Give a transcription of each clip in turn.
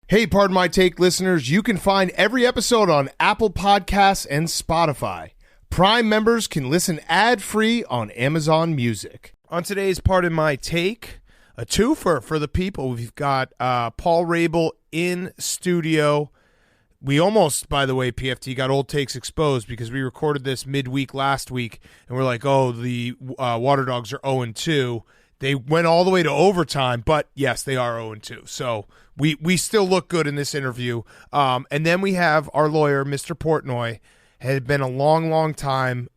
Hey, Pardon My Take listeners, you can find every episode on Apple Podcasts and Spotify. Prime members can listen ad-free on Amazon Music. On today's Pardon My Take, a twofer for the people. We've got Paul Rabil in studio. We almost, by the way, PFT, got Old Takes exposed because we recorded this midweek last week, and we're like, oh, the Waterdogs are 0-2. They went all the way to overtime, but yes, they are 0-2. So we still look good in this interview. And then we have our lawyer, Mr. Portnoy. Had been a long, long time.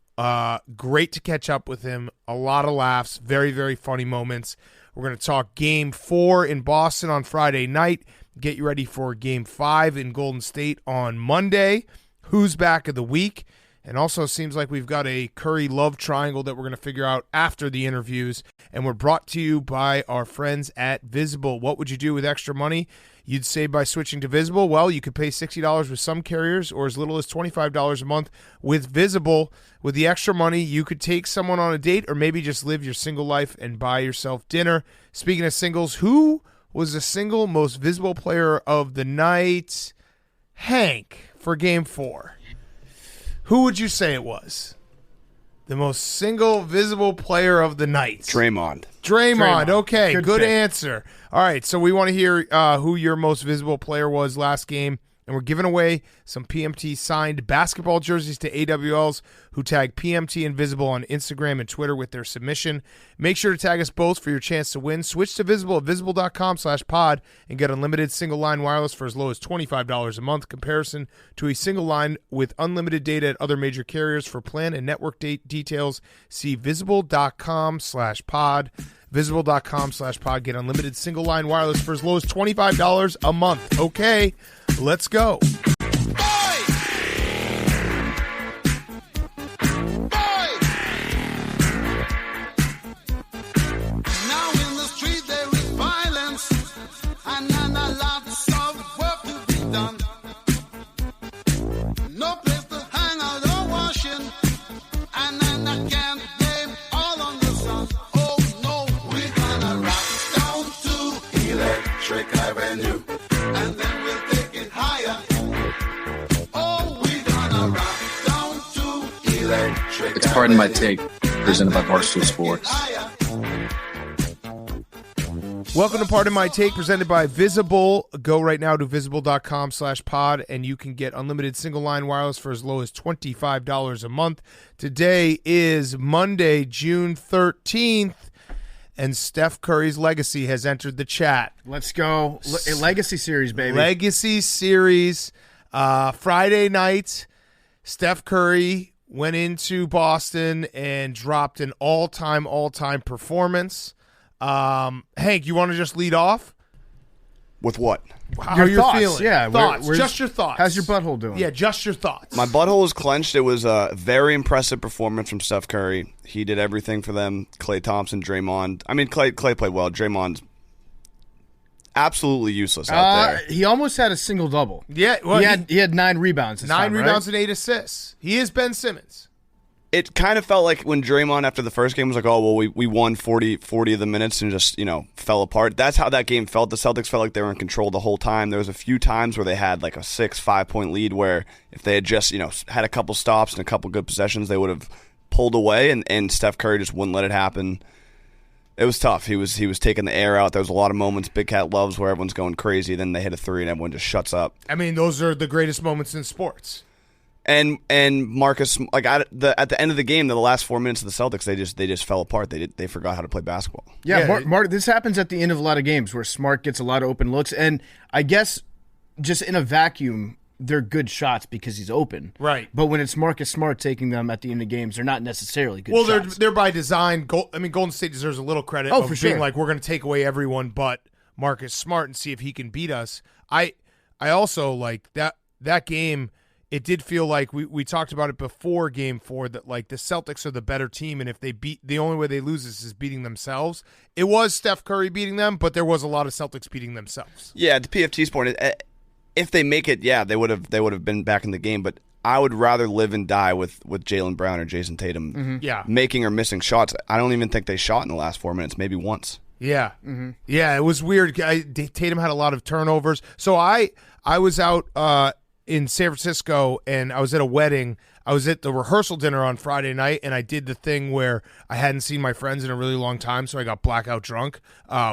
Great to catch up with him. A lot of laughs. Very, very funny moments. We're going to talk Game 4 in Boston on Friday night. Get you ready for Game 5 in Golden State on Monday. Who's back of the week? And also seems like we've got a Curry love triangle that we're going to figure out after the interviews. And we're brought to you by our friends at Visible. What would you do with extra money? You'd save by switching to Visible. Well, you could pay $60 with some carriers or as little as $25 a month with Visible. With the extra money, you could take someone on a date or maybe just live your single life and buy yourself dinner. Speaking of singles, who was the single most visible player of the night? Hank, for Game 4. Who would you say it was? The most single visible player of the night. Draymond. Okay, good pick. answer. All right, so we want to hear who your most visible player was last game. And we're giving away some PMT signed basketball jerseys to AWLs who tag PMT Invisible on Instagram and Twitter with their submission. Make sure to tag us both for your chance to win. Switch to Visible at visible.com/pod and get unlimited single line wireless for as low as $25 a month. Comparison to a single line with unlimited data at other major carriers. For plan and network details, see visible.com/pod. Visible.com/pod. Get unlimited single line wireless for as low as $25 a month. Okay, let's go. It's Pardon My Take, presented by Barstool Sports. Welcome to Pardon My Take, presented by Visible. Go right now to visible.com/pod, and you can get unlimited single line wireless for as low as $25 a month. Today is Monday, June 13th, and Steph Curry's legacy has entered the chat. Let's go. Legacy series, baby. Legacy series. Friday night, Steph Curry went into Boston and dropped an all-time performance. Hank, you want to just lead off? With what? How you're thoughts, feeling. yeah. Thoughts. Just your thoughts. How's your butthole doing? Yeah, just your thoughts. My butthole was clenched. It was a very impressive performance from Steph Curry. He did everything for them. Klay Thompson, Draymond. I mean, Klay played well. Draymond's absolutely useless out there. He almost had a single-double. Yeah, well, he had 9 rebounds this time, 9 rebounds right? and 8 assists. He is Ben Simmons. It kind of felt like when Draymond after the first game was like, oh, well, we won 40 of the minutes and just, fell apart. That's how that game felt. The Celtics felt like they were in control the whole time. There was a few times where they had like a 6-5 point lead where if they had just, had a couple stops and a couple good possessions, they would have pulled away, and Steph Curry just wouldn't let it happen. It was tough. He was taking the air out. There was a lot of moments Big Cat loves where everyone's going crazy. Then they hit a 3 and everyone just shuts up. I mean, those are the greatest moments in sports. And Marcus, like at the end of the game, the last 4 minutes of the Celtics, they just fell apart. They forgot how to play basketball. Yeah, Mark, this happens at the end of a lot of games where Smart gets a lot of open looks, and I guess just in a vacuum, they're good shots because he's open. Right. But when it's Marcus Smart taking them at the end of games, they're not necessarily good shots. Well, they're by design. Golden State deserves a little credit for being sure. like, we're going to take away everyone but Marcus Smart and see if he can beat us. I also like that game. It did feel like we talked about it before Game 4 that like the Celtics are the better team, and if they beat, the only way they lose is beating themselves. It was Steph Curry beating them, but there was a lot of Celtics beating themselves. Yeah, to PFT's point, if they make it, yeah, they would have been back in the game. But I would rather live and die with Jaylen Brown or Jason Tatum Yeah. making or missing shots. I don't even think they shot in the last 4 minutes, maybe once. Yeah. Mm-hmm. Yeah, it was weird. Tatum had a lot of turnovers. So I was out in San Francisco, and I was at a wedding. I was at the rehearsal dinner on Friday night, and I did the thing where I hadn't seen my friends in a really long time, so I got blackout drunk,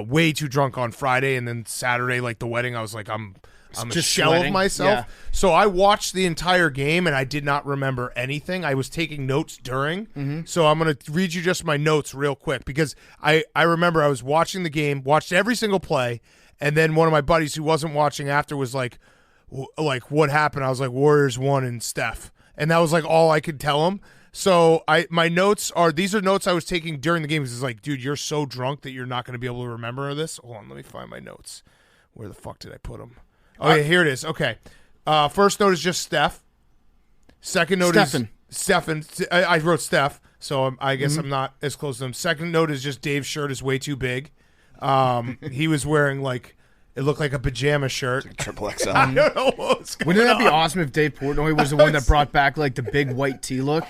way too drunk on Friday, and then Saturday, like the wedding, I was like, I'm a shell of myself. Yeah. So I watched the entire game, and I did not remember anything. I was taking notes during. Mm-hmm. So I'm going to read you just my notes real quick, because I remember I was watching the game, watched every single play, and then one of my buddies who wasn't watching after was like, what happened? I was like, Warriors won and Steph. And that was like all I could tell him. So my notes are, these are notes I was taking during the game. It's like, dude, you're so drunk that you're not going to be able to remember this. Hold on, let me find my notes. Where the fuck did I put them? Oh, yeah, here it is. Okay. First note is just Steph. Second note is Stephen. I wrote Steph, so I guess I'm not as close to him. Second note is just Dave's shirt is way too big. He was wearing it looked like a pajama shirt. Like triple XL. I don't know what was going Wouldn't that be awesome if Dave Portnoy was the one that brought back the big white tee look?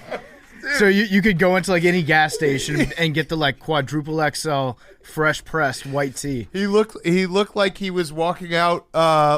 So you could go into any gas station and get the quadruple XL fresh pressed white tee. He looked like he was walking out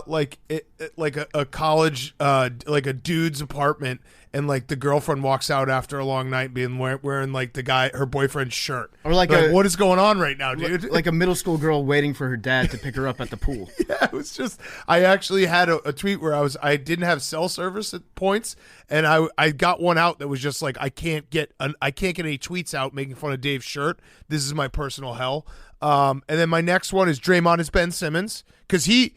like a college like a dude's apartment, and the girlfriend walks out after a long night wearing her boyfriend's shirt. Or what is going on right now, dude? Like a middle school girl waiting for her dad to pick her up at the pool. Yeah, it was just, I actually had a tweet where I didn't have cell service at points, and I got one out that was just I can't get any tweets out making fun of Dave's shirt. This is my personal hell. And then my next one is Draymond is Ben Simmons, because he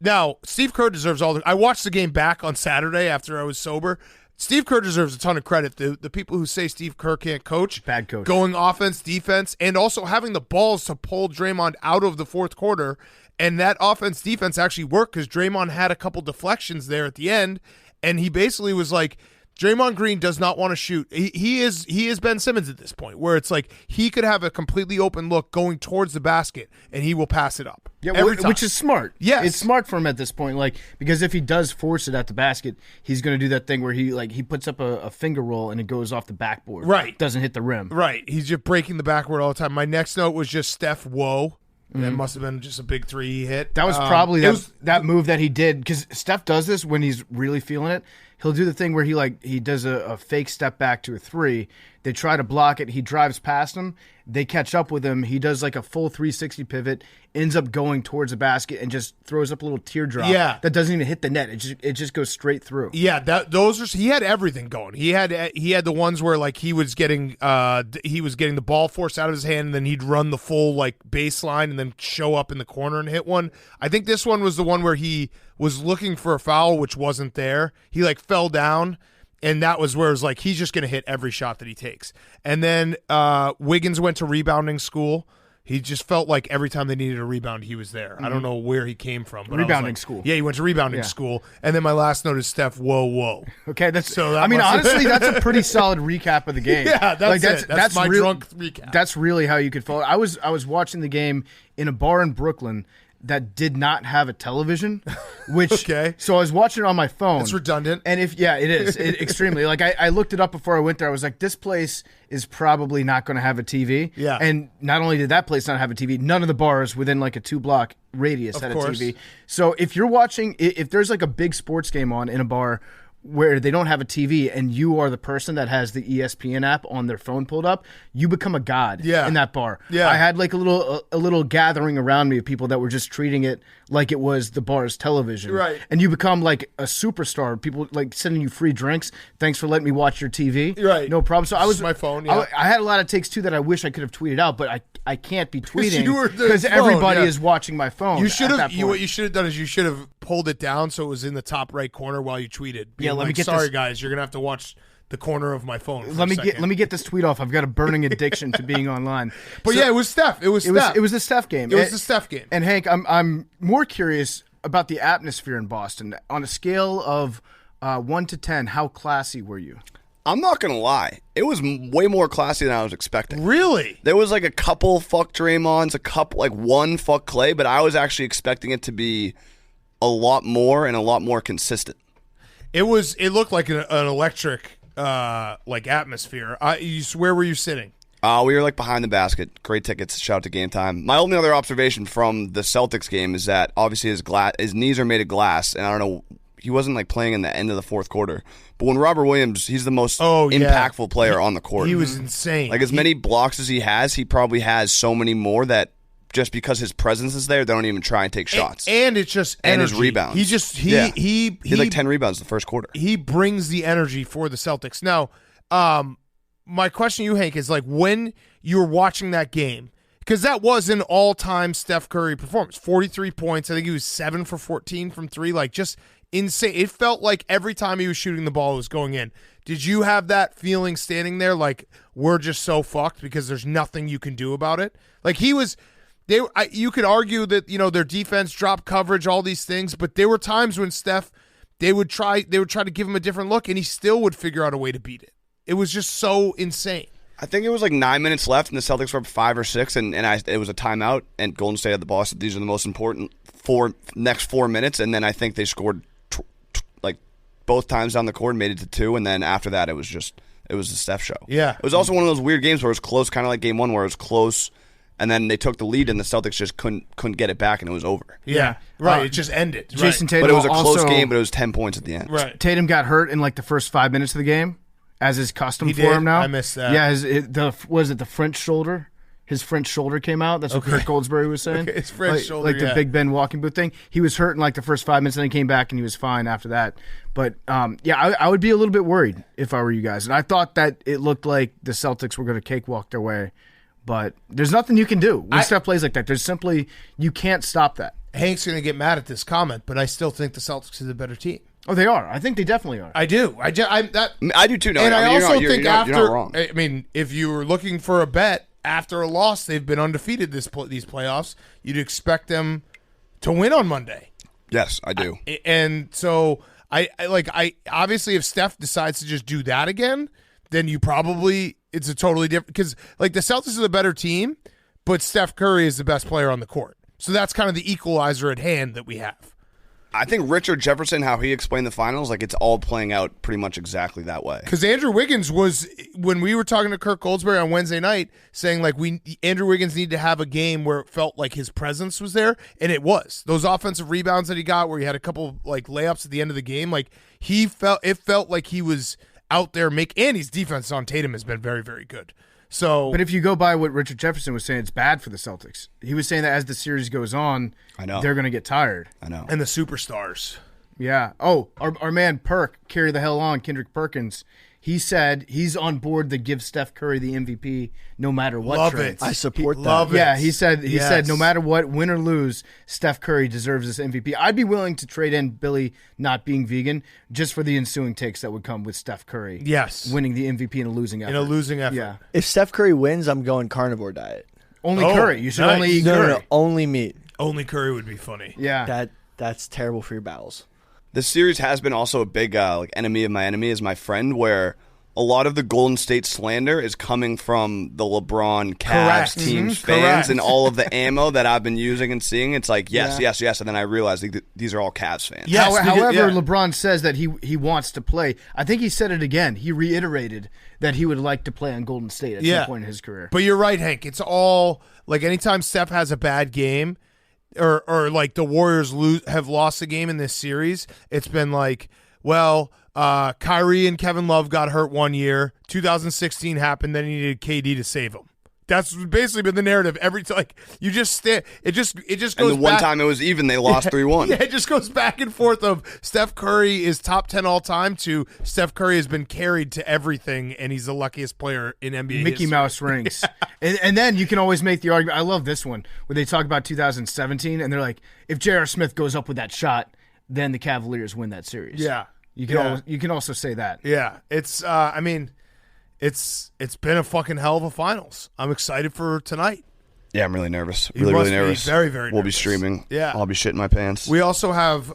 now Steve Kerr deserves all the. I watched the game back on Saturday after I was sober. Steve Kerr deserves a ton of credit. The people who say Steve Kerr can't coach, bad coach, going offense, defense, and also having the balls to pull Draymond out of the fourth quarter, and that offense defense actually worked because Draymond had a couple deflections there at the end, and he basically was like, Draymond Green does not want to shoot. He is Ben Simmons at this point, where it's he could have a completely open look going towards the basket, and he will pass it up. Yeah, which is smart. Yes. It's smart for him at this point, because if he does force it at the basket, he's going to do that thing where he puts up a finger roll and it goes off the backboard. Right. Doesn't hit the rim. Right. He's just breaking the backboard all the time. My next note was just Steph, whoa. That must have been just a big three he hit. That was probably that move that he did, because Steph does this when he's really feeling it. He'll do the thing where he does a fake step back to a three. They try to block it. He drives past them. They catch up with him. He does a full 360 pivot, ends up going towards the basket, and just throws up a little teardrop. Yeah. That doesn't even hit the net. It just goes straight through. Yeah, he had everything going. He had the ones where he was getting the ball forced out of his hand, and then he'd run the full baseline and then show up in the corner and hit one. I think this one was the one where he was looking for a foul, which wasn't there. He fell down. And that was where it was he's just going to hit every shot that he takes. And then Wiggins went to rebounding school. He just felt like every time they needed a rebound, he was there. I don't know where he came from. But rebounding school. Yeah, he went to rebounding school. And then my last note is Steph, whoa. Okay, honestly, that's a pretty solid recap of the game. Yeah, that's it. That's my drunk recap. That's really how you could follow. I was watching the game in a bar in Brooklyn that did not have a television, which so I was watching it on my phone. It's redundant. And it is extremely. I looked it up before I went there. I was like, this place is probably not going to have a TV. Yeah. And not only did that place not have a TV, none of the bars within a 2-block radius had a TV. So if you're watching, if there's a big sports game on in a bar where they don't have a TV and you are the person that has the ESPN app on their phone pulled up, you become a god in that bar. Yeah. I had a little gathering around me of people that were just treating it like it was the bar's television. Right. And you become a superstar. People sending you free drinks. Thanks for letting me watch your TV. Right. No problem. So I was my phone. Yeah. I had a lot of takes too that I wish I could have tweeted out, but I can't be tweeting because everybody is watching my phone. You should have. What you should have done is you should have pulled it down so it was in the top right corner while you tweeted. Let me get sorry this. Guys, you're gonna have to watch the corner of my phone. Let me get this tweet off. I've got a burning addiction to being online. But it was Steph. It was the Steph game. It was the Steph game. And Hank, I'm more curious about the atmosphere in Boston. On a scale of 1 to 10, how classy were you? I'm not going to lie. It was way more classy than I was expecting. Really? There was a couple fuck Draymonds, a couple, one fuck Clay, but I was actually expecting it to be a lot more and a lot more consistent. It looked like an electric atmosphere. Where were you sitting? We were like behind the basket. Great tickets. Shout out to Game Time. My only other observation from the Celtics game is that obviously his knees are made of glass, and I don't know, he wasn't like playing in the end of the fourth quarter. But when Robert Williams, he's the most impactful player on the court. He was insane. Like as many blocks as he probably has so many more that just because his presence is there, they don't even try and take shots. And it's just energy. And his rebounds. He had like 10 rebounds the first quarter. He brings the energy for the Celtics. Now, my question to you, Hank, is like when you were watching that game, because that was an all-time Steph Curry performance. 43 points. I think he was 7 for 14 from 3. Like just insane. It felt like every time he was shooting the ball, it was going in. Did you have that feeling standing there like we're just so fucked because there's nothing you can do about it? Like he was... you could argue that their defense dropped coverage, all these things, but there were times when Steph they would try to give him a different look, and he still would figure out a way to beat it. It was just so insane. I think it was like 9 minutes left, and the Celtics were up 5 or 6, and it was a timeout, and Golden State had the ball. So these are the most important next 4 minutes, and then I think they scored like both times down the court and made it to 2, and then after that it was the Steph show. Yeah, it was also one of those weird games where it was close, kind of like Game 1, where it was close. And then they took the lead, and the Celtics just couldn't get it back, and it was over. Yeah, right. It just ended. Jason right. Tatum, but it was a close also, game, but it was 10 points at the end. Right. Tatum got hurt in like the first 5 minutes of the game, as is custom for him now. I missed that. Yeah, the French shoulder? His French shoulder came out. That's what Kirk Goldsberry was saying. His French shoulder, like the Big Ben walking boot thing. He was hurt in like the first 5 minutes, and then he came back, and he was fine after that. But I would be a little bit worried if I were you guys, and I thought that it looked like the Celtics were going to cakewalk their way. But there's nothing you can do when Steph plays like that. There's simply, you can't stop that. Hank's going to get mad at this comment, but I still think the Celtics are the better team. Oh, they are. I think they definitely are. I do. I do too. No, and I also think you're not wrong. I mean, if you were looking for a bet after a loss, they've been undefeated these playoffs. You'd expect them to win on Monday. Yes, I do. And so I obviously if Steph decides to just do that again, then it's a totally different, because like the Celtics are the better team, but Steph Curry is the best player on the court. So that's kind of the equalizer at hand that we have. I think Richard Jefferson, how he explained the finals, like it's all playing out pretty much exactly that way. Because Andrew Wiggins was, when we were talking to Kirk Goldsberry on Wednesday night, saying like Andrew Wiggins needed to have a game where it felt like his presence was there, and it was. Those offensive rebounds that he got, where he had a couple like layups at the end of the game, like it felt like he was out there and his defense on Tatum has been very, very good. So, but if you go by what Richard Jefferson was saying, it's bad for the Celtics. He was saying that as the series goes on, they're going to get tired. I know. And the superstars. Yeah. Oh, our man Perk, carry the hell on, Kendrick Perkins. He said he's on board to give Steph Curry the MVP no matter what. Love trades. it. I support that. Love it. Yeah, he said no matter what, win or lose, Steph Curry deserves this MVP. I'd be willing to trade in Billy not being vegan just for the ensuing takes that would come with Steph Curry. Yes. Winning the MVP in a losing effort. Yeah. If Steph Curry wins, I'm going carnivore diet. Only Curry. You should only eat Curry. No, only meat. Only Curry would be funny. Yeah. That's terrible for your bowels. This series has been also a big enemy of my enemy is my friend, where a lot of the Golden State slander is coming from the LeBron Cavs team's fans and all of the ammo that I've been using and seeing. It's like, yes. And then I realized these are all Cavs fans. Yes, However, LeBron says that he wants to play. I think he said it again. He reiterated that he would like to play on Golden State at some point in his career. But you're right, Hank. It's all, like anytime Steph has a bad game or like the Warriors have lost a game in this series, it's been like, well, Kyrie and Kevin Love got hurt one year. 2016 happened. Then he needed KD to save him. That's basically been the narrative every time. Like you just stand. It just goes. And the one back. time it was even, they lost 3-1. Yeah, it just goes back and forth. Of Steph Curry is top 10 all time to Steph Curry has been carried to everything, and he's the luckiest player in NBA Mickey history. Mouse rings. And then you can always make the argument. I love this one where they talk about 2017, and they're like, if J.R. Smith goes up with that shot, then the Cavaliers win that series. Yeah. You can also say that. Yeah, it's I mean, it's been a fucking hell of a finals. I'm excited for tonight. Yeah, I'm really nervous. You Really must be nervous. very, very We'll be nervous. streaming. Yeah. I'll be shitting my pants. We also have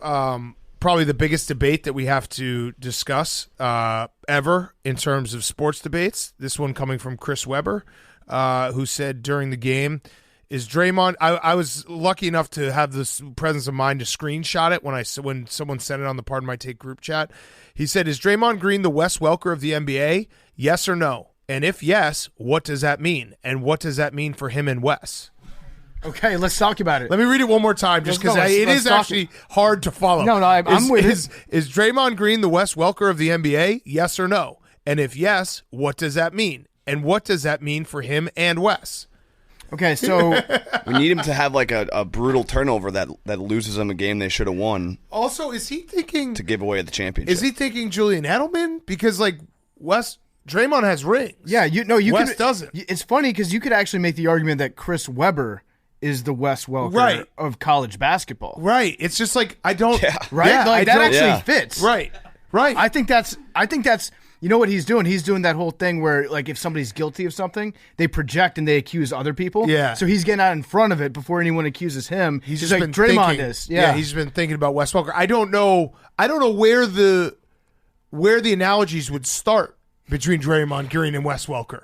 probably the biggest debate that we have to discuss ever in terms of sports debates. This one coming from Chris Webber, who said during the game, is Draymond? I was lucky enough to have this presence of mind to screenshot it when someone sent it on the Pardon My Take group chat. He said, "Is Draymond Green the Wes Welker of the NBA? Yes or no? And if yes, what does that mean? And what does that mean for him and Wes? Okay, let's talk about it. Let me read it one more time, just because it is actually hard to follow. No, I'm with it. Is Draymond Green the Wes Welker of the NBA? Yes or no? And if yes, what does that mean? And what does that mean for him and Wes? Okay, so we need him to have like a brutal turnover that loses them a game they should have won. Also, is he thinking to give away the championship? Is he thinking Julian Edelman? Because like Draymond has rings. Yeah, Wes doesn't. It's funny because you could actually make the argument that Chris Webber is the Wes Welker of college basketball. Right. It's just like I don't. Yeah. Right. Yeah, like that actually fits. Right. Right. I think that's. You know what he's doing? He's doing that whole thing where, like, if somebody's guilty of something, they project and they accuse other people. Yeah. So he's getting out in front of it before anyone accuses him. He's just like been Draymond thinking, is. Yeah. He's been thinking about Wes Welker. I don't know where the analogies would start between Draymond Green and Wes Welker.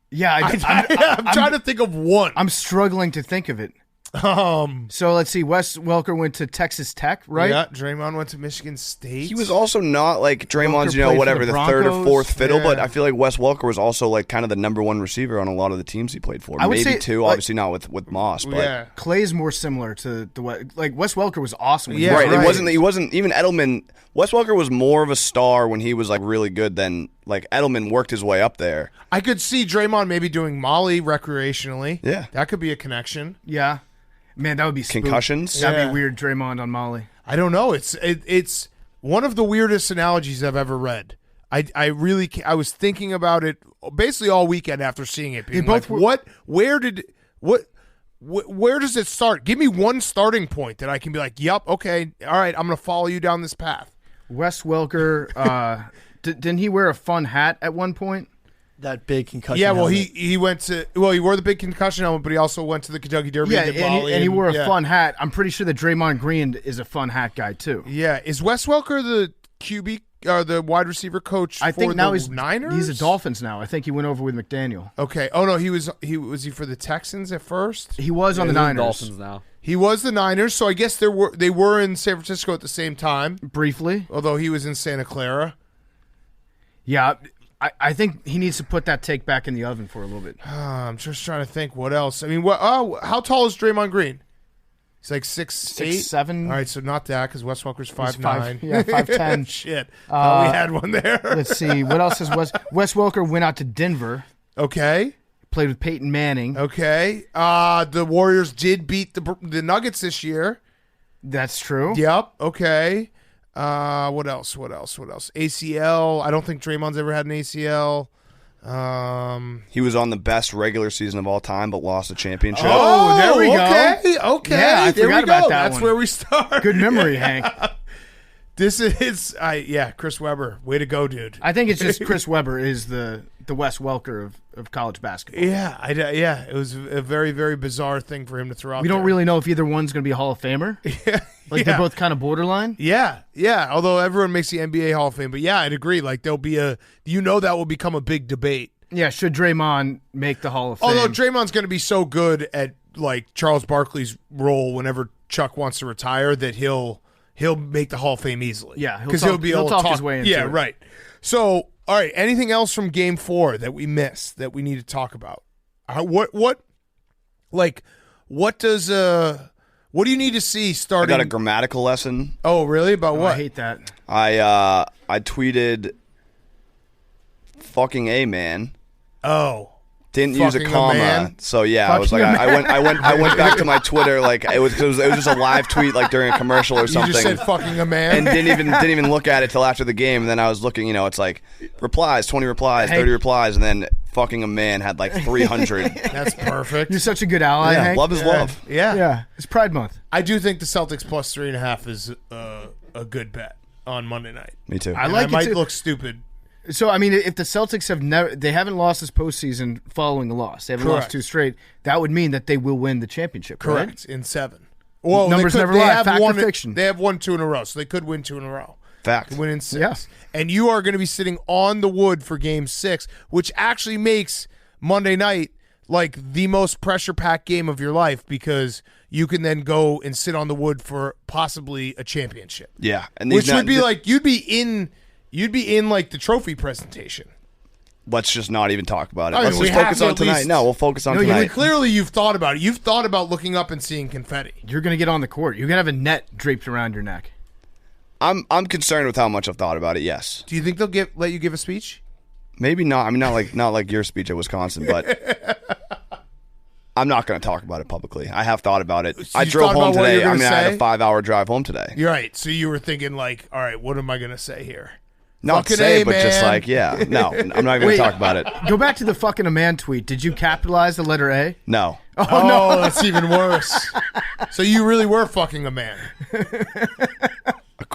Yeah. I'm trying to think of one. I'm struggling to think of it. So let's see. Wes Welker went to Texas Tech, right? Yeah, Draymond went to Michigan State. He was also not like Draymond's, Welker played for the the third or Broncos. fourth fiddle, Yeah. but I feel like Wes Welker was also like kind of the number one receiver on a lot of the teams he played for. I would Maybe say, two, like- obviously not with Moss, but Yeah. Clay's more similar to the way. Like, Wes Welker was awesome. When he Yeah, was right. right. He wasn't even Edelman. Wes Welker was more of a star when he was like really good than like Edelman worked his way up there. I could see Draymond maybe doing Molly recreationally. Yeah. That could be a connection. Yeah. Man, that would be spooky. Concussions? That'd Yeah. be weird. Draymond on Molly. I don't know. It's one of the weirdest analogies I've ever read. I really I was thinking about it basically all weekend after seeing it. Being both like, were- where does it start? Give me one starting point that I can be like, yep, okay, all right, I'm going to follow you down this path. Wes Welker, didn't he wear a fun hat at one point? That big concussion. Yeah, well, helmet. he went to he wore the big concussion helmet, but he also went to the Kentucky Derby. Yeah, and did Molly and he wore a yeah. fun hat. I'm pretty sure that Draymond Green is a fun hat guy too. Yeah, is Wes Welker the QB or the wide receiver coach? I think for now the Niners. He's a Dolphins now. I think he went over with McDaniel. Okay. Oh no, he was for the Texans at first. He was on the They're Niners Dolphins now. He was the Niners, so I guess they were in San Francisco at the same time, briefly. although he was in Santa Clara. Yeah, I think he needs to put that take back in the oven for a little bit. I'm just trying to think what else. I mean, how tall is Draymond Green? He's like 6'8", 6'7". All right, so not that because Wes Welker's 5'9". 5'10". Shit, thought we had one there. Let's see what else is Wes Welker went out to Denver, Okay. played with Peyton Manning. Okay. The Warriors did beat the Nuggets this year. That's true. Yep. Okay. What else? ACL. I don't think Draymond's ever had an ACL. He was on the best regular season of all time, but lost the championship. Oh, there we go. Okay. Yeah, I there forgot we about go. that That's one. where we start. Good memory, Hank. This is, Chris Webber. Way to go, dude. I think it's just Chris Webber is the Wes Welker of college basketball. Yeah, it was a very, very bizarre thing for him to throw out We don't there. really know if either one's going to be a Hall of Famer. Like they're both kind of borderline. Yeah. Although everyone makes the NBA Hall of Fame, but yeah, I'd agree. Like there'll be that will become a big debate. Yeah, should Draymond make the Hall of Fame? Although Draymond's going to be so good at like Charles Barkley's role whenever Chuck wants to retire that he'll make the Hall of Fame easily. Yeah, because he'll be able to talk his way into Yeah, it. right. So, all right. Anything else from Game 4 that we missed that we need to talk about? What do you need to see I starting? got a grammatical lesson. Oh, really? About Oh, what? I hate that. I tweeted fucking A man. Oh, Didn't use a Fucking a comma, man? so yeah, I was like, I went back to my Twitter, like it was just a live tweet, like during a commercial or you something, just said fucking a man. and didn't even look at it till after the game. And then I was looking, it's like replies, 20 replies, 30 replies, and then fucking a man had like 300. That's perfect. You're such a good ally, Yeah, Hank. love is love. Yeah. Yeah, it's Pride Month. I do think the Celtics plus 3.5 is a good bet on Monday night. Me too. I And like I might it too. look stupid. So I mean, if the Celtics they haven't lost this postseason following a loss. They haven't Correct. lost 2 straight. That would mean that they will win the championship. Correct. Right? In 7. Well, Numbers they never they lie. have Fact or won, fiction? They have won 2 in a row, so they could win 2 in a row. Fact. Win in 6. Yeah. And you are going to be sitting on the wood for Game 6, which actually makes Monday night like the most pressure-packed game of your life because you can then go and sit on the wood for possibly a championship. Yeah, and Which would be like you'd be in like the trophy presentation. let's just not even talk about it. I mean, Let's we just have focus to on at tonight. least- No, we'll focus on No, tonight. clearly you've thought about it. You've thought about looking up and seeing confetti. You're gonna get on the court. You're gonna have a net draped around your neck. I'm concerned with how much I've thought about it. Yes, Do you think they'll let you give a speech? maybe not. I mean, not like your speech at Wisconsin, but I'm not going to talk about it publicly. I have thought about it. So I you drove thought about home what you today. were I gonna mean, I had say? a 5-hour drive home today. You're right. So you were thinking like, all right, what am I going to say here? Not Fucking say, A, but just man. like, yeah. No, I'm not even going to Wait. talk about it. Go back to the fucking a man tweet. Did you capitalize the letter A? No. Oh, no, that's even worse. So you really were fucking a man.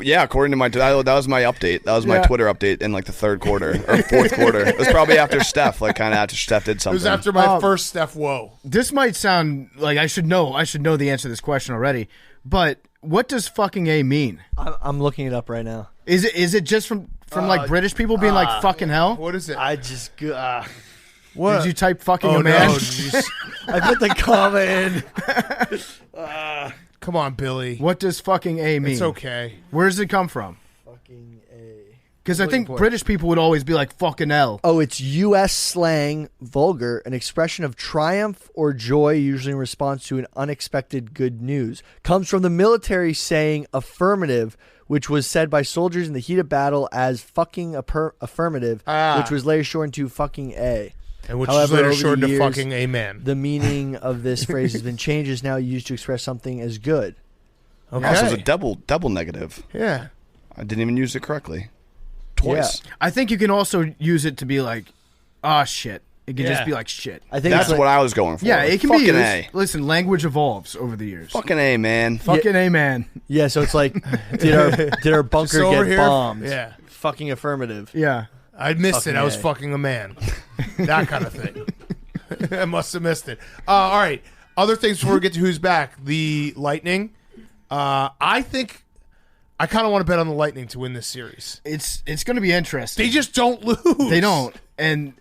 Yeah, according to my that was my update. That was my Yeah. Twitter update in like the third quarter or fourth quarter. It was probably after Steph, like kind of after Steph did It something. was after my first Steph whoa. This might sound like I should know. I should know the answer to this question already. But what does fucking A mean? I'm looking it up right now. Is it just from like British people being like fucking hell? What is it? I just What? Did you type fucking Oh, a man? no. Did you s- I put the comma in. Come on, Billy. What does fucking A mean? It's okay. Where does it come from? Fucking A. Because I think British people would always be like fucking L. Oh, it's U.S. slang, vulgar, an expression of triumph or joy, usually in response to an unexpected good news. Comes from the military saying affirmative, which was said by soldiers in the heat of battle as fucking affirmative, which was later shortened to fucking A. And which However, is later over the shortened to years, fucking amen. The meaning of this phrase has been changed, is now used to express something as good. Okay. Also, it's a double negative. Yeah. I didn't even use it correctly. Twice. Yeah. I think you can also use it to be like, ah, shit. It can Yeah. just be like shit. I think That's it's like, what I was going for. Yeah, it can Fucking be used. A. Listen, language evolves over the years. Fucking A, man. Fucking A, man. yeah. So it's like, did our bunker Just over get here? bombed? Yeah. Fucking affirmative. Yeah. I missed it. Fucking I was A. fucking a man. That kind of thing. I must have missed it. All right. Other things before we get to who's back. The Lightning. I think I kind of want to bet on the Lightning to win this series. It's going to be interesting. They just don't lose. They don't. And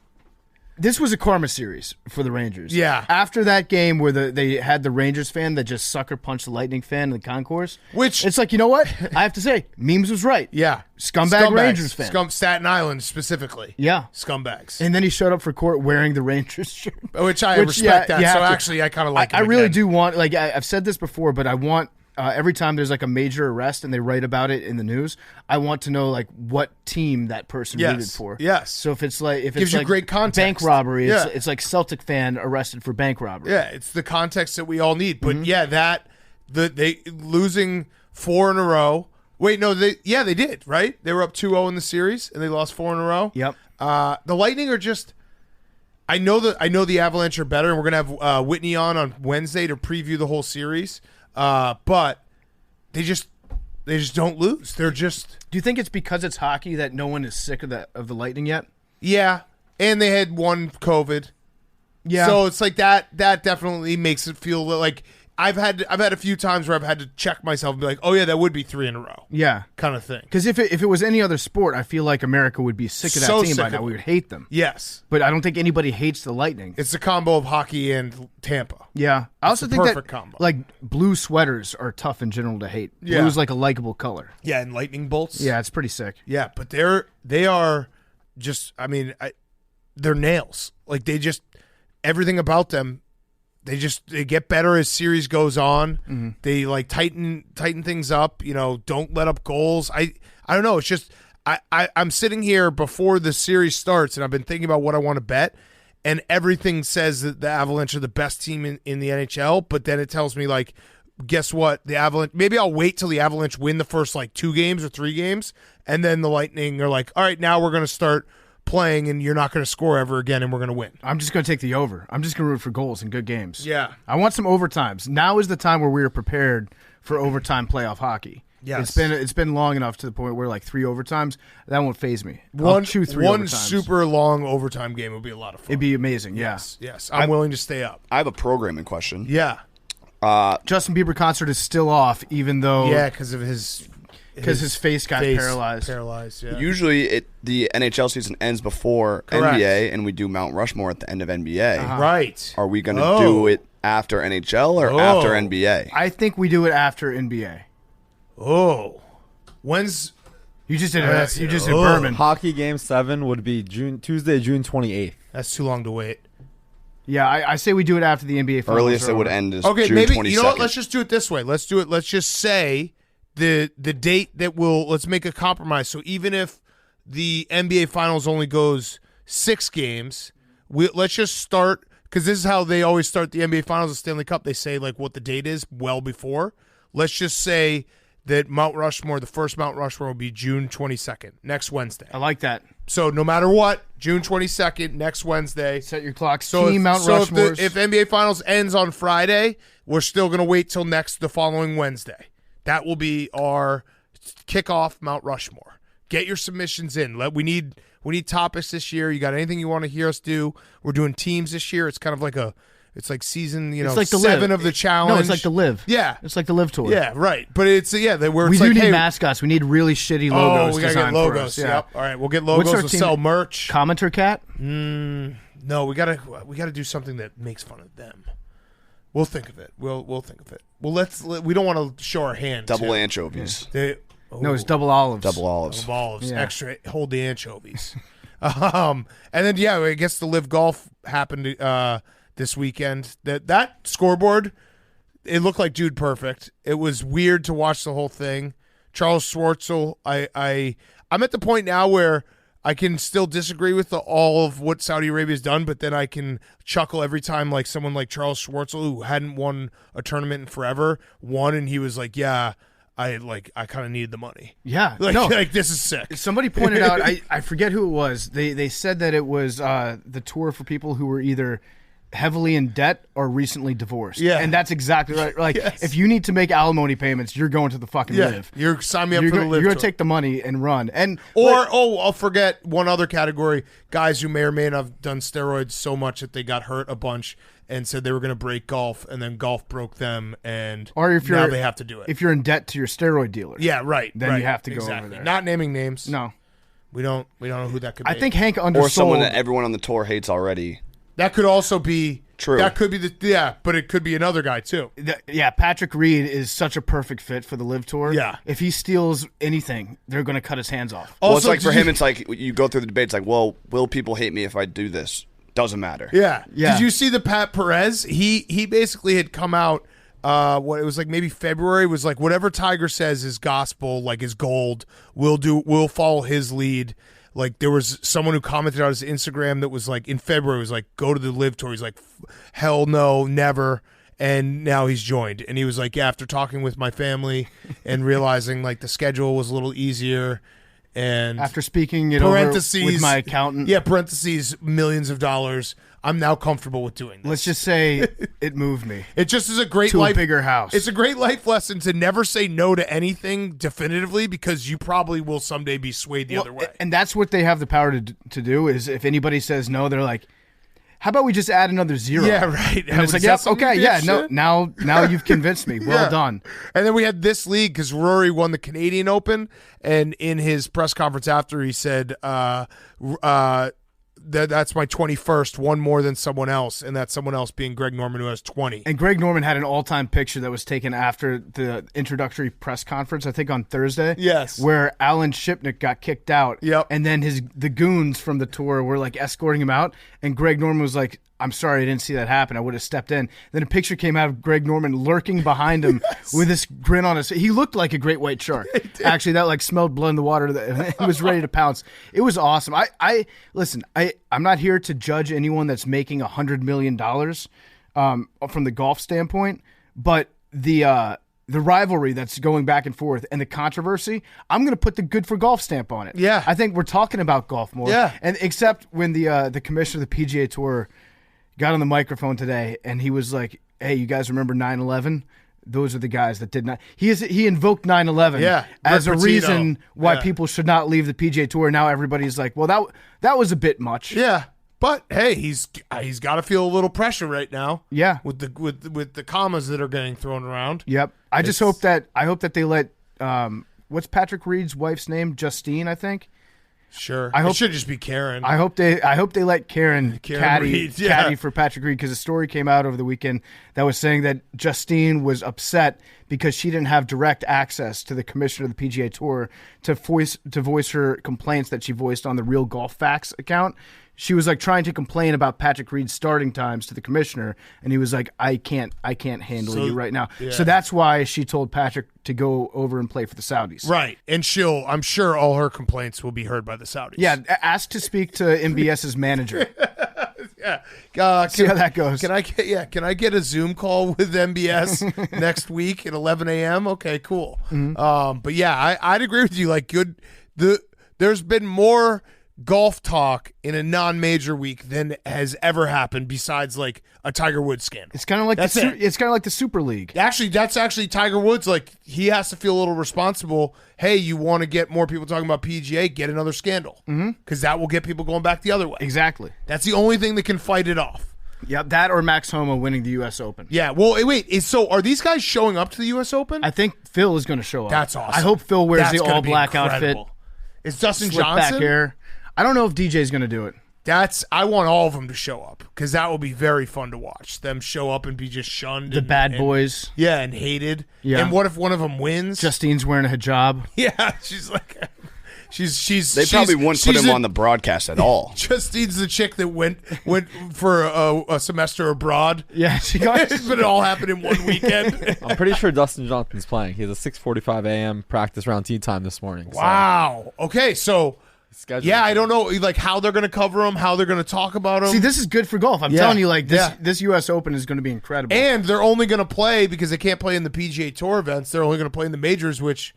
this was a karma series for the Rangers. Yeah. After that game where they had the Rangers fan that just sucker punched the Lightning fan in the concourse, Which- it's like, you know what? I have to say, Memes was right. Yeah. Scumbag Rangers fan. Staten Island specifically. Yeah. Scumbags. And then he showed up for court wearing the Rangers shirt. Which I Which, respect yeah, that. you So have to. actually, I kind of like I him really again. do want, like, I've said this before, but I want, every time there's like a major arrest and they write about it in the news, I want to know like what team that person Yes. rooted for. Yes. So if it's like, Gives you like great context. bank robbery, Yeah. it's like Celtic fan arrested for bank robbery. Yeah, it's the context that we all need. But Mm-hmm. yeah, they losing 4 in a row. Wait, no, they did, right? They were up 2-0 in the series and they lost 4 in a row. Yep. The Lightning are just I know the Avalanche are better, and we're gonna have Whitney on Wednesday to preview the whole series. But they just don't lose. They're just Do you think it's because it's hockey that no one is sick of the Lightning yet? yeah, and they had one COVID. Yeah. So it's like that definitely makes it feel like I've had a few times where I've had to check myself and be like, oh yeah, that would be 3 in a row. Yeah. Kind of thing. Because if it was any other sport, I feel like America would be sick of that So team sick by of now. it. We would hate them. Yes. But I don't think anybody hates the Lightning. It's the combo of hockey and Tampa. Yeah. I also the think that perfect combo. like blue sweaters are tough in general to hate. Yeah. Blue's like a likable color. Yeah, and lightning bolts. Yeah, it's pretty sick. Yeah, but they are just they're nails. Like everything about them, they get better as series goes on. Mm-hmm. They like tighten things up, don't let up goals. I don't know, it's just I'm sitting here before the series starts and I've been thinking about what I want to bet, and everything says that the Avalanche are the best team in the NHL, but then it tells me like, guess what? The Avalanche, maybe I'll wait till the Avalanche win the first like 2 games or 3 games, and then the Lightning are like, all right, now we're going to start playing and you're not going to score ever again and we're going to win. I'm just going to take the over. I'm just going to root for goals and good games. Yeah. I want some overtimes. Now is the time where we are prepared for overtime playoff hockey. Yes. It's been long enough to the point where like 3 overtimes, that won't faze me. I'll chew 3 one overtimes. super long overtime game would be a lot of fun. It'd be amazing. Yeah. Yes. I'm willing to stay up. I have a programming question. Yeah. Justin Bieber concert is still off, even though Yeah, because of his face got paralyzed. Paralyzed, yeah. Usually, the NHL season ends before Correct. NBA, and we do Mount Rushmore at the end of NBA. Right. Are we going to do it after NHL or after NBA? I think we do it after NBA. Oh. When's You just did Berman. Hockey Game 7 would be Tuesday, June 28th. That's too long to wait. Yeah, I say we do it after the NBA Finals. Earliest it would end is Okay, June maybe 22nd. you know what? Let's just do it this way. Let's do it. Let's just say the date that let's make a compromise. So even if the NBA Finals only goes 6 games, let's just start, because this is how they always start the NBA Finals and Stanley Cup. They say like what the date is well before. Let's just say that the first Mount Rushmore will be June 22nd, next Wednesday. I like that. So no matter what, June 22nd, next Wednesday. Set your clocks. So Team Mount Rushmore. If NBA Finals ends on Friday, we're still going to wait till the following Wednesday. That will be our kickoff Mount Rushmore. Get your submissions in. We need topics this year. You got anything you want to hear us do? We're doing teams this year. It's kind of like it's like season, it's like the 7 of the challenge. No, it's like the LIV. Yeah. It's like the LIV tour. Yeah, right. But it's, where we it's do like, need hey, mascots. We need really shitty logos. Oh, we got to get logos. Yeah. Yep. All right, we'll get logos. We'll sell merch. Commenter Cat? No, we gotta do something that makes fun of them. We'll think of it. We'll think of it. Well, we don't want to show our hand. Double anchovies. No, it's double olives. Double olives. Double olives. Yeah. Extra. Hold the anchovies. And then I guess the LIV Golf happened this weekend. That scoreboard, it looked like Dude Perfect. It was weird to watch the whole thing. Charles Schwartzel. I'm at the point now where I can still disagree with all of what Saudi Arabia's done, but then I can chuckle every time like someone like Charles Schwartzel, who hadn't won a tournament in forever, won, and he was like, "Yeah, I kind of needed the money." Yeah, like this is sick. Somebody pointed out, I forget who it was. They said that it was the tour for people who were either heavily in debt or recently divorced. Yeah. And that's exactly right. Like, Yes. if you need to make alimony payments, you're going to the fucking LIV. You're sign me up You're for the LIV going to tour. take the money and run. I'll forget one other category: guys who may or may not have done steroids so much that they got hurt a bunch and said they were going to break golf, and then golf broke them, and Or if now you're they have to do it. If you're in debt to your steroid dealer. Yeah, right. Then right, you have to go exactly. over there. Not naming names. No. We don't know who that could be. I think Hank undersold. Or someone that everyone on the tour hates already. that could also be True. That could be but it could be another guy too. Patrick Reed is such a perfect fit for the LIV Tour. Yeah. If he steals anything, they're going to cut his hands off. Well, it's Also, like for did him, you- it's like you go through the debate. It's like, well, will people hate me if I do this? Doesn't matter. Yeah. Yeah. Did you see the Pat Perez? He basically had come out. What it was like maybe February, was like whatever Tiger says is gospel, like is gold. We'll follow his lead. Like there was someone who commented on his Instagram that was like in February was like, go to the LIV Tour. He's like, hell no, never. And now he's joined. And he was like, yeah, after talking with my family and realizing like the schedule was a little easier. And After speaking it over parentheses with my accountant. Yeah, parentheses, millions of dollars. I'm now comfortable with doing this. Let's just say it moved me It just is a great to life. a bigger house. It's a great life lesson to never say no to anything definitively, because you probably will someday be swayed the other way. And that's what they have the power to do, is if anybody says no, they're like, how about we just add another zero? Yeah, right. And it's like, Is that yep, something okay, you yeah, did, no, shit? now you've convinced me. Well Yeah. done. And then we had this league because Rory won the Canadian Open, and in his press conference after, he said, that's my 21st, one more than someone else, and that someone else being Greg Norman, who has 20. And Greg Norman had an all-time picture that was taken after the introductory press conference, I think on Thursday. Yes. Where Alan Shipnick got kicked out. Yep. And then the goons from the tour were like escorting him out, and Greg Norman was like, I'm sorry I didn't see that happen. I would have stepped in. Then a picture came out of Greg Norman lurking behind him with this grin on his face. He looked like a great white shark. Actually, that like smelled blood in the water. That was ready to pounce. It was awesome. Listen, I'm not here to judge anyone that's making $100 million from the golf standpoint, but the rivalry that's going back and forth and the controversy, I'm going to put the good for golf stamp on it. Yeah. I think we're talking about golf more. Yeah. And except when the commissioner of the PGA Tour got on the microphone today and he was like, hey, you guys remember 9/11? Those are the guys that did not. He invoked 9/11 Yeah, as a Rick Pitino. reason why Yeah. people should not leave the PGA Tour. Now everybody's like, well, that was a bit much. Yeah, but hey, he's got to feel a little pressure right now. Yeah. with the commas that are getting thrown around. Yep. I just hope that they let what's Patrick Reed's wife's name? Justine, I think. Sure. I hope- it should just be Karen. I hope they let Karen Reed, yeah. caddy for Patrick Reed, because a story came out over the weekend that was saying that Justine was upset because she didn't have direct access to the commissioner of the PGA Tour to voice her complaints that she voiced on the Real Golf Facts account. She was like trying to complain about Patrick Reed's starting times to the commissioner, and he was like, I can't handle you right now. Yeah. So that's why she told Patrick to go over and play for the Saudis. Right. And I'm sure all her complaints will be heard by the Saudis. Yeah, ask to speak to MBS's manager. Yeah. See how that goes. Can I get a Zoom call with MBS next week at 11 a.m.? Okay, cool. But yeah, I'd agree with you. Like, there's been more golf talk in a non-major week than has ever happened besides like a Tiger Woods scandal. It's kind of like it's kind of like the Super League. Actually, that's Tiger Woods. Like, he has to feel a little responsible. Hey, you want to get more people talking about PGA? Get another scandal, because that will get people going back the other way. Exactly. That's the only thing that can fight it off. Yep, that or Max Homa winning the U.S. Open. Yeah. Well, wait. So are these guys showing up to the U.S. Open? I think Phil is going to show up. That's awesome. I hope Phil wears That's the gonna all be black outfit. incredible. Is Dustin Slick Johnson back hair. I don't know if DJ's going to do it. I want all of them to show up, because that will be very fun to watch. Them show up and be just shunned. The bad boys. Yeah, and hated. Yeah. And what if one of them wins? Justine's wearing a hijab. Yeah, she's like, They probably wouldn't put him on the broadcast at all. Justine's the chick that went for a semester abroad. Yeah, she got but it all happened in one weekend. I'm pretty sure Dustin Johnson's playing. He has a 6:45 a.m. practice around tea time this morning. Wow. Okay, so Schedule. yeah, I don't know like how they're going to cover him, how they're going to talk about him. See, this is good for golf. I'm telling you, like this U.S. Open is going to be incredible. And they're only going to play, because they can't play in the PGA Tour events. They're only going to play in the majors, which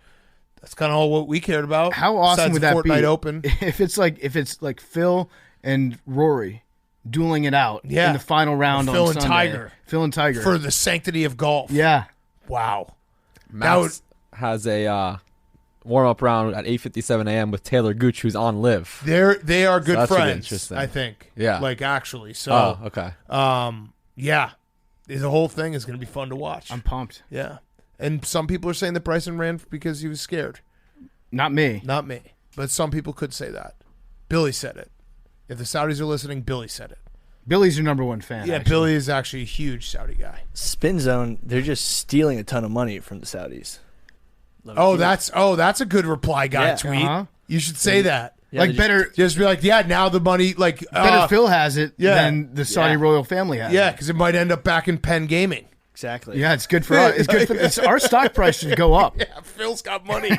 that's kind of all what we cared about. How awesome would that Fortnite be? Open. If it's like Phil and Rory dueling it out in the final round Phil on and Sunday. Tiger. Phil and Tiger For the sanctity of golf. Yeah. Wow. Max has a warm-up round at 8:57 a.m. with Taylor Gooch, who's on LIV. They are good that's really friends, interesting. I think. Yeah. Like, actually. So, Oh, okay. yeah. The whole thing is going to be fun to watch. I'm pumped. Yeah. And some people are saying that Bryson ran because he was scared. Not me. Not me. But some people could say that. Billy said it. If the Saudis are listening, Billy said it. Billy's your number one fan. Yeah, actually. Billy is actually a huge Saudi guy. Spin Zone, they're just stealing a ton of money from the Saudis. That's a good reply guy Yeah. tweet. Uh-huh. You should say that. Yeah, Like they better Just be like, yeah, now the money, like, better Phil has it yeah. than the Saudi Yeah. royal family has yeah, it. because it might end up back in Penn Gaming. Exactly. Yeah, it's good for us. It's good for our stock price should go up. Yeah, Phil's got money.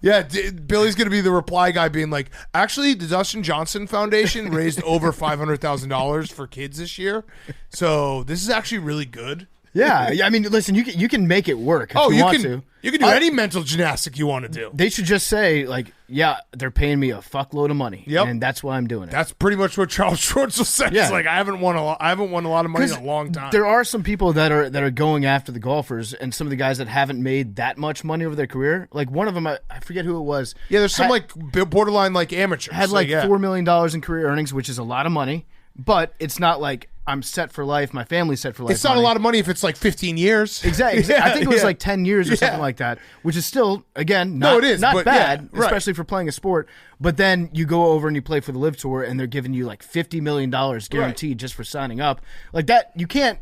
Yeah, Billy's going to be the reply guy being like, actually, the Dustin Johnson Foundation raised over $500,000 for kids this year. So this is actually really good. Yeah, I mean, listen, you can make it work if you want to. You can do any mental gymnastic you want to do. They should just say, like, yeah, they're paying me a fuckload of money, Yep. and that's why I'm doing it. That's pretty much what Charles Schwartzel said. Yeah. It's like, I haven't won a lot of money in a long time. There are some people that are going after the golfers, and some of the guys that haven't made that much money over their career. Like one of them, I forget who it was. Yeah, there's some like borderline like amateurs. Had like yeah. $4 million in career earnings, which is a lot of money, but it's not like I'm set for life. My family's set for life. It's not a lot of money if it's like 15 years. Exactly. Yeah, I think it was yeah. like 10 years or something Yeah. like that, which is still, again, No, not, it is, not but bad, yeah, right. especially for playing a sport. But then you go over and you play for the LIV Tour, and they're giving you like $50 million guaranteed just for signing up. Like that, you can't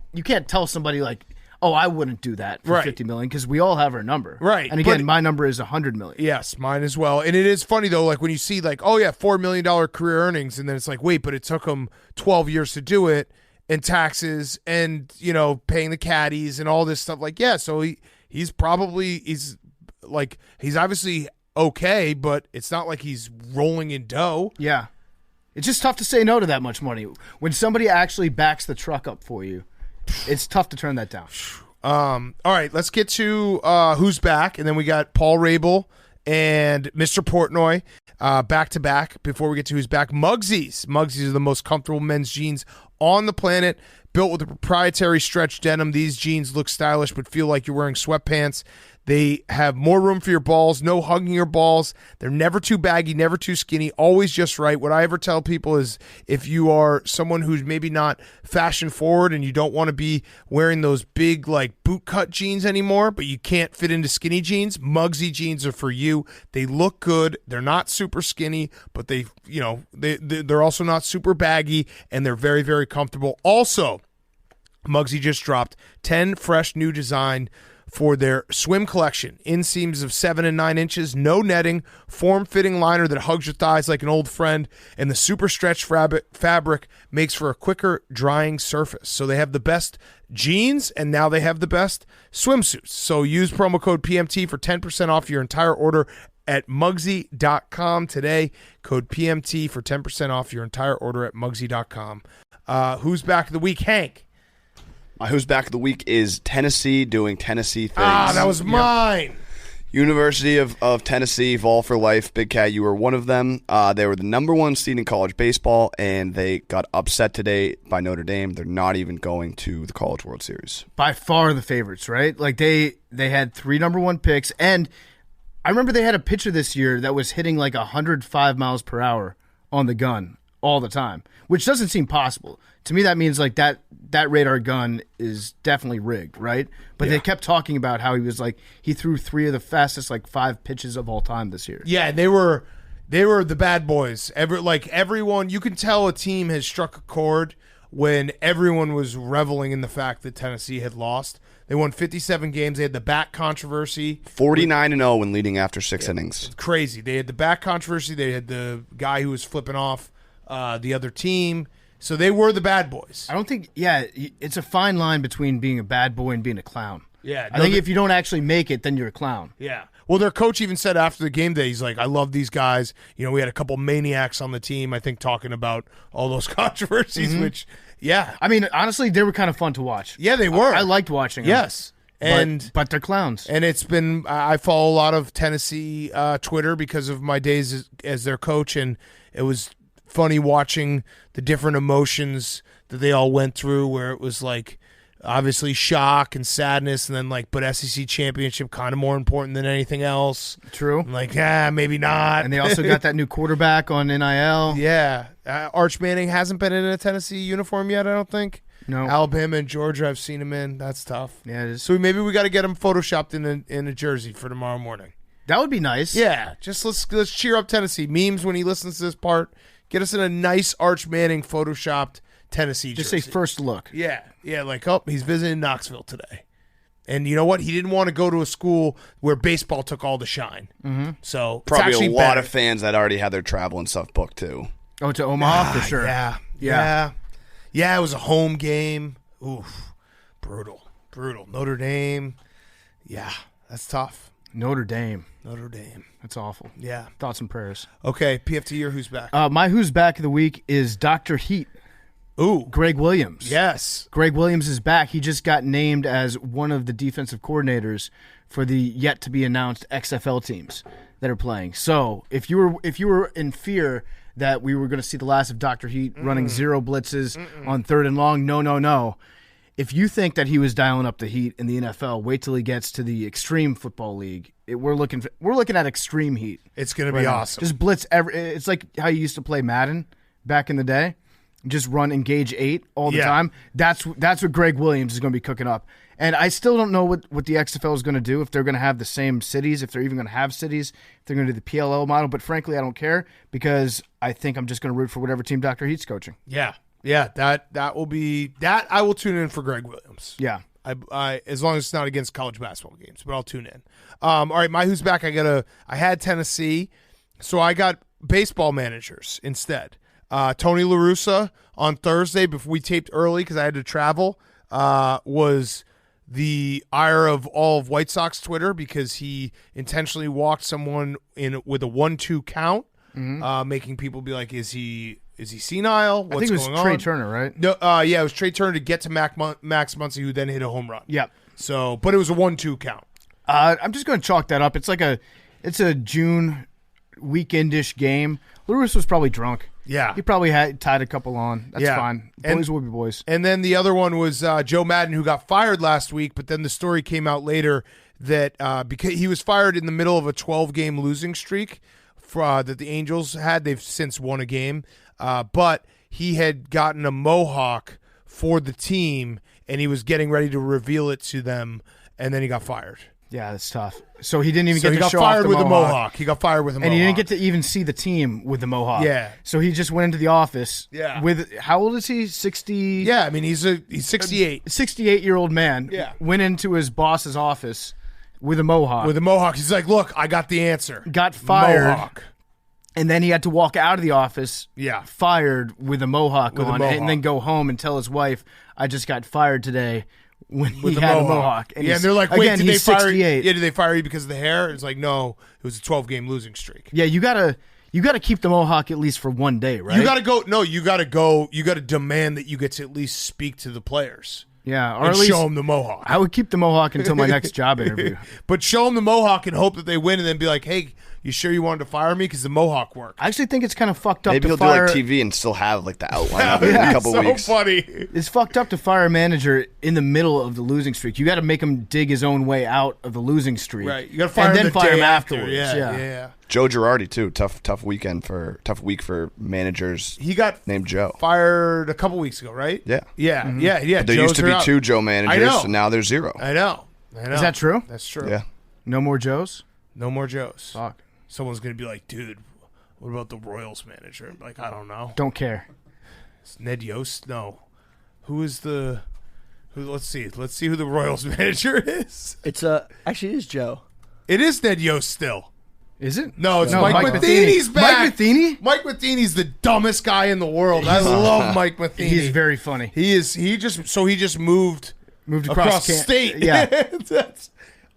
tell somebody like, oh, I wouldn't do that for Right. $50 million, because we all have our number. Right. And again, But- my number is $100 million. Yes, mine as well. And it is funny though, like when you see like, oh yeah, $4 million career earnings, and then it's like, wait, but it took him 12 years to do it, and taxes, and paying the caddies and all this stuff. Like, yeah, so he's obviously okay, but it's not like he's rolling in dough. Yeah. It's just tough to say no to that much money. When somebody actually backs the truck up for you, it's tough to turn that down. All right, let's get to who's back, and then we got Paul Rabil and Mr. Portnoy back to back. Before we get to who's back, Muggsies. Muggsies are the most comfortable men's jeans on the planet. Built with a proprietary stretch denim, these jeans look stylish but feel like you're wearing sweatpants. They have more room for your balls, no hugging your balls. They're never too baggy, never too skinny, always just right. What I ever tell people is if you are someone who's maybe not fashion forward and you don't want to be wearing those big like boot cut jeans anymore, but you can't fit into skinny jeans, Muggsy jeans are for you. They look good. They're not super skinny, but they're also not super baggy, and they're very, very comfortable. Also, Muggsy just dropped 10 fresh new design for their swim collection. Inseams of 7 and 9 inches, no netting, form-fitting liner that hugs your thighs like an old friend, and the super stretch fabric makes for a quicker drying surface. So they have the best jeans, and now they have the best swimsuits. So use promo code PMT for 10% off your entire order at Muggsy.com today. Code PMT for 10% off your entire order at Muggsy.com. Who's back of the week? Hank. My who's back of the week is Tennessee doing Tennessee things. That was mine. University of Tennessee, Vol for Life. Big Cat, you were one of them. They were the number 1 seed in college baseball, and they got upset today by Notre Dame. They're not even going to the College World Series. By far the favorites, right? Like they had 3 number 1 picks, and I remember they had a pitcher this year that was hitting like 105 miles per hour on the gun all the time, which doesn't seem possible. To me, that means like that radar gun is definitely rigged, right? But they kept talking about how he threw 3 of the fastest 5 pitches of all time this year. Yeah, they were the bad boys. Everyone, you can tell a team has struck a chord when everyone was reveling in the fact that Tennessee had lost. They won 57 games. They had the back controversy. 49-0 when leading after 6 innings. It's crazy. They had the back controversy. They had the guy who was flipping off the other team. So they were the bad boys. I don't think, it's a fine line between being a bad boy and being a clown. Yeah. I think if you don't actually make it, then you're a clown. Yeah. Well, their coach even said after the game day, he's like, I love these guys. We had a couple maniacs on the team, I think, talking about all those controversies, which, yeah. I mean, honestly, they were kind of fun to watch. Yeah, they were. I liked watching them. Yes. But they're clowns. And it's been, I follow a lot of Tennessee Twitter because of my days as their coach, and it was funny watching the different emotions that they all went through, where it was like obviously shock and sadness, and then but SEC championship kind of more important than anything else. True. I'm maybe not. And they also got that new quarterback on NIL. Yeah. Arch Manning hasn't been in a Tennessee uniform yet, I don't think. No. Alabama and Georgia, I've seen him in. That's tough. Yeah, it is. So maybe we got to get him photoshopped in a jersey for tomorrow morning. That would be nice. Yeah. Just let's cheer up Tennessee. Memes when he listens to this part. Get us in a nice Arch Manning photoshopped Tennessee jersey. Just say first look. Yeah. Yeah, he's visiting Knoxville today. And you know what? He didn't want to go to a school where baseball took all the shine. Mm-hmm. So probably it's actually a lot better. of fans that already had their travel and stuff booked too. Oh, to Omaha for sure. Yeah. It was a home game. Oof. Brutal. Notre Dame. Yeah, that's tough. Notre Dame. That's awful. Yeah. Thoughts and prayers. Okay, PFT, your who's back? My who's back of the week is Dr. Heat. Ooh. Greg Williams. Yes. Greg Williams is back. He just got named as one of the defensive coordinators for the yet-to-be-announced XFL teams that are playing. So if you were in fear that we were going to see the last of Dr. Heat running 0 blitzes on 3rd and long, no. If you think that he was dialing up the Heat in the NFL, wait till he gets to the Extreme Football League. We're looking at Extreme Heat. It's going to be awesome. Just blitz it's like how you used to play Madden back in the day. Just run engage 8 all the time. That's what Greg Williams is going to be cooking up. And I still don't know what the XFL is going to do, if they're going to have the same cities, if they're even going to have cities, if they're going to do the PLL model. But frankly, I don't care, because I think I'm just going to root for whatever team Dr. Heat's coaching. Yeah, that will be that. I will tune in for Greg Williams. Yeah, I as long as it's not against college basketball games, but I'll tune in. All right, my who's back. I had Tennessee, so I got baseball managers instead. Tony La Russa on Thursday, before we taped early because I had to travel, was the ire of all of White Sox Twitter because he intentionally walked someone in with a 1-2 count, making people be like, "Is he senile? What's I think it was going Trey on?" Turner, right? No, it was Trey Turner to get to Max Muncy, who then hit a home run. Yep. So, but it was a 1-2 count. I'm just going to chalk that up. It's a June weekendish game. Lewis was probably drunk. Yeah. He probably had tied a couple on. That's fine. Boys will be boys. And then the other one was Joe Maddon, who got fired last week, but then the story came out later that because he was fired in the middle of a 12-game losing streak that the Angels had. They've since won a game, but he had gotten a mohawk for the team, and he was getting ready to reveal it to them, and then he got fired. Yeah, that's tough. So he didn't even get to got show fired off with the the mohawk. He got fired with a mohawk. And he didn't get to even see the team with the mohawk. Yeah. So he just went into the office. Yeah. With, how old is he? 60? Yeah, I mean, he's 68. 68-year-old man. Yeah. Went into his boss's office with a mohawk. With a mohawk. He's like, look, I got the answer. Got fired. Mohawk. And then he had to walk out of the office. Yeah. Fired with a mohawk With a on. mohawk. And then go home and tell his wife, I just got fired today. When With he the had mohawk. a mohawk. And they're like, wait, again, did they he's fire 68. Yeah, did they fire you because of the hair? It's like, no, it was a 12-game losing streak. Yeah, you gotta keep the mohawk at least for one day, right? You gotta go. No, you gotta go. You gotta demand that you get to at least speak to the players. Yeah, or And at least show them the mohawk. I would keep the mohawk until my next job interview. But show them the mohawk and hope that they win, and then be like, hey, you sure you wanted to fire me because the mohawk worked? I actually think it's kind of fucked up Maybe to he'll fire. do like TV and still have like the outline of it in a couple so weeks. funny. It's fucked up to fire a manager in the middle of the losing streak. You got to make him dig his own way out of the losing streak. Right. You got to fire and him then the fire day him after. afterwards. Yeah. Joe Girardi too. Tough week for managers. He got named Joe. Fired a couple weeks ago, right? Yeah. Yeah. Mm-hmm. Yeah. But there used to be 2 Joe managers, I know. and now there's 0. I know. Is that true? That's true. Yeah. No more Joes? No more Joes. Fuck. Someone's gonna be like, dude, what about the Royals manager? I'm like, I don't know. Don't care. It's Ned Yost? No. Who is the? Who? Let's see. Let's see who the Royals manager is. It's actually it is Joe. It is Ned Yost still. Is it? No, it's No, Mike Mike Matheny's Matheny. back. Mike Matheny? Mike Matheny's the dumbest guy in the world. I love Mike Matheny. He's very funny. He is. He just moved Across state. Yeah.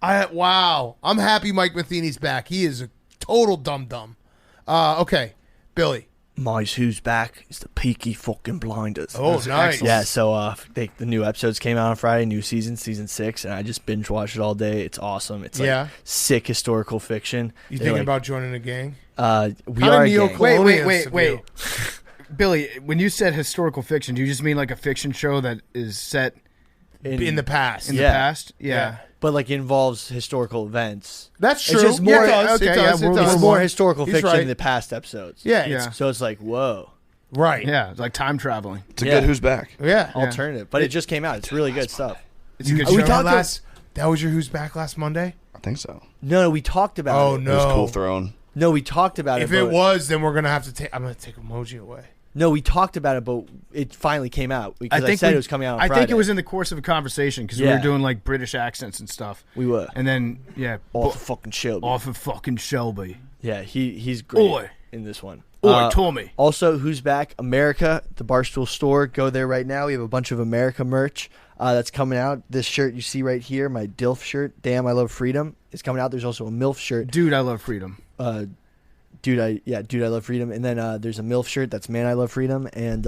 Wow. I'm happy Mike Matheny's back. He is a total dum-dum. Okay, Billy. Mice Who's Back is the Peaky fucking Blinders. Oh, nice. Yeah, so the new episodes came out on Friday, new season 6, and I just binge watched it all day. It's awesome. It's like sick historical fiction. You They're thinking like, about joining a gang? we Kinda are a gang. neo-colonial. Wait. Billy, when you said historical fiction, do you just mean like a fiction show that is set In the past. in the past? Yeah. But like involves historical events. That's true. It's just more, Yeah, it does. okay, It does. yeah, It we're- does. it's more historical He's fiction right. than the past episodes. Yeah. Yeah. So it's like, whoa, Right. Yeah, it's like time traveling. It's a Yeah. good Who's Back. Yeah. alternative. But it just came out. It's really good stuff. It's a good We show. talked that was your Who's Back last Monday? I think so. No, we talked about Oh, it. no. It was Cool Throne. No, we talked about If it. it but- was, then we're going to have to take... I'm going to take emoji away. No, we talked about it, but it finally came out because I said it was coming out on I Friday. think it was in the course of a conversation because we Yeah. were doing like British accents and stuff. We were. And then, yeah. Off of fucking Shelby. Off of fucking Shelby. Yeah, he's great Oi. in this one. Oi, Tommy. Also, Who's Back? America, the Barstool store. Go there right now. We have a bunch of America merch that's coming out. This shirt you see right here, my DILF shirt, Damn, I Love Freedom, is coming out. There's also a MILF shirt. Dude, I love freedom. Dude, I Love Freedom. And then there's a MILF shirt that's Man, I Love Freedom. And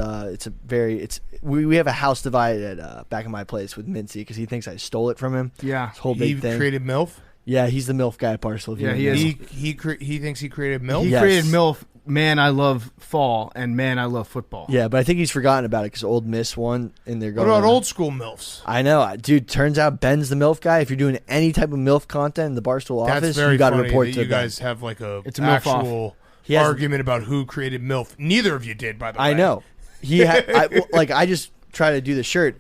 we have a house divided at back in my place with Mincy because he thinks I stole it from him. Yeah. This whole He big thing. created MILF? Yeah, he's the MILF guy at Barstool. if you Yeah, don't he know. is. He thinks he created MILF? He Yes. created MILF, Man, I Love Fall, and Man, I Love Football. Yeah, but I think he's forgotten about it because Old Miss won, and they're What going. about old school MILFs? I know, dude. Turns out Ben's the MILF guy. If you're doing any type of MILF content in the Barstool That's office, very you got to funny report that to you Ben. guys have like a It's a MILF off. actual He has- argument about who created MILF. Neither of you did, by the way. I know. I just try to do the shirt.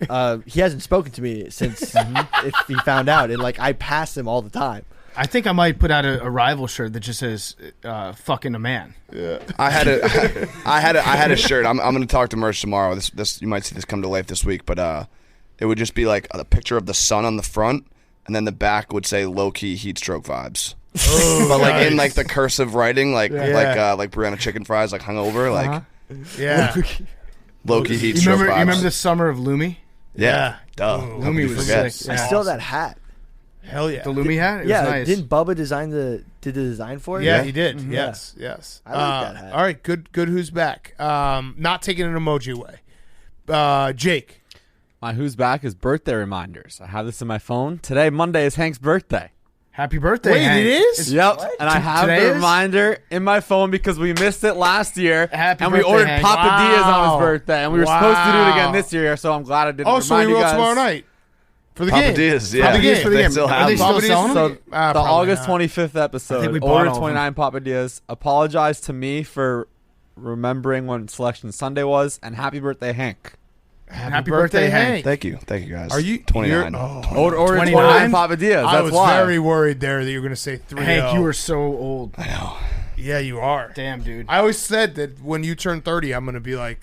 He hasn't spoken to me since if he found out, and like I pass him all the time. I think I might put out a rival shirt that just says "fucking a man." I had a shirt. I'm going to talk to merch tomorrow. This you might see this come to life this week, but it would just be like a picture of the sun on the front, and then the back would say low key heat stroke vibes. Oh, But like in nice. like the cursive writing, like Yeah. like Brianna chicken fries, like hung over, like Yeah. low key heat You stroke remember? vibes. You remember the summer of Lumi? Yeah, duh. How could Lumi you was forget? sick. I Yeah. still have that hat. Hell yeah. The Lumi hat. It Yeah, was nice. didn't Bubba did the design for it? Yeah, he did. Mm-hmm. Yes, yes. I like that hat. All right, good. Who's back? Not taking an emoji away. Jake. My Who's Back is birthday reminders. I have this in my phone. Today, Monday, is Hank's birthday. Happy birthday! Wait, Hank. it is? Yep, and I have today the is? reminder in my phone because we missed it last year, Happy and we birthday, ordered Hank. Papadillas on Wow. his birthday, and we were supposed to do it Wow. again this year. So I'm glad I didn't Oh, so remind we you will guys. tomorrow night. For the game. Papadillas, yeah. For the game. For the They game. still Are have they them. still selling them? So the probably August not. 25th episode, I think we bought order all of them. 29 Papadillas. Apologize to me for remembering when Selection Sunday was, and happy birthday, Hank. Happy birthday, Hank. Thank you, guys. Are you 29? you're- oh. Order 29? 29 Papadillas. I That's was why. very worried there that you were going to say 3. Hank, you are so old. I know. Yeah, you are. Damn, dude. I always said that when you turn 30, I'm going to be like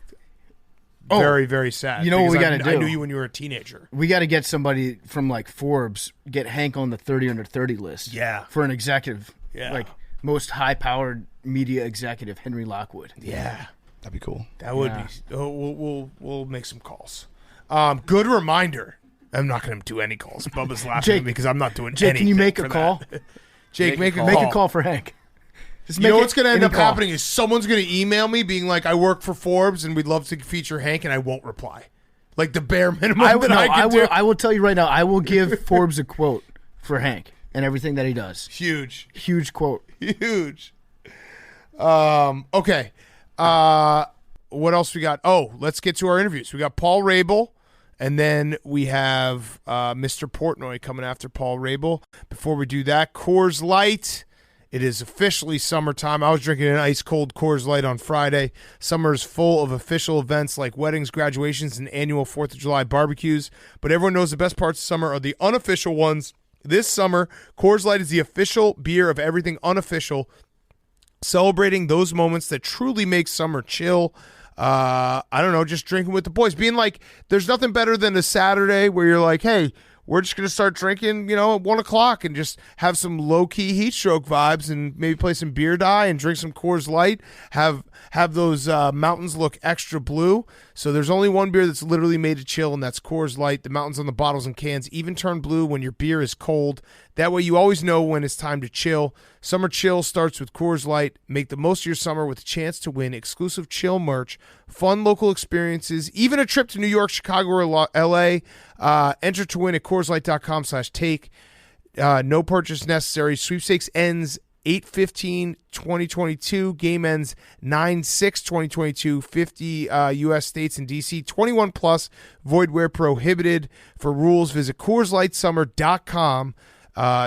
Oh, very, very sad. you know what we because gotta I do? knew you when you were a teenager. We got to get somebody from like Forbes, get Hank on the 30 under 30 list. Yeah. For an executive. Yeah. Like most high-powered media executive, Henry Lockwood. Yeah. That'd be cool. That would Yeah. be. Oh, we'll make some calls. Good reminder. I'm not going to do any calls. Bubba's laughing Jake- at me because I'm not doing Jake, anything. can you make a for call? that. Jake, make a call. Make a call for Hank. Just You know make what's going to end any up call. happening is someone's going to email me being like, "I work for Forbes and we'd love to feature Hank," and I won't reply. Like the bare minimum I, that no, I can I do. will. I will tell you right now. I will give Forbes a quote for Hank and everything that he does. Huge. Huge quote. Huge. Okay. What else we got? Oh, let's get to our interviews. We got Paul Rabil, and then we have Mr. Portnoy coming after Paul Rabil. Before we do that, Coors Light. It is officially summertime. I was drinking an ice-cold Coors Light on Friday. Summer is full of official events like weddings, graduations, and annual 4th of July barbecues. But everyone knows the best parts of summer are the unofficial ones. This summer, Coors Light is the official beer of everything unofficial, celebrating those moments that truly make summer chill. I don't know, just drinking with the boys. Being like, there's nothing better than a Saturday where you're like, hey, we're just going to start drinking, at 1 o'clock and just have some low-key heat stroke vibes and maybe play some beer die and drink some Coors Light, have those mountains look extra blue. So there's only one beer that's literally made to chill, and that's Coors Light. The mountains on the bottles and cans even turn blue when your beer is cold. That way you always know when it's time to chill. Summer chill starts with Coors Light. Make the most of your summer with a chance to win exclusive chill merch, fun local experiences, even a trip to New York, Chicago, or L.A. Enter to win at CoorsLight.com/take. No purchase necessary. Sweepstakes ends 8/15/2022. Game ends 9/6/2022. 50 U.S. states and D.C. 21 plus. Void where prohibited. For rules, visit CoorsLightSummer.com.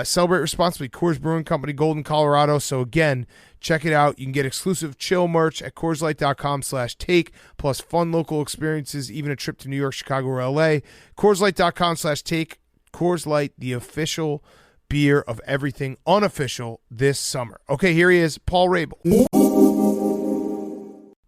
Celebrate responsibly. Coors Brewing Company, Golden, Colorado. So again, check it out. You can get exclusive chill merch at CoorsLight.com/take, plus fun local experiences, even a trip to New York, Chicago, or LA. CoorsLight.com/take. Coors Light, the official beer of everything unofficial this summer. Okay, here he is, Paul Rabil.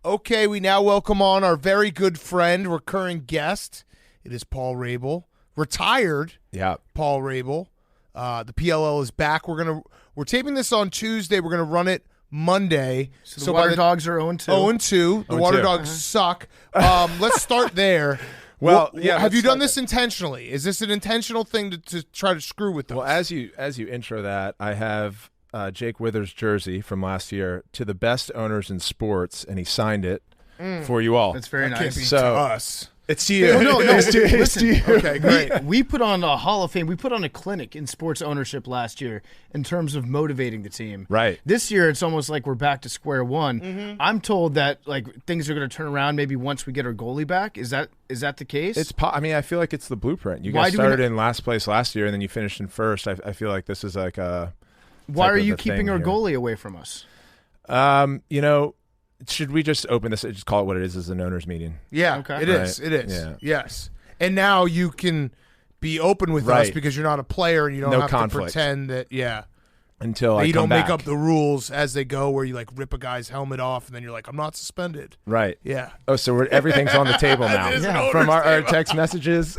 Okay, we now welcome on our very good friend, recurring guest. It is Paul Rabil, retired. Yeah. Paul Rabil. The PLL is back. We're taping this on Tuesday. We're gonna run it Monday. So the Water Dogs are 0-2. 0-2. The Water Dogs suck. Let's start there. Well, Well, yeah, have you let's done start this intentionally? Is this an intentional thing to try to screw with us? Well, as you intro that, I have Jake Withers' jersey from last year, to the best owners in sports, and he signed it for you all. That's very That can't nice. be So- to us. It's to you. No, It's to listen. you. Okay, great. We put on a Hall of Fame. We put on a clinic in sports ownership last year in terms of motivating the team. Right. This year, it's almost like we're back to square one. Mm-hmm. I'm told that like things are going to turn around maybe once we get our goalie back. Is that the case? I mean, I feel like it's the blueprint. You Why guys do we started not- in last place last year, and then you finished in first. I feel like this is like a. Why type are of you a keeping thing our here. goalie away from us? Should we just open this? Just call it what it is as an owners meeting. Yeah, Okay. it is. Right. It is. Yeah. Yes. And now you can be open with us Right. because you're not a player and you don't No have conflict. to pretend that, Until I you come don't back. make up the rules as they go where you like rip a guy's helmet off and then you're like, I'm not suspended. Right. Yeah. Oh, so everything's on the table now. It is an Yeah. owner's From our table. text messages.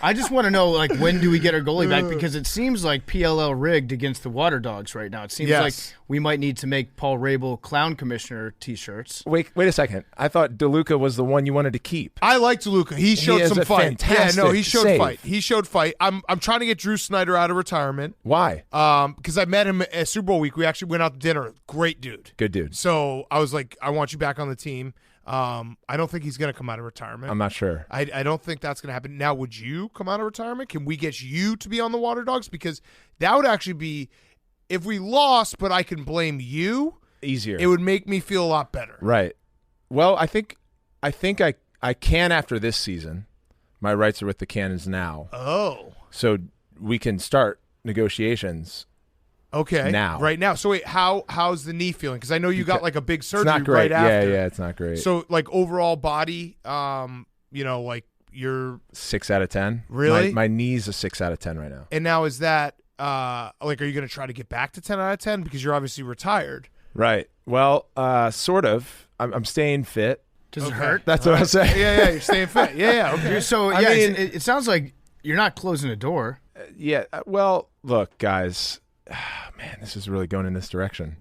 I just want to know, like, when do we get our goalie back? Because it seems like PLL rigged against the Water Dogs right now. It seems Yes. like we might need to make Paul Rabil Clown Commissioner T-shirts. Wait a second. I thought DeLuca was the one you wanted to keep. I liked Luca. He showed is some a fight. Yeah, no, fantastic he showed save. fight. He showed fight. I'm trying to get Drew Snyder out of retirement. Why? Because I met him at Super Bowl week. We actually went out to dinner. Great dude. Good dude. So I was like, I want you back on the team. I don't think he's going to come out of retirement. I'm not sure. I don't think that's going to happen. Now, would you come out of retirement? Can we get you to be on the Water Dogs? Because that would actually be, if we lost, but I can blame you, Easier. it would make me feel a lot better. Right. Well, I think I can after this season, My rights are with the Cannons now. Oh. So we can start negotiations. Okay. Now. Right now. So wait, how's the knee feeling? Because I know you got like a big surgery It's not great. right after. Yeah, it's not great. So like overall body, like you're 6 out of 10. Really? My knee's a 6 out of 10 right now. and now is that like are you going to try to get back to 10 out of 10 because you're obviously retired? Right. Well, sort of. I'm staying fit. Does it hurt? That's what I'm saying. Yeah, you're staying fit. Yeah, okay. So I yeah, mean- it sounds like you're not closing a door. Yeah. Well, look, guys. Man, this is really going in this direction.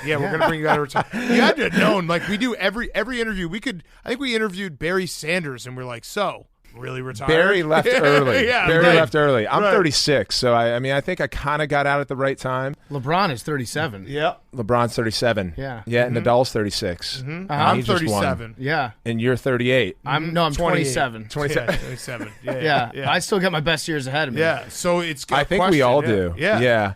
Yeah, we're gonna bring you out of retirement. You had to have known, like we do every interview. I think we interviewed Barry Sanders, and we're like, so really retired? Barry left early. Yeah, Barry right. left early. I'm Right. 36, so I mean, I think I kind of got out at the right time. LeBron is 37. Yeah, LeBron's 37. Yeah. Yeah, Nadal's 36. And I'm he just won. 37. Yeah. And you're 38. I'm 28. 27. 27. 27. Yeah. I still got my best years ahead of me. Yeah, so it's. I think we all do. Yeah.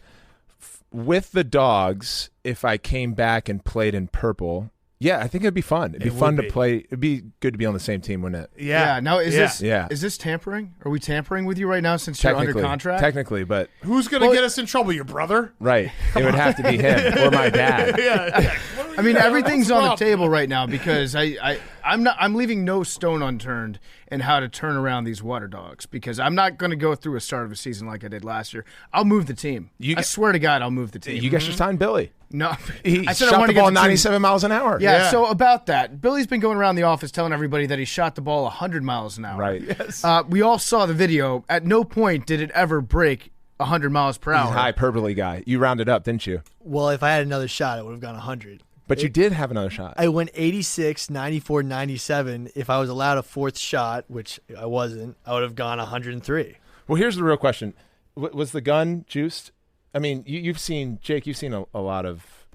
With the dogs, if I came back and played in purple, yeah, I think it'd be fun. It'd be fun to play. It'd be good to be on the same team, wouldn't it? Yeah. Now is this Yeah. is this tampering? Are we tampering with you right now since you're under contract? Technically, but Who's gonna get us in trouble? Your brother? right. It would have to be him or my dad. Yeah. I mean, everything's on the problem? table right now because I'm leaving no stone unturned in how to turn around these water dogs because I'm not going to go through a start of a season like I did last year. I'll move the team. I swear to God, I'll move the team. You guys should sign Billy. No, He I said shot I want the to ball get the team. 97 miles an hour. Yeah, so about that, Billy's been going around the office telling everybody that he shot the ball 100 miles an hour. Right. Yes. We all saw the video. At no point did it ever break 100 miles per He's hour. a hyperbole guy. You rounded up, didn't you? Well, if I had another shot, it would have gone 100. But you did have another shot. I went 86, 94, 97. If I was allowed a fourth shot, which I wasn't, I would have gone 103. Well, here's the real question. Was the gun juiced? I mean, you've seen, Jake, you've seen a lot of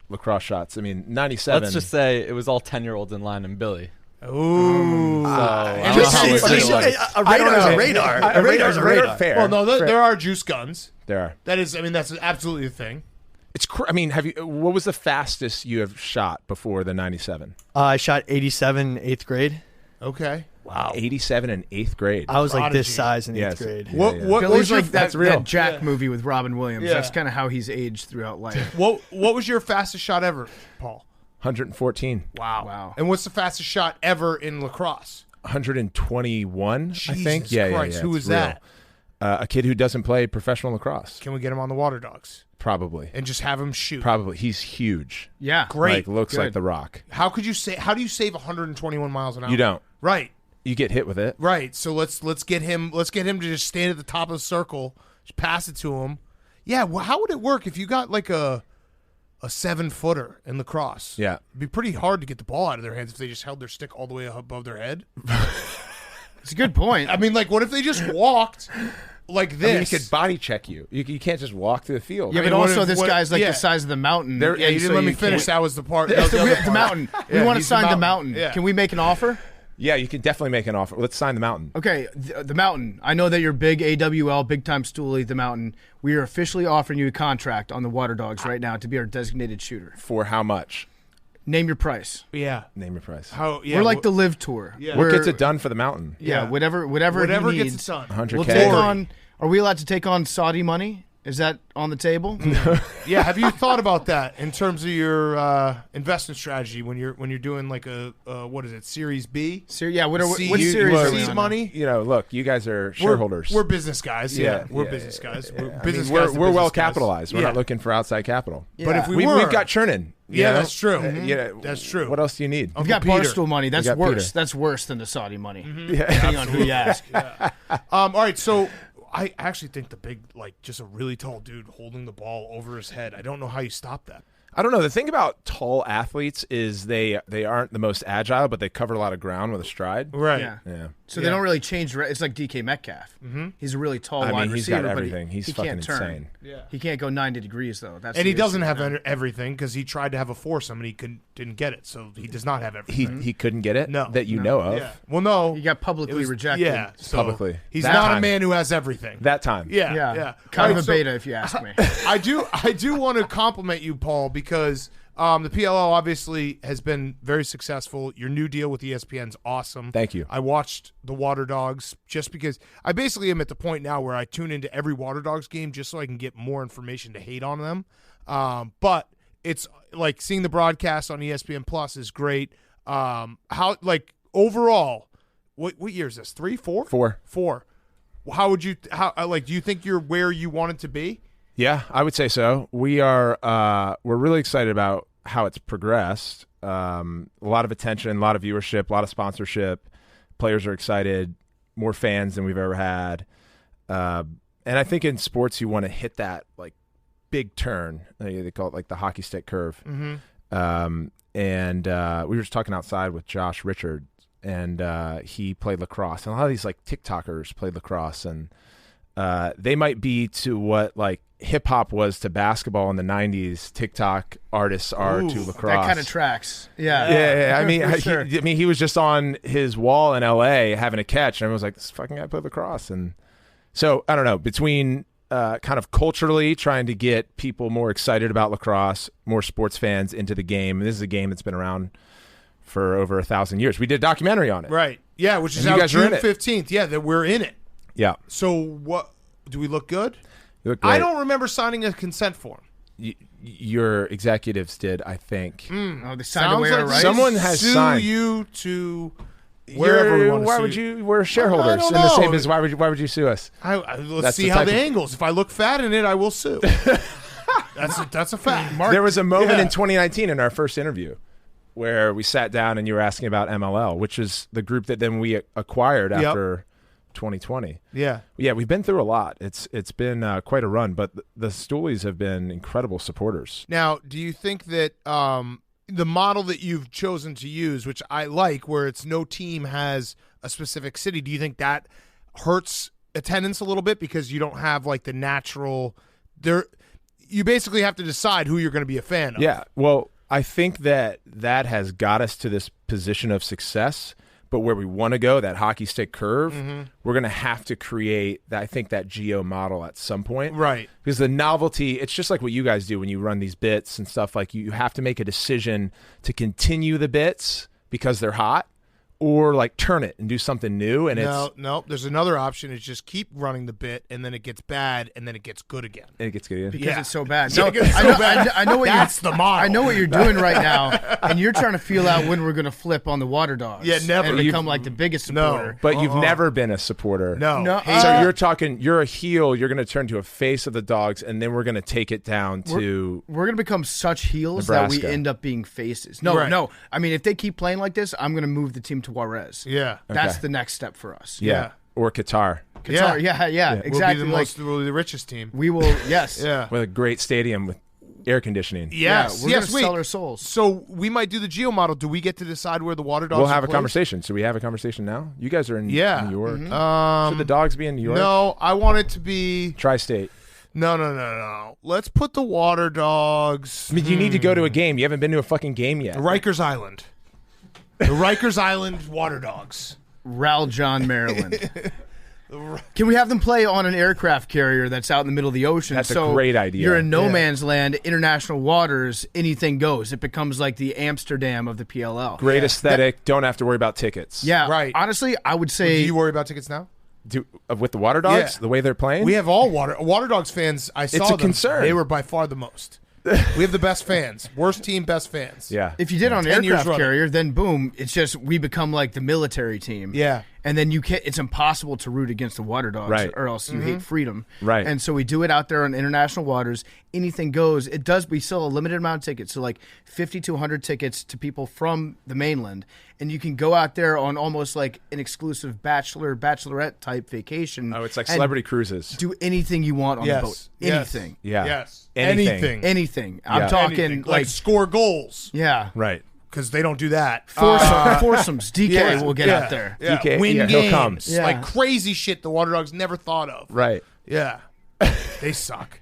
lacrosse shots. I mean, 97. Let's just say it was all 10-year-olds in line and Billy. Ooh. I just don't know how see- much it was. A radar's a radar. A radar's a radar. Fair. Well, no, Fair. there are juice guns. There are. That is, I mean, that's absolutely a thing. It's. I mean, have you? What was the fastest you have shot before the 97? I shot 87 in 8th grade. Okay. Wow. 87 in 8th grade. I was like this Prodigy. size in 8th Yes. grade. What yeah. what Billy's was your like that's that, real. that Jack movie with Robin Williams. Yeah. That's kind of how he's aged throughout life. what was your fastest shot ever, Paul? 114. Wow. And what's the fastest shot ever in lacrosse? 121, I think. Jesus Yeah, Christ, yeah. who it's is real. that? A kid who doesn't play professional lacrosse. Can we get him on the water dogs Probably. and just have him shoot? Probably. He's huge. Yeah. Great. Like, looks like Good. The Rock. How do you save 121 miles an hour? You don't. Right. You get hit with it. Right. So let's get him to just stand at the top of the circle, just pass it to him. Yeah, well, how would it work if you got like a 7-footer in lacrosse? Yeah. It'd be pretty hard to get the ball out of their hands if they just held their stick all the way above their head. It's a good point. I mean, like, what if they just walked like I this? mean, he could body check you. You can't just walk through the field. yeah, I mean, but what also if- this what- guy's like yeah. the size of the mountain. Yeah, you didn't so let me can't- finish. That was the part. That It's was the, the other the part. mountain. Yeah, we want to he's the sign the mountain. mountain. Yeah. Can we make an offer? Yeah, you can definitely make an offer. Let's sign the mountain. Okay, the mountain. I know that you're big AWL, big time stoolie, the mountain. We are officially offering you a contract on the Water Dogs right now to be our designated shooter. For how much? Name your price. Yeah. Name your price. How? Yeah. We're like the Live Tour. Yeah. What We're- gets it done for the mountain? Yeah, Yeah. whatever whatever he gets needs. it done. 100K. We'll take Glory. on. Are we allowed to take on Saudi money? Is that on the table? Yeah. Have you thought about that in terms of your investment strategy when you're doing like a what is it, Series B? Yeah. What See, series you- are we seed on? money? You know, look, you guys are shareholders. We're business guys. Yeah, we're yeah, business guys. yeah. We're I business mean, guys. to we're business well guys. capitalized. We're Yeah. not looking for outside capital. But if we We've were, got churning. you Yeah, know? that's true. Yeah, That's true. What else do you need? We've got Peter. Barstool money. That's got worse. Peter. That's worse than the Saudi money. Mm-hmm. Depending on who you ask. All right, so I actually think the big, like, just a really tall dude holding the ball over his head. I don't know how you stop that. I don't know. The thing about tall athletes is they aren't the most agile, but they cover a lot of ground with a stride. Right. Yeah. Yeah. So they don't really change. It's like DK Metcalf. Mm-hmm. He's a really tall I wide mean, he's receiver. got but everything. He's he fucking can't turn. insane. Yeah. He can't go 90 degrees though. That's And he the doesn't issue. have everything because he tried to have a foursome and he didn't get it. So he does not have everything. He couldn't get it. No. that you know of. Yeah. Well, no. He got It publicly was- rejected. Yeah. So Publicly. He's That not a time. man who has everything. That time. Yeah. Yeah. Yeah. Kind All of right, a so beta, if you ask me. I do want to compliment you, Paul, because The PLL obviously has been very successful. Your new deal with ESPN's awesome. Thank you. I watched the Water Dogs just because I basically am at the point now where I tune into every Water Dogs game just so I can get more information to hate on them. But it's like seeing the broadcast on ESPN Plus is great. How like overall, what year is this? 3, 4? 4. How would you do you think you're where you wanted to be? Yeah, I would say so. We're really excited about how it's progressed. A lot of attention, a lot of viewership, a lot of sponsorship. Players are excited, more fans than we've ever had. And I think in sports you want to hit that like big turn. They call it like the hockey stick curve. Mm-hmm. And we were just talking outside with Josh Richards, and he played lacrosse. And a lot of these like TikTokers played lacrosse, and they might be to what like hip hop was to basketball in the 90s. TikTok artists are to lacrosse. That kind of tracks. Yeah. Yeah. I mean, Sure. he was just on his wall in LA having a catch, and everyone was like, this fucking guy played lacrosse. And so I don't know, between kind of culturally trying to get people more excited about lacrosse, more sports fans into the game. And this is a game that's been around for over 1,000 years. We did a documentary on it. Right. Yeah, which is And you out guys are in June it. 15th. Yeah, that we're in it. Yeah. So what do we look good? You look great. I don't remember signing a consent form. Your executives did, I think. Oh, they signed Sounds away, like right? Someone has sue signed. you to wherever we want to Why sue would you. you? We're shareholders I don't in the same know. business. Why would you sue us? Let's That's see the how type the of- angles. If I look fat in it, I will sue. That's a fact. There was a moment Yeah. in 2019 in our first interview where we sat down and you were asking about MLL, which is the group that then we acquired after 2020. Yeah. Yeah, we've been through a lot. It's been quite a run, but the Stoolies have been incredible supporters. Now, do you think that the model that you've chosen to use, which I like, where it's no team has a specific city, do you think that hurts attendance a little bit because you don't have like the natural there? You basically have to decide who you're going to be a fan of. Yeah, well, I think that has got us to this position of success, but where we want to go, that hockey stick curve, we're going to have to create, I think, that geo model at some point. Right. Because the novelty, it's just like what you guys do when you run these bits and stuff. Like you have to make a decision to continue the bits because they're hot, or like turn it and do something new. And No. There's another option. Is just keep running the bit, and then it gets bad, and then it gets good again. it gets good. Because Yeah. it's so bad. Yeah, No, it's so bad. I know what That's the model. I know what you're doing right now, and you're trying to feel out when we're going to flip on the Water Dogs. Yeah, never. And You've- become like the biggest No. supporter. But you've never been a supporter. No. No, Hate So it. you're a heel. You're going to turn to a face of the Dogs, and then we're going to take it down to. We're going to become such heels Nebraska. that we end up being faces. No, Right. no. I mean, if they keep playing like this, I'm going to move the team to Juarez. Yeah. That's Okay. the next step for us. Yeah. Or Qatar Qatar, yeah, exactly. We'll be the richest team. We will, yes. Yeah. with a great stadium with air conditioning. Yes. we're yes. gonna Wait. sell our souls. So we might do the geo model. Do we get to decide where the Water Dogs? We'll have are a placed? conversation. So we have a conversation now. You guys are in Yeah. New York. Mm-hmm. Should the Dogs be in New York? No, I want it to be. Tri-state. No. Let's put the Water Dogs. I mean, you need to go to a game. You haven't been to a fucking game yet. Rikers Island. The Rikers Island Water Dogs. Raljohn, Maryland. Can we have them play on an aircraft carrier that's out in the middle of the ocean? That's a so great idea. You're in no Yeah. man's land, international waters, anything goes. It becomes like the Amsterdam of the PLL. Great aesthetic. Don't have to worry about tickets. Yeah, Right. Honestly, I would Do say you worry about tickets now? With the Water Dogs, Yeah. the way they're playing. We have all Water Dogs fans. I saw a them. concern. They were by far the most. We have the best fans. Worst team, best fans. Yeah. if you did on an 10 years aircraft running. carrier, then boom, it's just we become like the military team. Yeah. And then you can't. It's impossible to root against the Water Dogs, Right. or else you hate freedom. Right. And so we do it out there on international waters. Anything goes. It does. We sell a limited amount of tickets, so like 50 to 100 tickets to people from the mainland, and you can go out there on almost like an exclusive bachelorette type vacation. Oh, it's like and celebrity cruises. Do anything you want on Yes. the boat. Yes. Anything. Yeah. Yes. Anything. Anything. Yeah. I'm talking Anything. like score goals. yeah. Right. Because they don't do that. Foursomes. DK Yeah. will get Yeah. out there. Yeah. DK, Win yeah, games. he'll come. Yeah. Like crazy shit the Water Dogs never thought of. Right. Yeah. They suck.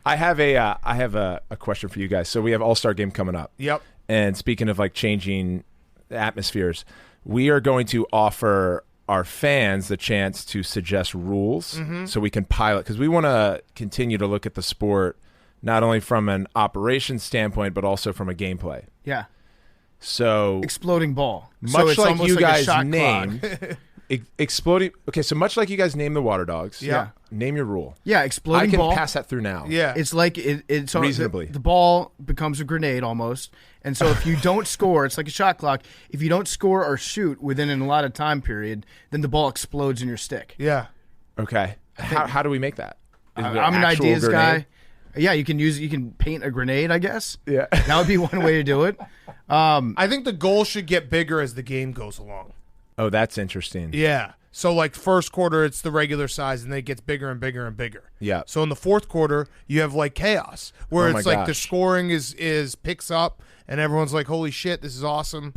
I have a question for you guys. So we have All-Star game coming up. Yep. And speaking of like changing atmospheres, we are going to offer our fans the chance to suggest rules so we can pilot, because we want to continue to look at the sport not only from an operations standpoint, but also from a gameplay. Yeah. So Exploding ball. much So it's like almost you like a guys shot named clock. exploding. Okay, so much like you guys named the water dogs. Yeah. Name your rule. Yeah, I exploding can ball. pass that through now. Yeah. It's like it's Reasonably. The ball becomes a grenade almost, and so if you don't score, it's like a shot clock. If you don't score or shoot within an allotted time period, then the ball explodes in your stick. Yeah. Okay. How do we make that? Is it I'm an actual ideas grenade? guy. Yeah, you can paint a grenade, I guess. Yeah. That would be one way to do it. I think the goal should get bigger as the game goes along. Oh, that's interesting. Yeah. So like first quarter, it's the regular size, and then it gets bigger and bigger and bigger. Yeah. So in the fourth quarter, you have like chaos, where Oh my it's like the gosh. scoring is picks up, and everyone's like, "Holy shit, this is awesome!"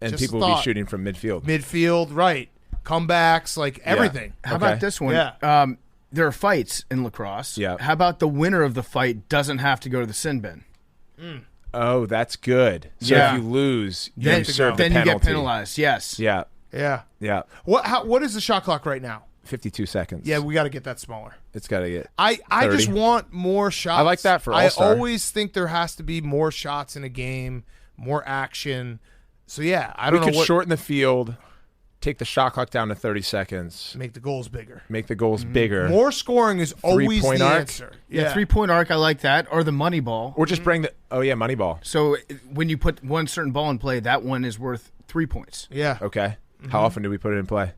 And Just people will be shooting from midfield. midfield, right? Comebacks, like everything. How Okay. about this one? Yeah. There are fights in lacrosse. Yeah. How about the winner of the fight doesn't have to go to the sin bin? Oh, that's good. So Yeah. if you lose, you Then, serve the then you penalty. get penalized. Yes. Yeah. Yeah. Yeah. What is the shot clock right now? 52 seconds. Yeah, we got to get that smaller. It's got to get. I 30. just want more shots. I like that for I All-Star. always think there has to be more shots in a game, more action. So yeah, I We don't know could what shorten the field, take the shot clock down to 30 seconds, make the goals bigger. make the goals bigger, More scoring is always Three-point the arc? answer. Yeah. 3-point arc. I like that. Or the money ball. or just bring the. Oh yeah, money ball. So when you put one certain ball in play, that one is worth 3 points Yeah. Okay. How often do we put it in play?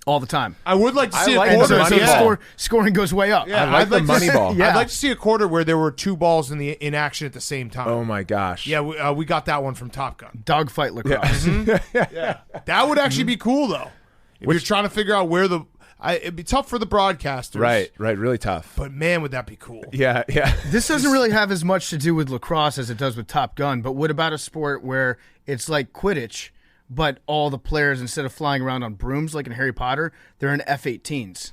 all the time. I would like to see like a the quarter. So, money so ball. scoring goes way up. Yeah, I like I'd the to money see- ball. Yeah. I'd like to see a quarter where there were two balls in action at the same time. Oh my gosh. Yeah, we got that one from Top Gun. Dogfight lacrosse. That would actually be cool though. If you're trying to figure out where it'd be tough for the broadcasters. Right. Really tough. But man, would that be cool? Yeah. Yeah. This doesn't really have as much to do with lacrosse as it does with Top Gun, but what about a sport where it's like Quidditch, but all the players, instead of flying around on brooms like in Harry Potter, they're in F-18s?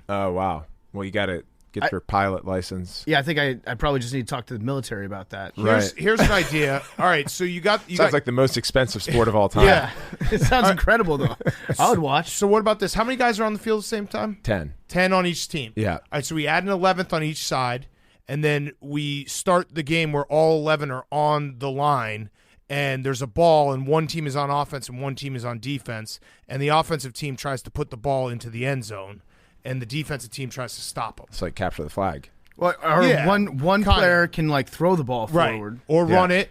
Oh wow. Well, you got to get your pilot license. Yeah, I think I probably just need to talk to the military about that. Right. Here's an idea. All right, so you got Sounds like the most expensive sport of all time. yeah. It sounds incredible, though. I would watch. So what about this? How many guys are on the field at the same time? 10. 10 on each team. Yeah. All right, so we add an 11th on each side, and then we start the game where all 11 are on the line, and there's a ball, and one team is on offense and one team is on defense, and the offensive team tries to put the ball into the end zone, and the defensive team tries to stop them. It's like capture the flag. Or Yeah, one kinda. player can like throw the ball forward. Or Yeah. run it,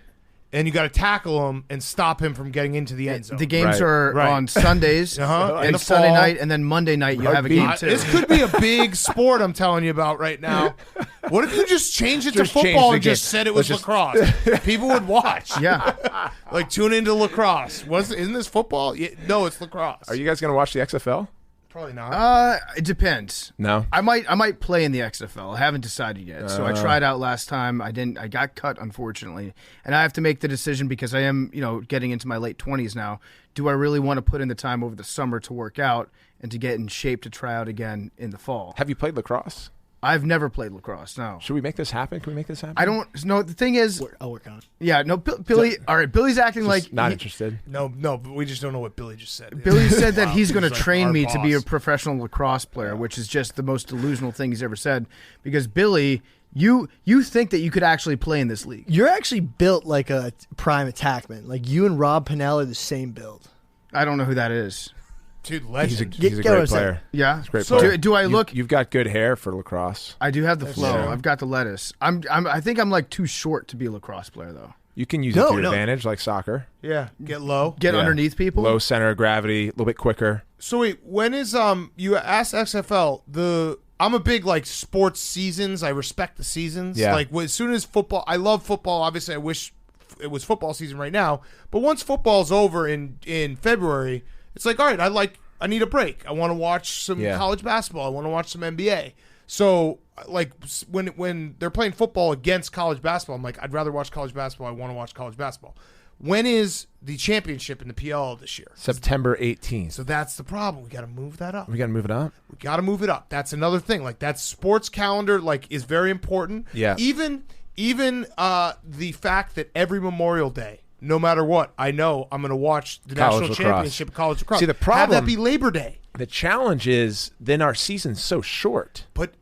and you got to tackle him and stop him from getting into the end zone. The games Right. are Right. on Sundays Uh-huh. In and the Sunday fall. night, and then Monday night you have a game too. This could be a big sport I'm telling you about right now. What if you just changed it Just to change football the and just game. said it was Let's just- lacrosse? People would watch. Yeah. Like tune into lacrosse. Isn't this football? Yeah, no, it's lacrosse. Are you guys going to watch the XFL? Probably not. It depends. No. I might play in the XFL. I haven't decided yet. So I tried out last time. I didn't. I got cut, unfortunately, and I have to make the decision because I am, getting into my late 20s now. Do I really want to put in the time over the summer to work out and to get in shape to try out again in the fall? Have you played lacrosse? I've never played lacrosse. No. Should we make this happen? Can we make this happen? I don't. No. The thing is, I'll work on it. yeah. No. Billy. All right. Billy's acting like Not he- interested. no, but we just don't know what Billy just said. Billy said that Wow, he's going to like train our me to be a boss. professional lacrosse player, which is just the most delusional thing he's ever said. Because Billy, you think that you could actually play in this league? You're actually built like a prime attackman. Like you and Rob Pennell are the same build. I don't know who that is. Dude, He's a, legend. he's a get what I'm great saying. player. Yeah. Great So- player. Do I look? You've got good hair for lacrosse. I do have the flow. Yeah. I've got the lettuce. I think I'm like too short to be a lacrosse player though. You can use it No, to your no. advantage, like soccer. Yeah, get low. Get Yeah. underneath people. Low center of gravity, a little bit quicker. So wait, when is you asked XFL I'm a big like sports seasons. I respect the seasons. Yeah. Like as soon as football, I love football. Obviously, I wish it was football season right now. But once football's over in February, it's like all right, I need a break. I want to watch some Yeah. college basketball. I want to watch some NBA. So like when they're playing football against college basketball, I'm like I'd rather watch college basketball. I want to watch college basketball. When is the championship in the PL this year? September 18th. So that's the problem. We got to move that up. We got to move it up. We got to move it up. That's another thing. Like that sports calendar, like is very important. Yeah. Even the fact that every Memorial Day, no matter what, I know I'm going to watch the College national lacrosse. championship of college lacrosse. See, the have problem- that be Labor Day. The challenge is then our season's so short. But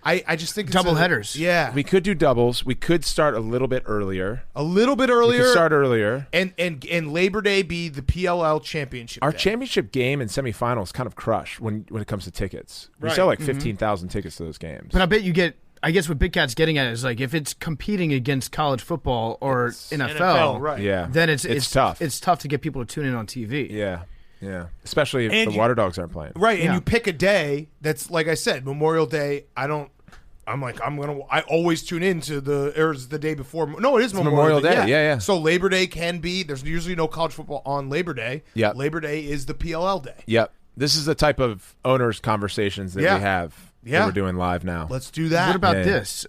I just think it's Double headers. Yeah, We could do doubles. We could start a little bit earlier. we could start earlier. and Labor Day be the PLL championship. Our day. championship game and semifinals kind of crush when it comes to tickets. We Right. sell like 15,000 tickets to those games. But I bet you get. I guess what Big Cat's getting at is like if it's competing against college football or NFL, right? Yeah. then it's tough. It's tough to get people to tune in on TV. Yeah. Yeah. Especially if And the Water Dogs aren't playing. Right, and Yeah. you pick a day that's like I said, Memorial Day. I always tune in to the day before. No, it is Memorial Day. Yeah. So Labor Day can be. There's usually no college football on Labor Day. Yeah. Labor Day is the PLL day. Yep. This is the type of owners conversations that Yeah. we have. Yeah. That we're doing live now. Let's do that. What about Yeah. this?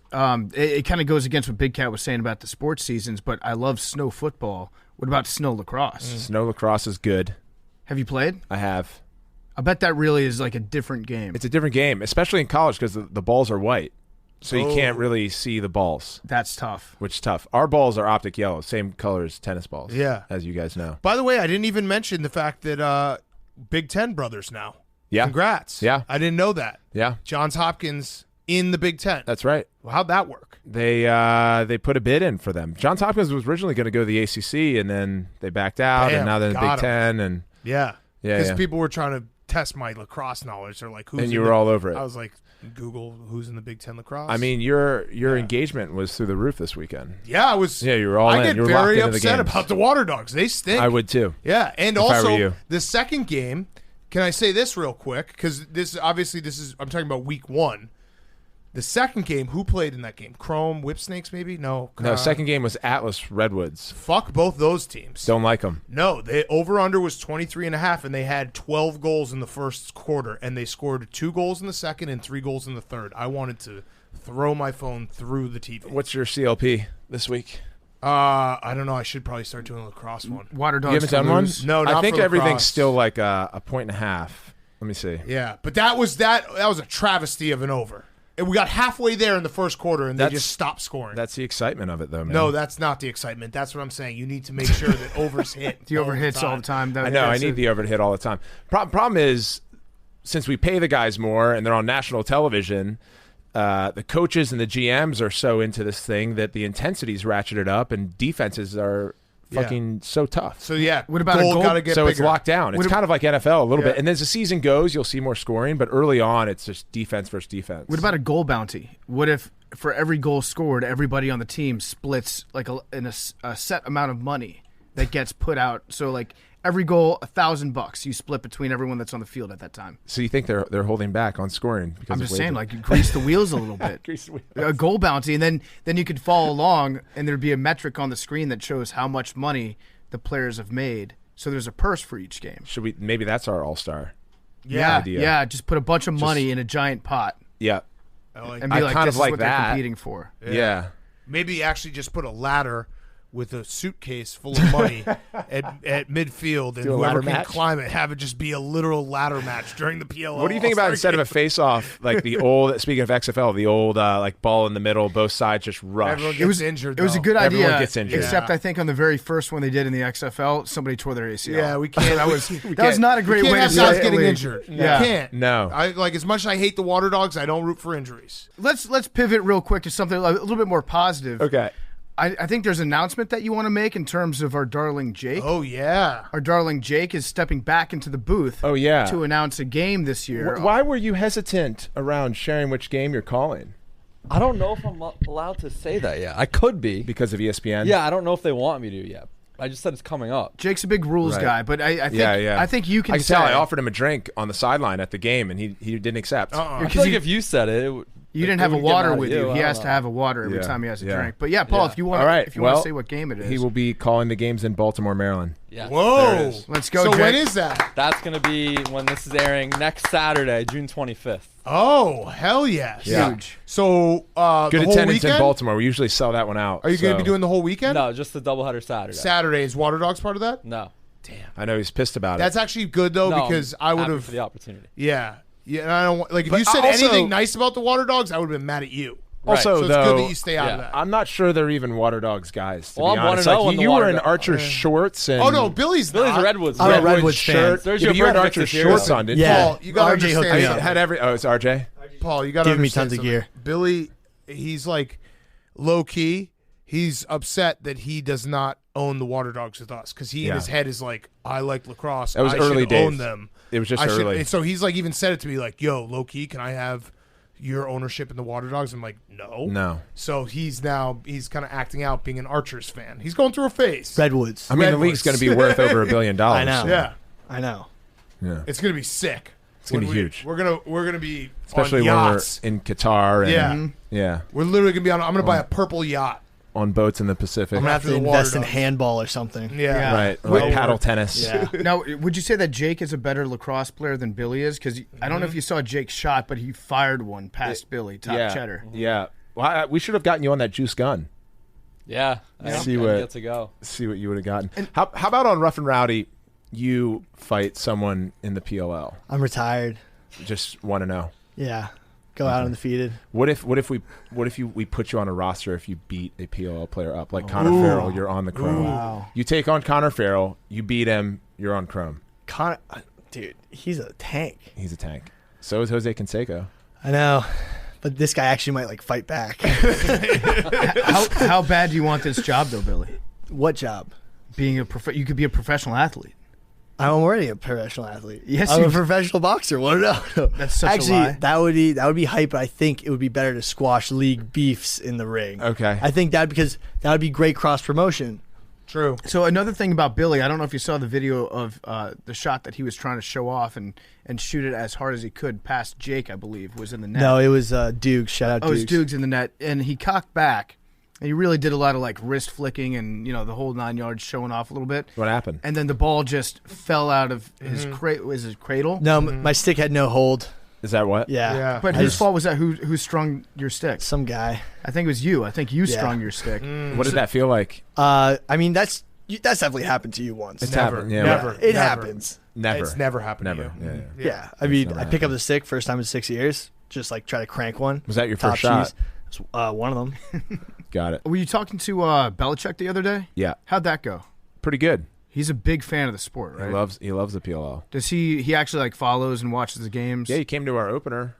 It kind of goes against what Big Cat was saying about the sports seasons, but I love snow football. What about snow lacrosse? Snow lacrosse is good. Have you played? I have. I bet that really is like a different game. It's a different game, especially in college because the balls are white. So you can't really see the balls, That's tough. which is tough. Our balls are optic yellow, same color as tennis balls. Yeah. As you guys know. By the way, I didn't even mention the fact that Big Ten brothers now. Yeah. Congrats. Yeah. I didn't know that. Yeah. Johns Hopkins in the Big Ten. That's right. Well, how'd that work? They put a bid in for them. Johns Hopkins was originally going to go to the ACC, and then they backed out, Bam, and now they're in the got Big 'em. Ten. And Yeah. Yeah, Because yeah. people were trying to test my lacrosse knowledge. They're like, who's And you in were the- all over it. I was like, Google who's in the Big Ten lacrosse. I mean, your engagement was through the roof this weekend. yeah, I was. Yeah, you were all I in. get You were locked very into the upset games. about the Water Dogs. They stink. I would too. Yeah, and If I were also you. the second game. Can I say this real quick? Because this is I'm talking about week one. The second game, who played in that game? Chrome Whipsnakes, maybe? No. No, second game was Atlas Redwoods. Fuck both those teams. Don't like them. No, they over-under was 23.5, and they had 12 goals in the first quarter, and they scored 2 goals in the second and 3 goals in the third. I wanted to throw my phone through the TV. What's your CLP this week? I don't know. I should probably start doing a lacrosse one. Water You dogs. haven't to done one? lose. No, not I think for everything's lacrosse. still like a point and a half. Let me see. Yeah, but that was a travesty of an over. And we got halfway there in the first quarter, and they That's- just stopped scoring. That's the excitement of it, though, man. No, that's not the excitement. That's what I'm saying. You need to make sure that overs hit. The over hits all the time. I know. I need the over to hit all the time. Problem is, since we pay the guys more and they're on national television, the coaches and the GMs are so into this thing that the intensity's ratcheted up, and defenses are fucking so tough. So yeah, What about a goal? Gotta get So it's bigger. locked down. It's What kind of like NFL a little Yeah. bit. And as the season goes, you'll see more scoring, but early on, it's just defense versus defense. What about a goal bounty? What if for every goal scored, everybody on the team splits like a set amount of money that gets put out? So like every goal, $1,000 you split between everyone that's on the field at that time. So you think they're holding back on scoring? Because I'm of just saying, wages? like, you grease the wheels a little bit. Grease the wheels. A goal bounty, and then you could follow along, and there'd be a metric on the screen that shows how much money the players have made. So there's a purse for each game. Should we? Maybe that's our all-star. Yeah, idea. yeah. Just put a bunch of money in a giant pot Yeah. and I be like, kind this of is like what that. they're competing for. Yeah. Maybe actually just put a ladder with a suitcase full of money at midfield, and Do a whoever ladder can match? climb it, have it just be a literal ladder match during the PLO. What do you think about All-Star instead of a game? face-off, like the old? Speaking of XFL, the old like ball in the middle, both sides just rush. Everyone gets injured. It was a though. good Everyone idea, gets injured. except Yeah. I think on the very first one they did in the XFL, somebody tore their ACL. Yeah, we can't. that was we that was not a great we can't way to have start guys the getting league. injured. Yeah. You can't. No. I like as much as I hate the Water Dogs. I don't root for injuries. Let's pivot real quick to something a little bit more positive. Okay. I think there's an announcement that you want to make in terms of our darling Jake. Oh yeah. Our darling Jake is stepping back into the booth. Oh, yeah. To announce a game this year. Why were you hesitant around sharing which game you're calling? I don't know if I'm allowed to say that yet. I could be. Because of ESPN? Yeah, I don't know if they want me to yet. I just said it's coming up. Jake's a big rules Right. guy, but I think Yeah. I think you can I can say tell. I offered him a drink on the sideline at the game, and he didn't accept. I feel like if you said it, you didn't have a water with you. I He don't has to know. have a water every Yeah. time he has a Yeah. drink. But yeah, Paul, Yeah. if you want, All right. if you want well, to say what game it is, he will be calling the games in Baltimore, Maryland. Yeah. Whoa. There it is. Let's go. So Jake. when is that? That's going to be when this is airing next Saturday, June 25th. Oh hell yes. Yeah. Huge. So Good the whole attendance weekend? in Baltimore. We usually sell that one out. Are you going to so be doing the whole weekend? No, just the doubleheader Saturday. Saturday is Water Dogs part of that. No. I know he's pissed about That's it. actually good though No, because I'm I would happy have. for the opportunity. Yeah. Yeah. And I don't want, like if But you said also- anything nice about the Water Dogs, I would have been mad at you. Also, So it's though, good that you stay out of yeah, that. I'm not sure they're even Water Dogs guys. To Well, be I'm honest, 1-0 like, in the you Water were in Dog- Archer shorts and Oh no, Billy's Billy's not. a Redwoods. I'm a fan. Redwoods fan. shirt. There's Yeah, your but you had perfect Archer this year. shorts on, didn't Yeah. you? Paul, you got to RJ hooked understand me I up. something. had every. Oh, it's RJ. Paul, you got to Give me understand tons of something. gear. Billy, he's like low key. He's upset that he does not own the Water Dogs with us because he in his head is like, I like lacrosse. That was I early should days. own them. It was just I should- early. and so he's like even said it to me like, yo, low key, can I have your ownership in the Water Dogs? I'm like, no. No. So he's kind of acting out being an Archers fan. He's going through a phase. Redwoods. I mean, the Redwoods. league's going to be worth over $1 billion. I know. Yeah. I know. Yeah. It's going to be sick. It's gonna be huge. We're gonna be Especially on when we're yachts. in Qatar. And, Yeah. Yeah. We're literally gonna be on. I'm gonna buy a purple yacht. On boats in the Pacific. I'm gonna have After to the Water invest in Dogs. handball or something. Yeah. Right. Like paddle tennis. Yeah. Now, would you say that Jake is a better lacrosse player than Billy is? Because I don't know if you saw Jake's shot, but he fired one past Billy, top cheddar. Yeah. Well, we should have gotten you on that juice gun. Yeah. See I'm what- good to go. See what you would have gotten. How about on Rough and Rowdy, you fight someone in the PLL? I'm retired. Just want to know. Yeah. Go out undefeated. What if we put you on a roster if you beat a PLL player up like Connor Farrell? You're on the Chrome. Wow. You take on Connor Farrell. You beat him. You're on Chrome. Connor, dude, he's a tank. He's a tank. So is Jose Canseco. I know, but this guy actually might like fight back. How bad do you want this job, though, Billy? What job? Being you could be a professional athlete. I'm already a professional athlete. Yes, I'm you- a professional boxer. What? No. That's such a actually, lie. that would be hype. But I think it would be better to squash league beefs in the ring. Okay. I think because that would be great cross promotion. True. So another thing about Billy, I don't know if you saw the video of the shot that he was trying to show off and shoot it as hard as he could past Jake, I believe, was in the net. No, it was Dukes. Shout out Oh, it was Dukes. Dukes in the net, and he cocked back, and he really did a lot of like wrist flicking and the whole 9 yards, showing off a little bit. What happened? And then the ball just fell out of his cradle. No, my stick had no hold. Is that what? Yeah. Yeah. But whose fault was that? Who strung your stick? Some guy. I think it was you. I think you strung your stick. What did that feel like? I mean, that's definitely happened to you once. It's Never. happened. Yeah. Never. It Never. happens. Never. It's never happened. Never. To you. Yeah. Yeah. I mean, never I pick up happened. the stick first time in 6 years. Just like try to crank one. Was that your Top first shot? cheese. It was, one of them. Got it. Were you talking to Belichick the other day? Yeah. How'd that go? Pretty good. He's a big fan of the sport, right? He loves the PLL. Does he actually like follows and watches the games? Yeah, he came to our opener.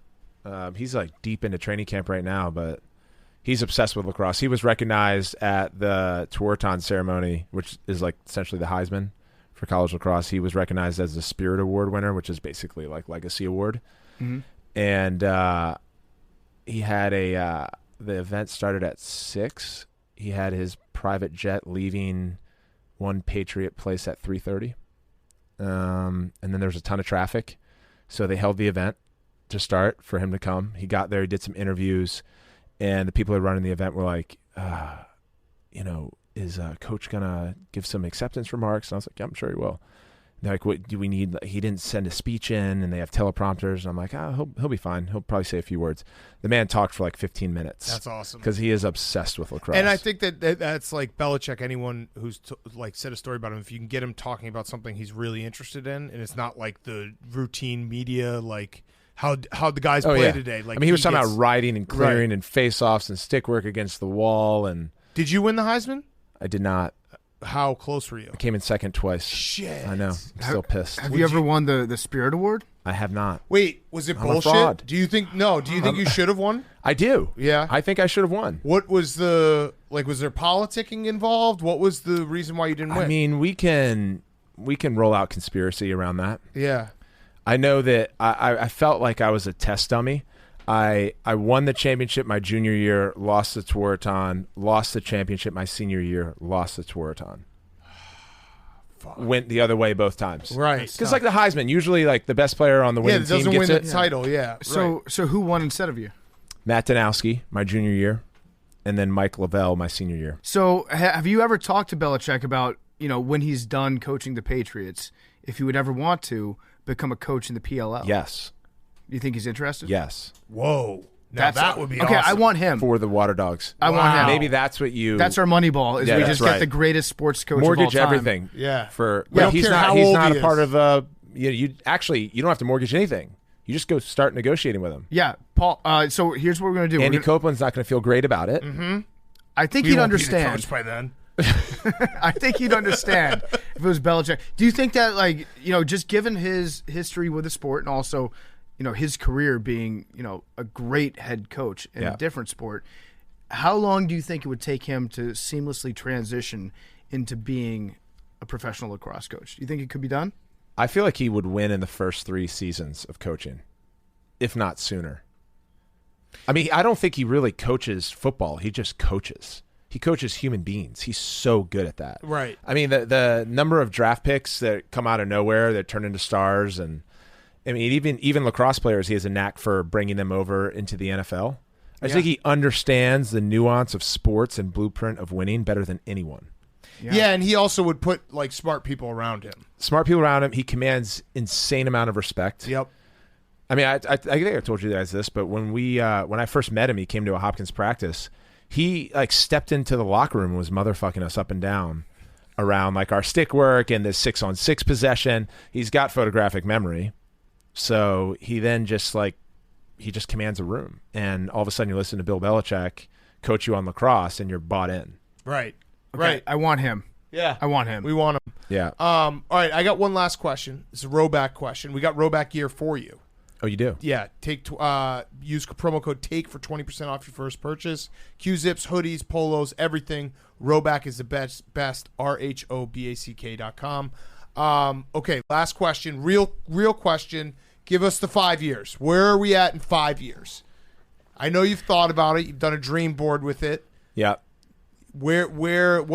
He's like deep into training camp right now, but he's obsessed with lacrosse. He was recognized at the Tuorton ceremony, which is like essentially the Heisman for college lacrosse. He was recognized as the Spirit Award winner, which is basically like Legacy Award. And he had the event started at 6. He had his private jet leaving one Patriot place at 3:30. And then there was a ton of traffic. So they held the event to start for him to come. He got there, he did some interviews, and the people who were running the event were like, is coach gonna give some acceptance remarks? And I was like, yeah, I'm sure he will. And they're like, what do we need? He didn't send a speech in, and they have teleprompters. And I'm like, he'll be fine. He'll probably say a few words. The man talked for like 15 minutes. That's awesome. Because he is obsessed with lacrosse. And I think that's like Belichick. Anyone who's like said a story about him, if you can get him talking about something he's really interested in, and it's not like the routine media, like how the guys play today. Like I mean, he was talking gets- about riding and clearing Right. and face-offs and stick work against the wall, and Did you win the Heisman? I did not. How close were you? I came in second twice. Shit. I know. I'm still pissed. Have you ever won the Spirit Award? I have not. Wait, was it I'm a bullshit? fraud. Do you think you should have won? I do. Yeah. I think I should have won. What was was there politicking involved? What was the reason why you didn't win? I mean, we can roll out conspiracy around that. yeah. I know that I felt like I was a test dummy. I won the championship my junior year, lost the Tuorton, lost the championship my senior year, lost the Tuorton. Went the other way both times. Right. Because like the Heisman, usually like the best player on the Yeah, winning it team doesn't gets win it. the title, yeah. So who won instead of you? Matt Danowski, my junior year, and then Mike Lavelle, my senior year. So have you ever talked to Belichick about when he's done coaching the Patriots, if he would ever want to become a coach in the PLL? Yes. You think he's interested? Yes. Whoa. Now that would be okay. awesome. I want him. For the Water Dogs. I want him. Maybe that's what you... That's our money ball. Is Yeah, we that's just get right. the greatest sports coach mortgage of all time. everything. Yeah. For We don't he's care not how he's old not he a part is. of you don't have to mortgage anything. You just go start negotiating with him. Yeah, Paul. So here's what we're gonna do. Andy We're gonna- Copeland's not going to feel great about it. I think We he'd won't be the understand. coach by then. I think he'd understand if it was Belichick. Do you think that, just given his history with the sport and also, his career being, a great head coach in Yeah. a different sport. How long do you think it would take him to seamlessly transition into being a professional lacrosse coach? Do you think it could be done? I feel like he would win in the first 3 seasons of coaching, if not sooner. I mean, I don't think he really coaches football. He just coaches. He coaches human beings. He's so good at that. Right. I mean, the number of draft picks that come out of nowhere that turn into stars, and I mean, even lacrosse players, he has a knack for bringing them over into the NFL. I just think he understands the nuance of sports and blueprint of winning better than anyone. Yeah, and he also would put like smart people around him. Smart people around him. He commands insane amount of respect. Yep. I mean, I think I told you guys this, but when I first met him, he came to a Hopkins practice. He like stepped into the locker room and was motherfucking us up and down around like our stick work and the 6-on-6 possession. He's got photographic memory, so he then just commands a room, and all of a sudden you listen to Bill Belichick coach you on lacrosse, and you're bought in. Right. Okay, Right. I want him. Yeah. I want him. We want him. Yeah. All right, I got one last question. It's a Roback question. We got Roback gear for you. Oh, you do? Yeah, use promo code TAKE for 20% off your first purchase. Q-zips, hoodies, polos, everything. Roback is the best, RHOBACK.com. Okay, last question. Real question. Give us the 5 years. Where are we at in 5 years? I know you've thought about it. You've done a dream board with it. Yeah. What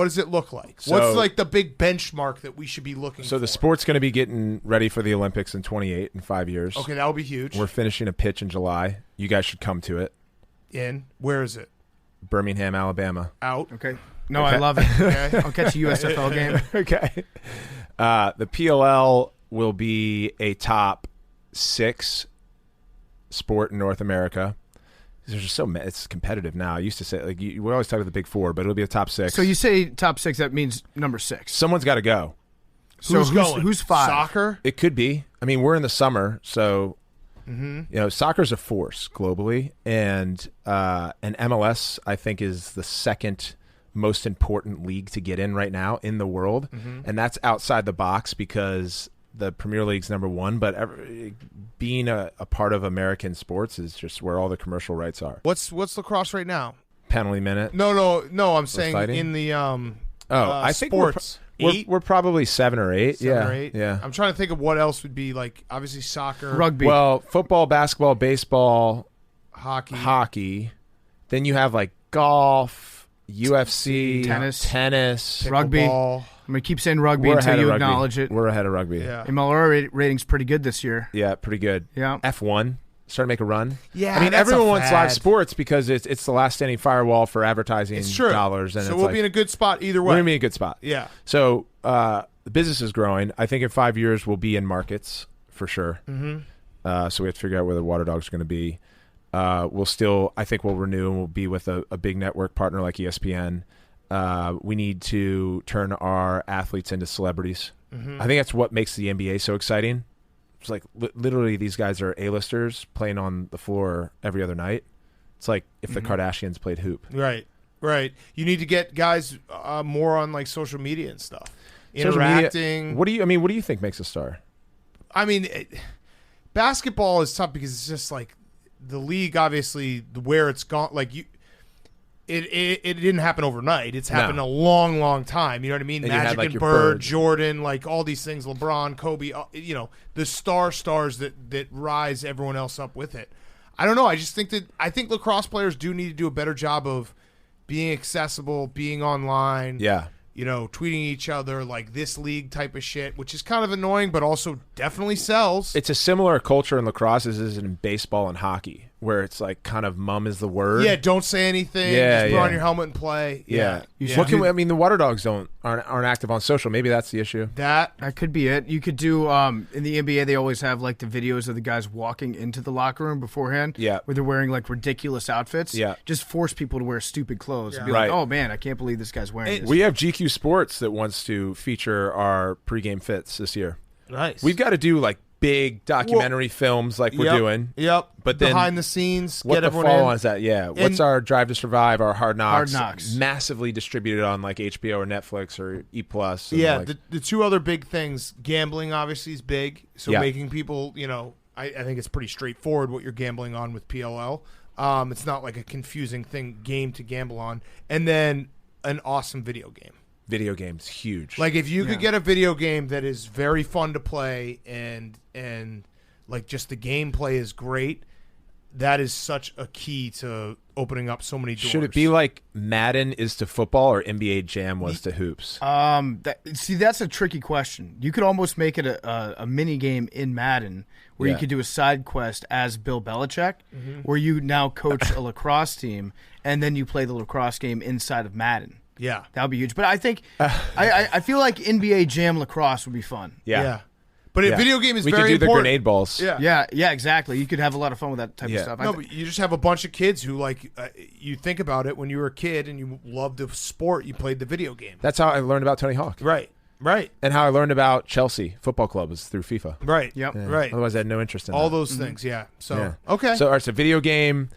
does it look like? So- What's like the big benchmark that we should be looking for? So the sport's going to be getting ready for the Olympics in 28 in 5 years. Okay, that will be huge. We're finishing a pitch in July. You guys should come to it. Where is it? Birmingham, Alabama. Out. Okay. No, I love it. Okay. I'll catch a USFL game. Okay. The PLL will be a top 6 sport in North America. There's just it's competitive now. I used to say we always talk about the big 4, but it'll be a top 6. So you say top 6, that means number 6. Someone's got to go. So Who's going? Who's 5? Soccer? It could be. I mean, we're in the summer, so soccer's a force globally, and MLS I think is the second most important league to get in right now in the world, and that's outside the box because the Premier League's number 1, but being a part of American sports is just where all the commercial rights are. What's lacrosse right now? Penalty minute. No. I'm saying fighting? in the I think sports. we're probably 7 or 8. 7 or 8. Yeah. I'm trying to think of what else would be like. Obviously soccer, Rugby. Well, football, basketball, baseball, hockey. hockey. Then you have like golf, UFC, tennis, Rugby. Pickleball. I'm going to keep saying rugby We're until ahead you of rugby. acknowledge it. We're ahead of rugby. Yeah. MLR rating's pretty good this year. Yeah, pretty good. Yeah. F1 starting to make a run. Yeah, I mean, that's everyone a wants live fad. sports because it's the last standing firewall for advertising It's true. dollars, and so it's we'll like, be in a good spot either we're way. gonna be in a good spot. Yeah. So the business is growing. I think in 5 years we'll be in markets for sure. Mm-hmm. So we have to figure out where the waterdogs are going to be. I think we'll renew and we'll be with a big network partner like ESPN. We need to turn our athletes into celebrities. I think that's what makes the NBA so exciting. It's like literally these guys are A-listers playing on the floor every other night. It's like if the Kardashians played hoop. Right. You need to get guys more on like social media and stuff. Social media- Interacting. what do you think makes a star? I mean, basketball is tough because it's just like the league, obviously, where it's gone. Like it didn't happen overnight. It's happened a long, long time. You know what I mean? And you had, Magic like, and your Bird, Birds. Jordan, like all these things. LeBron, Kobe. The stars that rise everyone else up with it. I don't know. I think lacrosse players do need to do a better job of being accessible, being online. Yeah. Tweeting each other like this league type of shit, which is kind of annoying, but also definitely sells. It's a similar culture in lacrosse as is in baseball and hockey, where it's like kind of mum is the word. Yeah, don't say anything. Yeah, just put on yeah. your helmet and play. Yeah. Yeah. What can we, I mean, the waterdogs aren't active on social. Maybe that's the issue. That could be it. You could do in the NBA. They always have like the videos of the guys walking into the locker room beforehand. Yeah. where they're wearing like ridiculous outfits. Yeah. just force people to wear stupid clothes. And be Right. like, oh man, I can't believe this guy's wearing this. We have GQ Sports that wants to feature our pregame fits this year. nice. We've got to do like big documentary films like we're doing. Yep. But then behind the scenes, What get the everyone follow in. on is that? Yeah. What's our Drive to Survive, our Hard Knocks? Hard Knocks. Massively distributed on like HBO or Netflix or E+. and, Yeah, like- the two other big things, gambling obviously is big, so Yeah. making people, I think it's pretty straightforward what you're gambling on with PLL. It's not like a confusing game to gamble on. And then an awesome video game. Video games, huge. Like if you could get a video game that is very fun to play and like just the gameplay is great, that is such a key to opening up so many doors. Should it be like Madden is to football or NBA Jam was to hoops? That's a tricky question. You could almost make it a mini game in Madden where you could do a side quest as Bill Belichick, where you now coach a lacrosse team, and then you play the lacrosse game inside of Madden. Yeah. That would be huge. But I think I feel like NBA Jam lacrosse would be fun. Yeah. But a video game is we very could do important. the grenade balls. Yeah, exactly. You could have a lot of fun with that type of stuff. No, but you just have a bunch of kids who like you think about it when you were a kid and you loved the sport, you played the video game. That's how I learned about Tony Hawk. Right. And how I learned about Chelsea Football Club was through FIFA. Right. Yep. Yeah. Right. Otherwise, I had no interest in all that. those things. Yeah. So Yeah. okay. So, all right, so video game,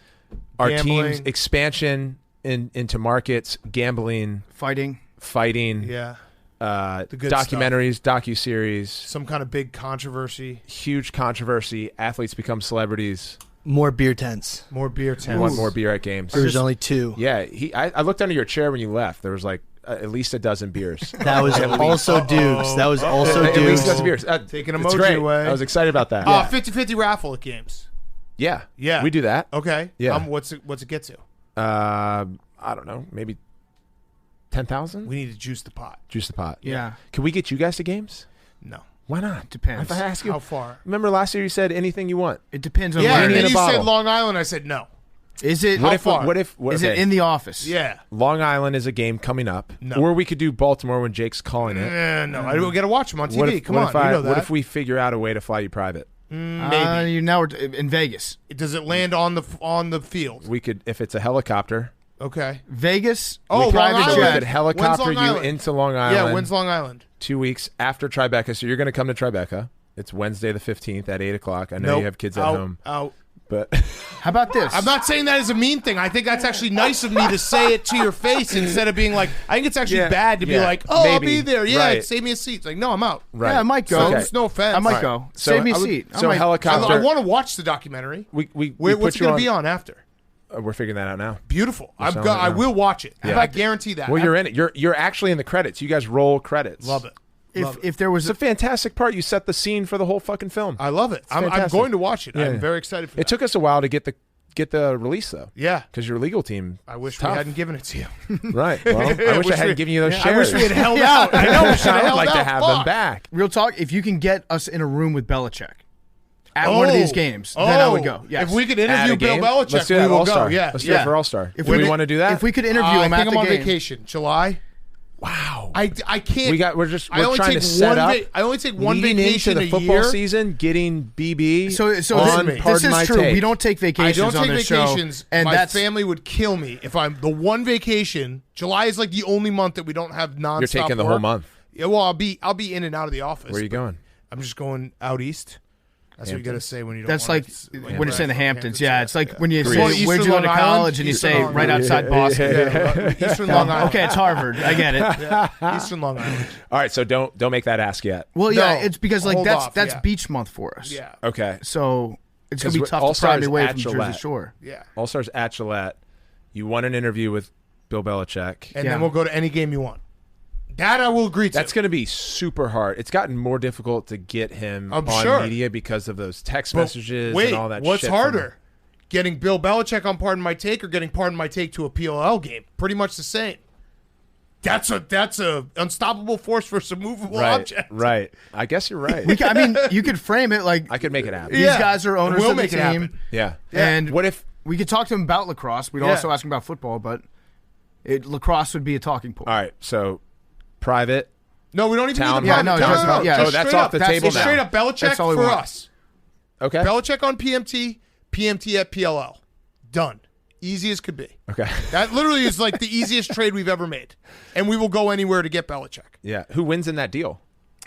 our Gambling. team's expansion into markets, gambling, Fighting. Yeah. the good documentaries, docuseries, Some kind of big controversy. huge controversy. Athletes become celebrities. More beer tents. More beer We tents. want more beer at games. There's only 2. Yeah, I looked under your chair when you left. There was like at least a dozen beers. That was also Dukes. That was also At least a Dukes. dozen beers. Take an It's emoji great. away. I was excited about that. 50-50 raffle at games. Yeah, Yeah. we do that. Okay. Yeah. What's it get to? I don't know, maybe 10,000. We need to juice the pot. Juice the pot. Yeah. Can we get you guys to games? No. Why not? Depends. If I ask you, How far? remember last year you said anything you want. It depends on Yeah, where and it then is. you a said bottle. Long Island. I said no. Is it? How far? What if? Is okay. it in the office? Yeah. Long Island is a game coming up, No. or we could do Baltimore when Jake's calling it. No, I don't get to watch them on TV. What if, Come what on, if I- you know that. What if we figure out a way to fly you private? Maybe. You now we're in Vegas. Does it land on the field? We could, if it's a helicopter. Okay. Vegas. Oh, Long private Island. We jet. could helicopter When's Long you Island? into Long Island. Yeah, when's Long Island? 2 weeks after Tribeca. So you're going to come to Tribeca. It's Wednesday the 15th at 8:00. I know Nope. you have kids at Out, home, Out. but How about this? I'm not saying that as a mean thing. I think that's actually nice of me to say it to your face instead of being like, I think it's actually Yeah, bad to be yeah, like, oh, I'll maybe. be there. Yeah, Right. save me a seat. It's like, no, I'm out. right. Yeah, I might go. So, Okay. it's no offense. I might Right. go. So Save me a I would- seat. so I might- helicopter- I want to watch the documentary. we What's put you it going on. to be on after? We're figuring that out now. Beautiful. selling it I now. will watch it. Yeah. I guarantee that. Well, you're in it. You're actually in the credits. You guys roll credits. Love it. If there was It's a fantastic part. You set the scene for the whole fucking film. I love it. I'm fantastic. going to watch it. Yeah. I'm very excited for that. It took us a while to get the release though. Yeah. Because your legal team. I wish is tough. we hadn't given it to you. Right. Well, I wish I hadn't given you those I shares. wish we had held out. I know we should have I would held like out. to have them Fuck. back. real talk, if you can get us in a room with Belichick at one of these games, then I would go. Yes. If we could At interview a Bill game? Belichick, Let's do we that will All-Star. go. Yeah. Let's do yeah. it for All-Star. If Do we want to do that? If we could interview I him think at I'm the on game. vacation. July. Wow. I can't. We're I only trying take to set one up. I only take one leading vacation into the a football year. season, getting BB. So on this Pardon My is true. Take. We don't take I vacations don't on take this vacations. show, and My that's family would kill me if I'm the one vacation. July is like the only month that we don't have nonstop. You're taking the work. whole month. Yeah, well, I'll be in and out of the office. Where are you going? I'm just going out east. That's what you got to Hamptons. say when you don't. That's want like when you're saying the Hamptons. Yeah, it's like when you Well, say Eastern where'd you go Long to Island? college, and you Eastern say Long right Island. outside Boston. Yeah, Eastern Long Island. Okay, it's Harvard. I get it. Yeah, Eastern Long Island. All right, so don't make that ask yet. Well, yeah, No, it's because like hold that's off, that's yeah. beach month for us. Yeah, Okay. So it's gonna 'Cause be tough to All-Stars pry me away at from Jersey Gillette. Shore. yeah. All Stars at Gillette. You want an interview with Bill Belichick. And Yeah. then we'll go to any game you want. That I will agree to. That's going to be super hard. It's gotten more difficult to get him I'm on sure. media because of those text But messages wait, and all that what's shit. harder? Getting Bill Belichick on Pardon My Take or getting Pardon My Take to a PLL game? Pretty much the same. That's a unstoppable force versus a movable Right, object. right. I guess you're right. I mean, you could frame it like I could make it happen. these guys are owners We'll of the make it team, happen. Yeah. and What if? we could talk to him about lacrosse. We'd Yeah. also ask him about football, but lacrosse would be a talking point. All right. So, private. No, we don't even Town need the hall. no, private. just- no. yeah. Just Oh, that's straight off up. the That's- table It's now. straight up Belichick That's all we for want. us. Okay. Belichick on PMT, PMT at PLL. Done. Easy as could be. Okay. That literally is like the easiest trade we've ever made. And we will go anywhere to get Belichick. Yeah. Who wins in that deal?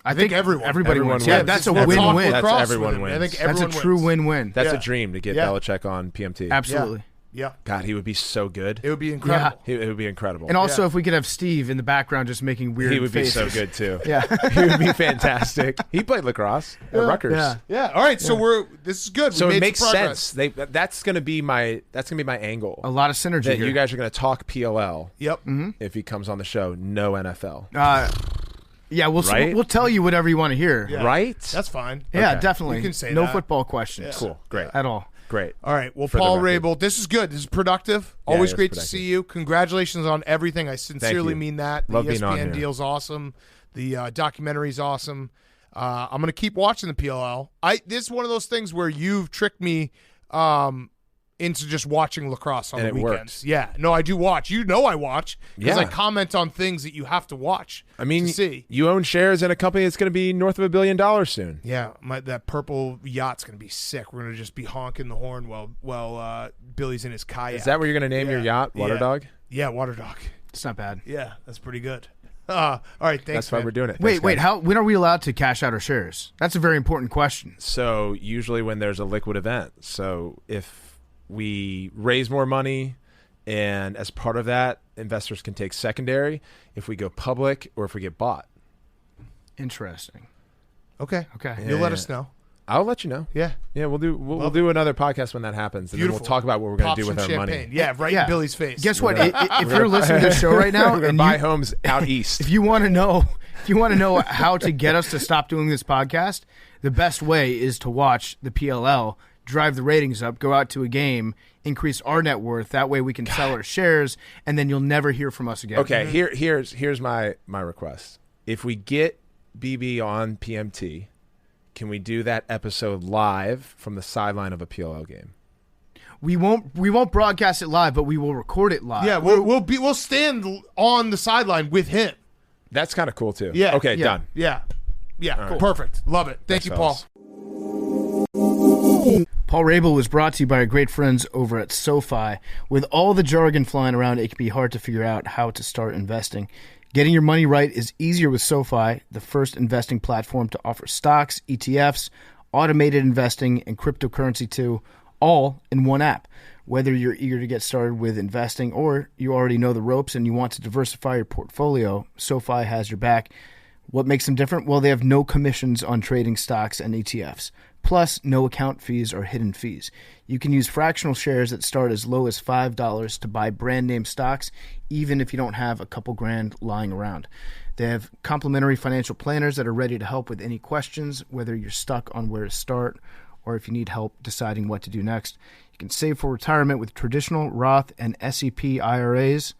I think everyone. Everybody Everyone wins. Yeah, wins. that's a We'll talk win-win. That's lacrosse everyone with him. I wins. think That's a everyone true wins. win-win. That's Yeah. a dream to get Yeah. Belichick on PMT. Absolutely. Yeah. God, he would be so good. It would be incredible. It would be incredible. And also, if we could have Steve in the background just making weird he would faces. be so good too. Yeah. He would be fantastic. He played lacrosse at Rutgers. Yeah. Yeah. All right. So this is good. So we it made makes some progress. sense. That's gonna be my angle. A lot of synergy That here. you guys are gonna talk PLL. Yep. If he comes on the show, no NFL. Yeah, Right? we'll tell you whatever you want to hear. Yeah. Right? That's fine. Yeah, Okay. definitely. You can say no that. football questions. Cool. Great. At all. Great. All right. Well, For the Paul record. Rabil, this is good. This is productive. Yeah, Always it's great to productive. see you. Congratulations on everything. I sincerely you. mean that. The Love being on ESPN here. deal's awesome. The documentary's awesome. I'm going to keep watching the PLL. This is one of those things where you've tricked me into just watching lacrosse on And the it weekends. works. Yeah. No, I do watch. You know I watch because I Yeah. comment on things that you have to watch I mean, to see. you own shares in a company that's going to be north of $1 billion soon. Yeah, that purple yacht's going to be sick. We're going to just be honking the horn while Billy's in his kayak. Is that what you're going to name your yacht, Water Yeah. Dog? Yeah, Water Dog. It's not bad. Yeah, that's pretty good. All right, thanks. That's why man. we're doing it. Wait, Thanks, wait. guys. When are we allowed to cash out our shares? That's a very important question. So usually when there's a liquid event. So if we raise more money, and as part of that, investors can take secondary if we go public or if we get bought. Interesting. Okay. Okay. You'll let Yeah. us know. I'll let you know. Yeah. Yeah, we'll do another podcast when that happens, and then Beautiful. we'll talk about what we're going Pop to do with some our champagne. money. Yeah, right Yeah. in Billy's face. Guess what? If you're listening to the show right now We're going and to buy you, homes out east. if you want to know how to get us to stop doing this podcast, the best way is to watch the PLL, drive the ratings up, go out to a game, increase our net worth. That way we can sell our shares, and then you'll never hear from us again. Okay, here's my request. If we get BB on PMT, can we do that episode live from the sideline of a PLL game? We won't broadcast it live, but we will record it live. Yeah, we'll stand on the sideline with him. That's kind of cool too. Yeah. Okay, Yeah. done. Yeah. Cool. Perfect. Love it. Thank Thanks, you, fellas. Paul. Paul Rabil was brought to you by our great friends over at SoFi. With all the jargon flying around, it can be hard to figure out how to start investing. Getting your money right is easier with SoFi, the first investing platform to offer stocks, ETFs, automated investing, and cryptocurrency too, all in one app. Whether you're eager to get started with investing or you already know the ropes and you want to diversify your portfolio, SoFi has your back. What makes them different? Well, they have no commissions on trading stocks and ETFs. Plus, no account fees or hidden fees. You can use fractional shares that start as low as $5 to buy brand name stocks, even if you don't have a couple grand lying around. They have complimentary financial planners that are ready to help with any questions, whether you're stuck on where to start or if you need help deciding what to do next. You can save for retirement with traditional Roth and SEP IRAs,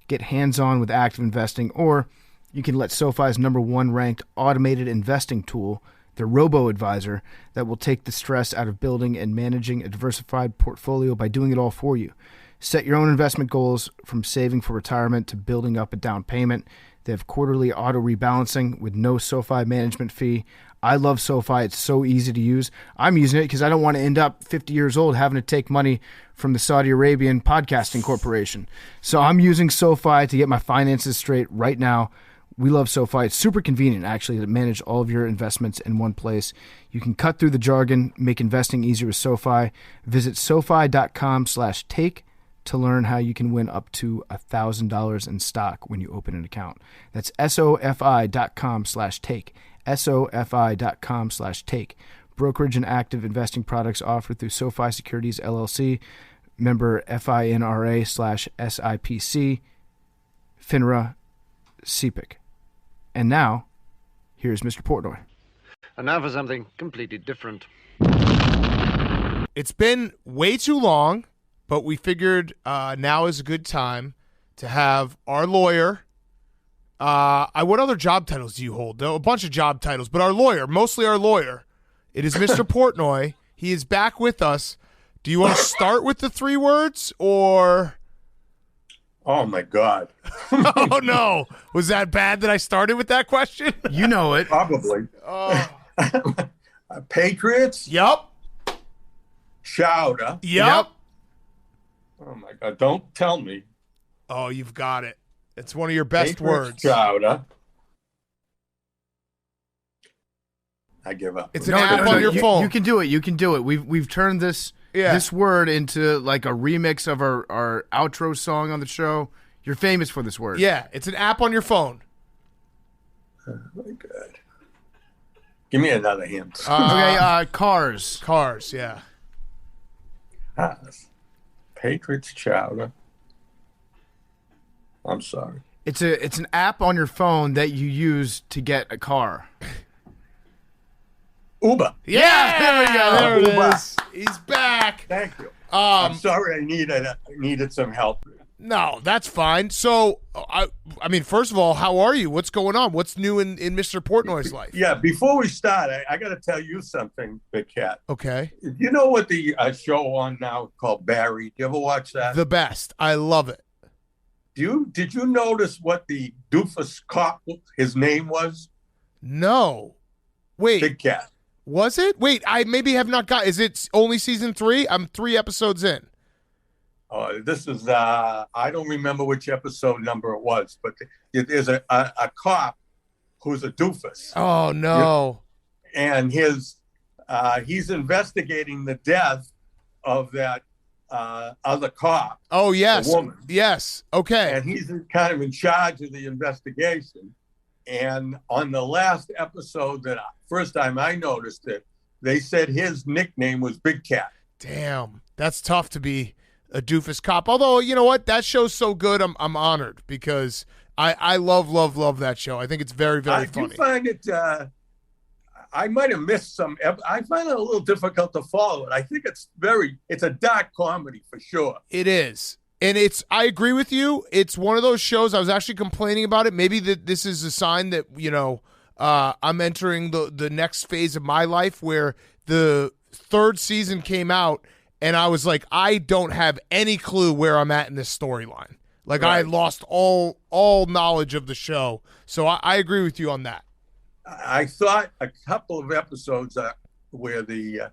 get hands-on with active investing, or you can let SoFi's #1 ranked automated investing tool, their robo-advisor, that will take the stress out of building and managing a diversified portfolio by doing it all for you. Set your own investment goals, from saving for retirement to building up a down payment. They have quarterly auto rebalancing with no SoFi management fee. I love SoFi. It's so easy to use. I'm using it because I don't want to end up 50 years old having to take money from the Saudi Arabian Podcasting Corporation. So I'm using SoFi to get my finances straight right now. We love SoFi. It's super convenient, actually, to manage all of your investments in one place. You can cut through the jargon, make investing easier with SoFi. Visit SoFi.com/take to learn how you can win up to $1,000 in stock when you open an account. That's SoFi.com/take. SoFi.com/take. Brokerage and active investing products offered through SoFi Securities LLC, member FINRA/SIPC, FINRA, CPIC. And now, here's Mr. Portnoy. And now for something completely different. It's been way too long, but we figured now is a good time to have our lawyer. What other job titles do you hold? A bunch of job titles, but our lawyer, mostly our lawyer. It is Mr. Portnoy. He is back with us. Do you want to start with the 3 words or? Oh, my God. Oh, no. Was that bad that I started with that question? You know it. Probably. Patriots? Yup. Chowder. Yup. Oh, my God. Don't tell me. Oh, you've got it. It's one of your best Patriots, words. Chowder. I give up. It's an app on your phone. You can do it. You can do it. We've turned this this word into like a remix of our outro song on the show. You're famous for this word. Yeah, it's an app on your phone. Oh my God. Give me another hint. Okay, cars. Cars, yeah. Patriots chowder. I'm sorry. It's an app on your phone that you use to get a car. Uber. Yeah, there we go. There it Uber. is. He's back. Thank you. I'm sorry I needed some help. No, that's fine. So, I mean, first of all, how are you? What's going on? What's new in Mr. Portnoy's life? Yeah, before we start, I got to tell you something, Big Cat. Okay. You know what the show on now called Barry? You ever watch that? The best. I love it. Did you notice what the doofus cop, his name was? No. Wait. Big Cat. Was it? Wait, I maybe have not got. Is it only season 3? I'm 3 episodes in. This is, I don't remember which episode number it was, but there's a cop who's a doofus. Oh, no. And he's investigating the death of that other cop. Oh, yes. A woman. Yes. Okay. And he's kind of in charge of the investigation. And on the last episode, first time I noticed it, they said his nickname was Big Cat. Damn. That's tough to be a doofus cop. Although, you know what? That show's so good, I'm honored because I love that show. I think it's very, very funny. I do find it, I might have missed some. I find it a little difficult to follow it. I think it's a dark comedy for sure. It is. And I agree with you. It's one of those shows. I was actually complaining about it. Maybe this is a sign that, I'm entering the next phase of my life where the 3rd season came out and I was like, I don't have any clue where I'm at in this storyline. Like, right. I lost all knowledge of the show. So I agree with you on that. I thought a couple of episodes where the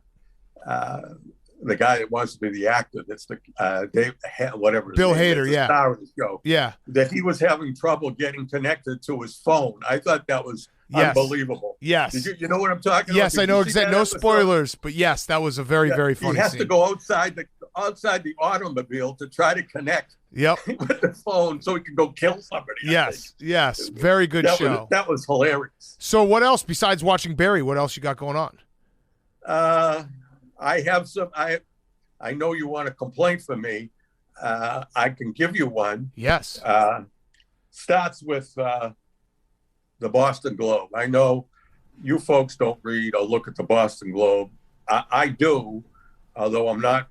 guy that wants to be the actor, that's the Bill Hader, the star of the show, that he was having trouble getting connected to his phone. I thought that was unbelievable. Yes. Did you know what I'm talking about? Yes, I know exactly. No spoilers, but yes, that was a very, very funny scene. He has to go outside the automobile to try to connect with the phone so he can go kill somebody. Yes. Very good show. That was hilarious. So what else besides watching Barry? What else you got going on? I have some. I know you want a complaint from me. I can give you one. Yes. Starts with the Boston Globe. I know you folks don't read or look at the Boston Globe. I do, although I'm not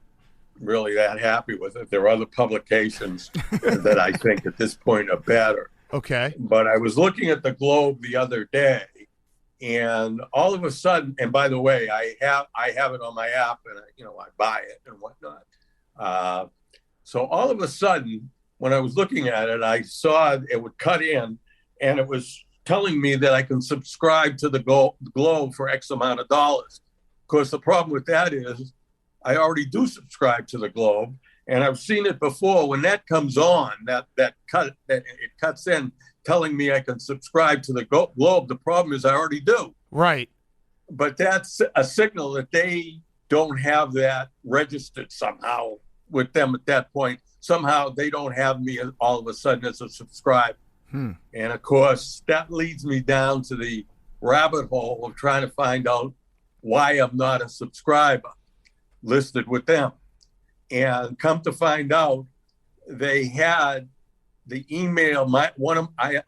really that happy with it. There are other publications that I think at this point are better. Okay. But I was looking at the Globe the other day, and all of a sudden, and by the way, I have it on my app, and I buy it and whatnot. So all of a sudden, when I was looking at it, I saw it would cut in, and it was telling me that I can subscribe to the Globe for X amount of dollars. Of course, the problem with that is I already do subscribe to the Globe, and I've seen it before. When that comes on, that it cuts in, telling me I can subscribe to the Globe. The problem is I already do. Right. But that's a signal that they don't have that registered somehow with them at that point. Somehow they don't have me all of a sudden as a subscriber. And of course, that leads me down to the rabbit hole of trying to find out why I'm not a subscriber listed with them. And come to find out, they had the email. I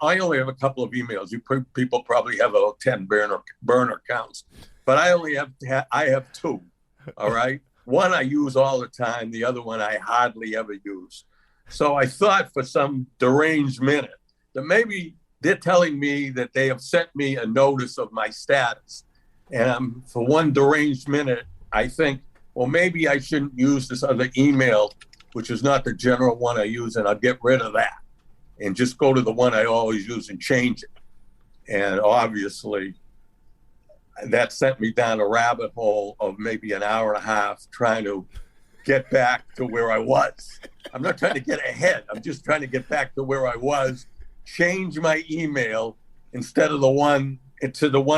only have a couple of emails. People probably have about 10 burner accounts, but I have 2. All right. One I use all the time. The other one I hardly ever use. So I thought for some deranged minute that maybe they're telling me that they have sent me a notice of my status. And for one deranged minute, I think, well, maybe I shouldn't use this other email, which is not the general one I use, and I'll get rid of that and just go to the one I always use and change it. And obviously, that sent me down a rabbit hole of maybe an hour and a half trying to get back to where I was. I'm not trying to get ahead. I'm just trying to get back to where I was, change my email instead of the one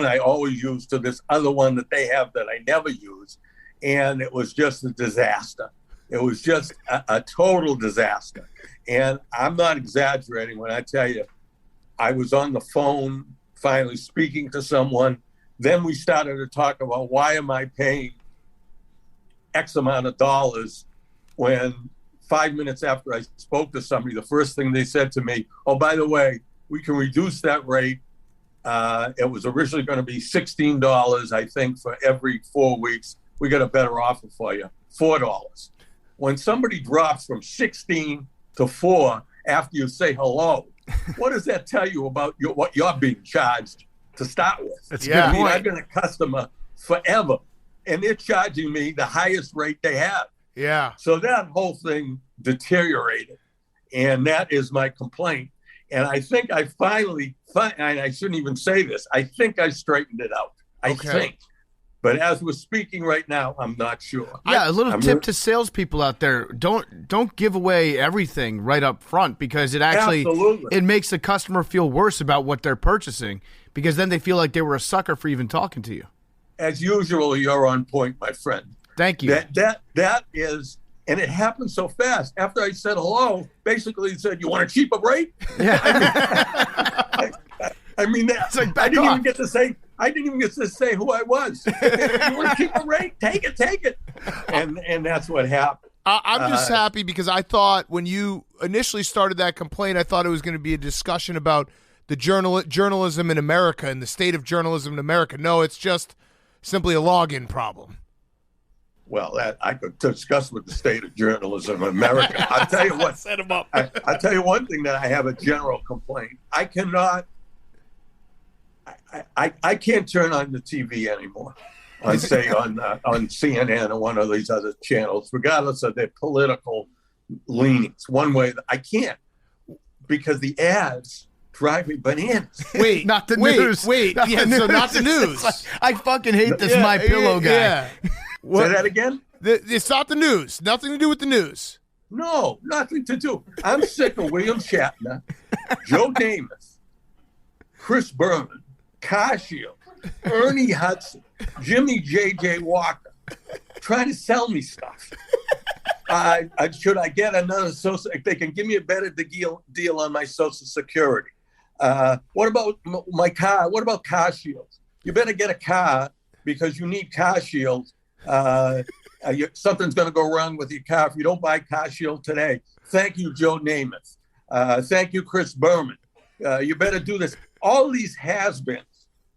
I always use to this other one that they have that I never use. and it was just a disaster. It was just a total disaster. And I'm not exaggerating when I tell you, I was on the phone finally speaking to someone. Then we started to talk about, why am I paying X amount of dollars when 5 minutes after I spoke to somebody, the first thing they said to me, oh, by the way, we can reduce that rate. It was originally going to be $16, I think, for every 4 weeks. We got a better offer for you, $4. When somebody drops from 16 to 4 after you say hello, what does that tell you about what you're being charged to start with? That's a good point. I've been a customer forever, and they're charging me the highest rate they have. Yeah. So that whole thing deteriorated, and that is my complaint. And I think I finally, and I shouldn't even say this, I think I straightened it out. I think. But as we're speaking right now, I'm not sure. Yeah, a little tip to salespeople out there: don't give away everything right up front, because it actually it makes the customer feel worse about what they're purchasing, because then they feel like they were a sucker for even talking to you. As usual, you're on point, my friend. Thank you. That is, and it happened so fast. After I said hello, basically he said, "You want a cheaper rate?" Yeah. I mean that. Like, I didn't even get to say. I didn't even get to say who I was. You want to keep a rate? Take it. And that's what happened. I'm just happy because I thought when you initially started that complaint, I thought it was going to be a discussion about the journalism in America and the state of journalism in America. No, it's just simply a login problem. Well, that I could discuss with the state of journalism in America. I'll tell you what. Set him up. I'll tell you one thing that I have a general complaint. I cannot. I can't turn on the TV anymore. On CNN or one of these other channels, regardless of their political leanings. One way I can't, because the ads drive me bananas. Wait, not the news. Wait, not yeah, the so news. not the news. Like, I fucking hate this My Pillow guy. Yeah. Say that again? It's not the news. Nothing to do with the news. No, nothing to do. I'm sick of William Shatner, Joe Namath, Chris Berman, Cascio, Ernie Hudson, Jimmy J.J. Walker, trying to sell me stuff. Should I get another social? If they can give me a better deal on my Social Security. What about my car? What about car shields? You better get a car because you need car shields. Something's going to go wrong with your car if you don't buy car shield today. Thank you, Joe Namath. Thank you, Chris Berman. You better do this. All these has-beens,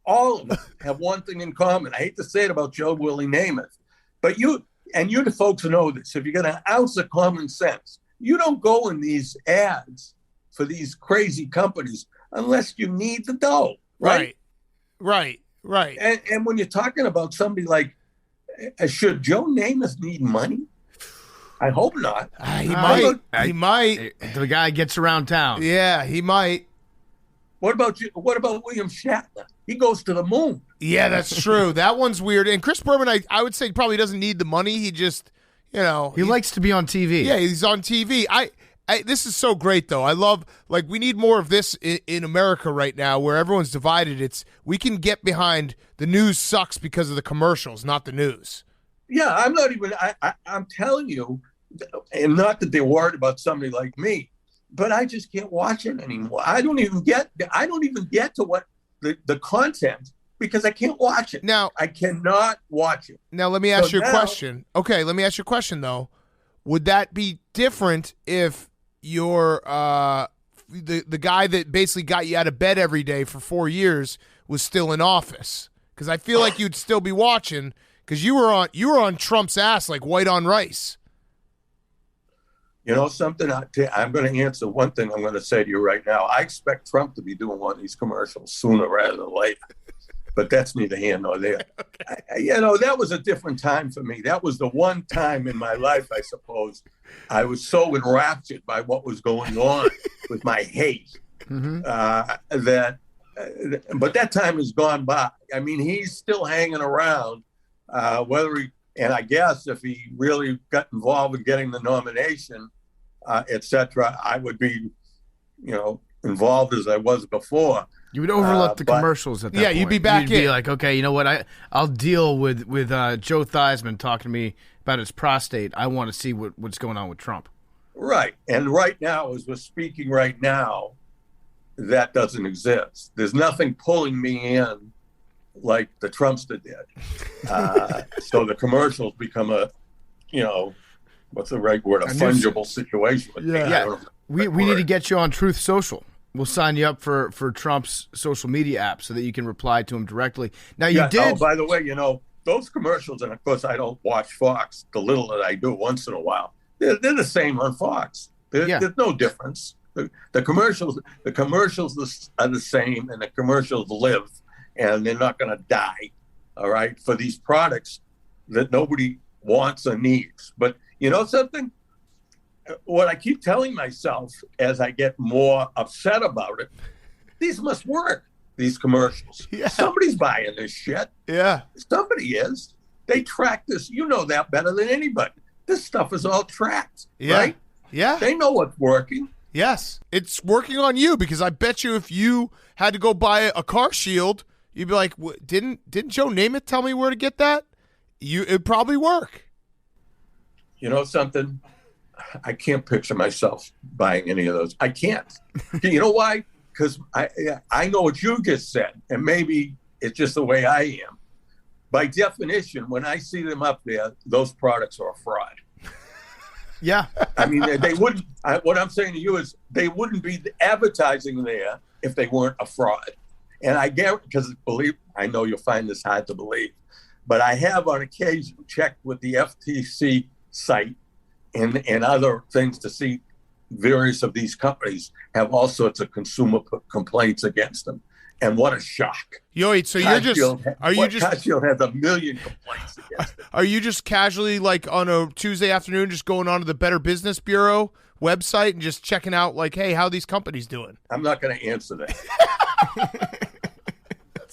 all of them have one thing in common. I hate to say it about Joe Willie Namath, but you the folks know this. If you're going to ounce of common sense, you don't go in these ads for these crazy companies unless you need the dough, right? Right. And when you're talking about somebody like, should Joe Namath need money? I hope not. He might. The guy gets around town. Yeah, he might. What about William Shatner? He goes to the moon. Yeah, that's true. That one's weird. And Chris Berman, I would say probably doesn't need the money. He just, he likes to be on TV. Yeah, he's on TV. This is so great, though. I love, we need more of this in America right now where everyone's divided. We can get behind the news sucks because of the commercials, not the news. Yeah, I'm not even, I'm telling you, and not that they're worried about somebody like me, but I just can't watch it anymore. I don't even get to what the content because I can't watch it. Now, I cannot watch it. Now, let me ask you a question. Okay, let me ask you a question, though. Would that be different if you're the guy that basically got you out of bed every day for 4 years was still in office? Because I feel like you'd still be watching because you were on Trump's ass like white on rice. You know something? I'm going to answer one thing I'm going to say to you right now. I expect Trump to be doing one of these commercials sooner rather than later. But that's neither here nor there. Okay. That was a different time for me. That was the one time in my life, I suppose, I was so enraptured by what was going on with my hate but that time has gone by. I mean, he's still hanging around, and I guess if he really got involved in getting the nomination, etc., I would be, involved as I was before. You would overlook the commercials at that point. You'd be back You'd in. be like, okay, you know what? I'll deal with Joe Theismann talking to me about his prostate. I want to see what's going on with Trump. Right. And right now, as we're speaking right now, that doesn't exist. There's nothing pulling me in like the Trumpster did. So the commercials become a, what's the right word? A fungible situation. With me. We need to get you on Truth Social. We'll sign you up for Trump's social media app so that you can reply to him directly. Now, you did. Oh, by the way, those commercials, and of course, I don't watch Fox. The little that I do once in a while, they're the same on Fox. There's no difference. The commercials are the same, and the commercials live, and they're not going to die. All right, for these products that nobody wants or needs. But you know something? What I keep telling myself as I get more upset about it, these must work, these commercials. Yeah. Somebody's buying this shit. Yeah. Somebody is. They track this. You know that better than anybody. This stuff is all tracked, right? Yeah. They know what's working. Yes. It's working on you because I bet you if you had to go buy a car shield, you'd be like, didn't Joe Namath tell me where to get that? It'd probably work. You know something? I can't picture myself buying any of those. I can't. You know why? Because I know what you just said, and maybe it's just the way I am. By definition, when I see them up there, those products are a fraud. Yeah. I mean, they wouldn't. What I'm saying to you is they wouldn't be advertising there if they weren't a fraud. And I get, because I know you'll find this hard to believe, but I have on occasion checked with the FTC site and other things to see various of these companies have all sorts of consumer complaints against them. And what a shock. Yo, so Cashfield has a million complaints against it. Are you just casually, like, on a Tuesday afternoon, just going on to the Better Business Bureau website and just checking out, like, hey, how are these companies doing? I'm not going to answer that.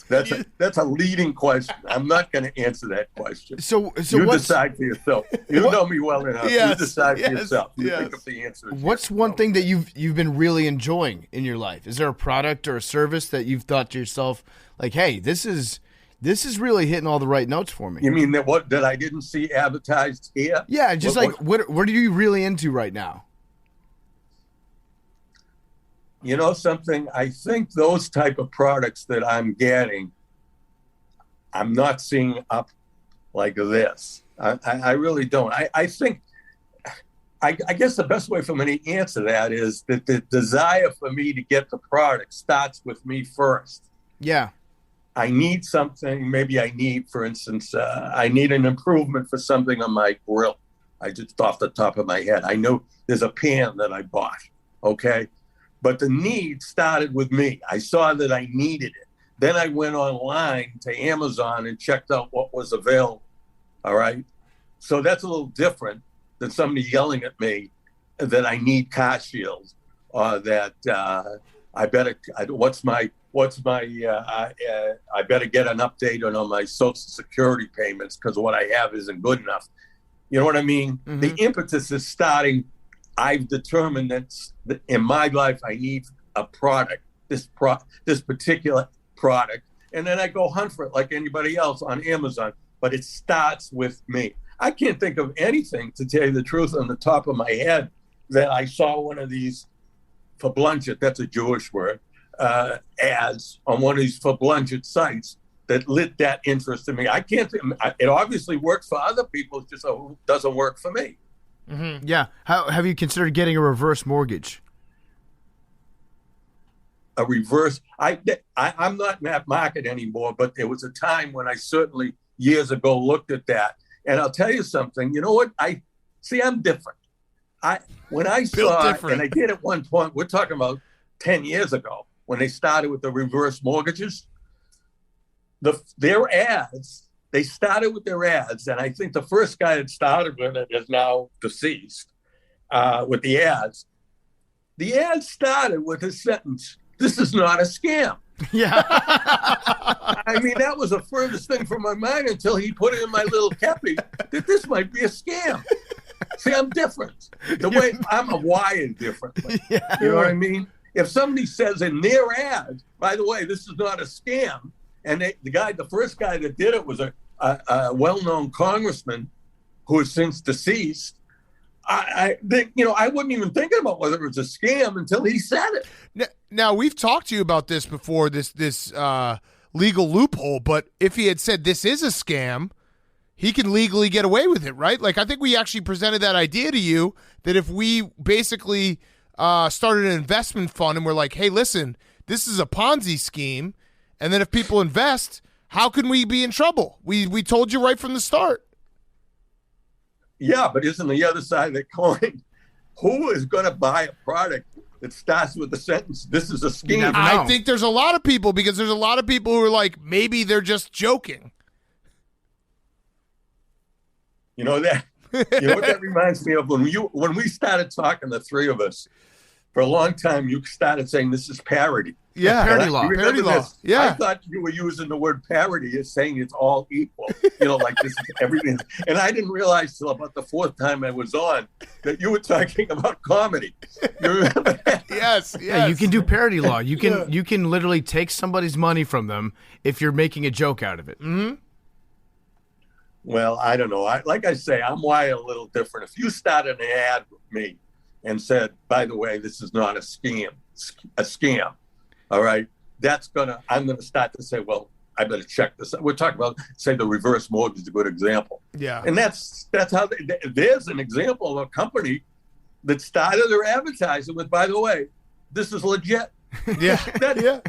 That's a leading question. I'm not going to answer that question. So you decide for yourself. You know me well enough. You decide for yourself. You think of the answer. What's one thing that you've been really enjoying in your life? Is there a product or a service that you've thought to yourself, like, hey, this is really hitting all the right notes for me? You mean that I didn't see advertised here? Yeah, just what are you really into right now? You know something? I think those type of products that I'm getting, I'm not seeing up like this. I really don't. I think, I guess the best way for me to answer that is that the desire for me to get the product starts with me first. Yeah. I need something. Maybe I need, for instance, I need an improvement for something on my grill. I just off the top of my head. I know there's a pan that I bought. Okay. But the need started with me. I saw that I needed it. Then I went online to Amazon and checked out what was available. All right. So that's a little different than somebody yelling at me that I need car shields or that I better get an update on my Social Security payments because what I have isn't good enough. You know what I mean? Mm-hmm. The impetus is starting. I've determined that in my life I need a product, this particular product, and then I go hunt for it like anybody else on Amazon. But it starts with me. I can't think of anything, to tell you the truth, on the top of my head that I saw one of these verblunget, that's a Jewish word, ads on one of these verblunget sites that lit that interest in me. I can't. It obviously works for other people. It just doesn't work for me. Mm-hmm. Yeah. How have you considered getting a reverse mortgage? A reverse? I'm not in that market anymore, but there was a time when I certainly years ago looked at that. And I'll tell you something. You know what? I'm different. When I saw it, and I did at one point, we're talking about 10 years ago, when they started with the reverse mortgages, their ads. They started with their ads, and I think the first guy that started with it is now deceased, with the ads. The ad started with a sentence, "This is not a scam." Yeah. I mean, that was the furthest thing from my mind until he put it in my little kepi that this might be a scam. See, I'm different. The way I'm wired differently. Yeah. You know what I mean? If somebody says in their ad, by the way, this is not a scam, and the first guy that did it was a well-known congressman who is since deceased, I think, I wasn't even thinking about whether it was a scam until he said it. Now we've talked to you about this before, this legal loophole, but if he had said this is a scam, he can legally get away with it, right? Like, I think we actually presented that idea to you that if we basically started an investment fund and we're like, hey, listen, this is a Ponzi scheme, and then if people invest, how can we be in trouble? We told you right from the start. Yeah, but isn't the other side of the coin, who is going to buy a product that starts with the sentence, this is a scheme? I think there's a lot of people, because there's a lot of people who are like, maybe they're just joking. You know what that reminds me of? When we started talking, the three of us, for a long time, you started saying this is parody. Yeah, parody law. Parody law. Yeah. I thought you were using the word parody as saying it's all equal. Like this is everything. And I didn't realize till about the fourth time I was on that you were talking about comedy. You remember that? Yes. Yeah, you can do parody law. You can literally take somebody's money from them if you're making a joke out of it. Mm-hmm. Well, I don't know. Like I say, I'm wired a little different. If you started an ad with me and said, by the way, this is not a scam, all right, I'm going to start to say, well, I better check this out. We're talking about, say, the reverse mortgage is a good example. Yeah. And that's how there's an example of a company that started their advertising with, by the way, this is legit. Yeah.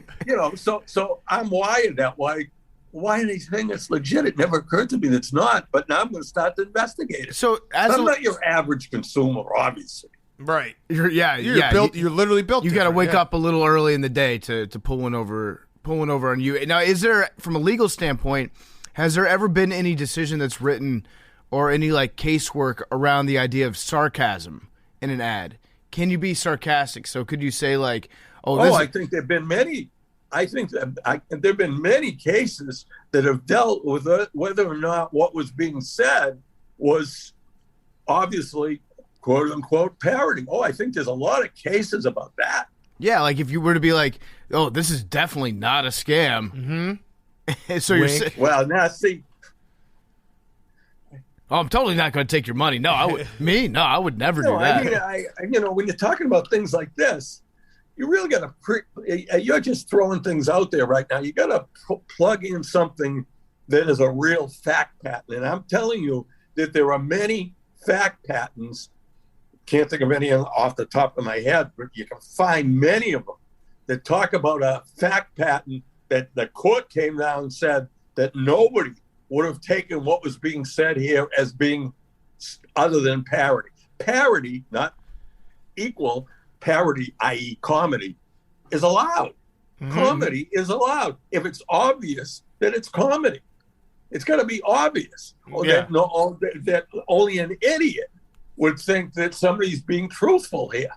So I'm wired that way. Why anything that's legit? It never occurred to me that's not, but now I'm going to start to investigate it. So I'm not your average consumer, obviously. Right. You're literally built. You got to wake up a little early in the day to pull one over on you. Now, is there, from a legal standpoint, has there ever been any decision that's written or any like casework around the idea of sarcasm in an ad? Can you be sarcastic? So could you say like, I think there've been many. I think that there've been many cases that have dealt with whether or not what was being said was obviously quote unquote parody. I think there's a lot of cases about that. Yeah, like if you were to be like, oh, this is definitely not a scam. Mm-hmm. So well, now see. I'm totally not going to take your money. No, I would never do that. I mean, when you're talking about things like this, you really got to. You're just throwing things out there right now. You got to plug in something that is a real fact pattern, and I'm telling you that there are many fact patterns. Can't think of any off the top of my head, but you can find many of them that talk about a fact pattern that the court came down and said that nobody would have taken what was being said here as being other than parody. Parody, not equal. Parody, i.e. comedy, is allowed. Mm-hmm. Comedy is allowed. If it's obvious that it's comedy, it's got to be obvious. That only an idiot would think that somebody's being truthful here.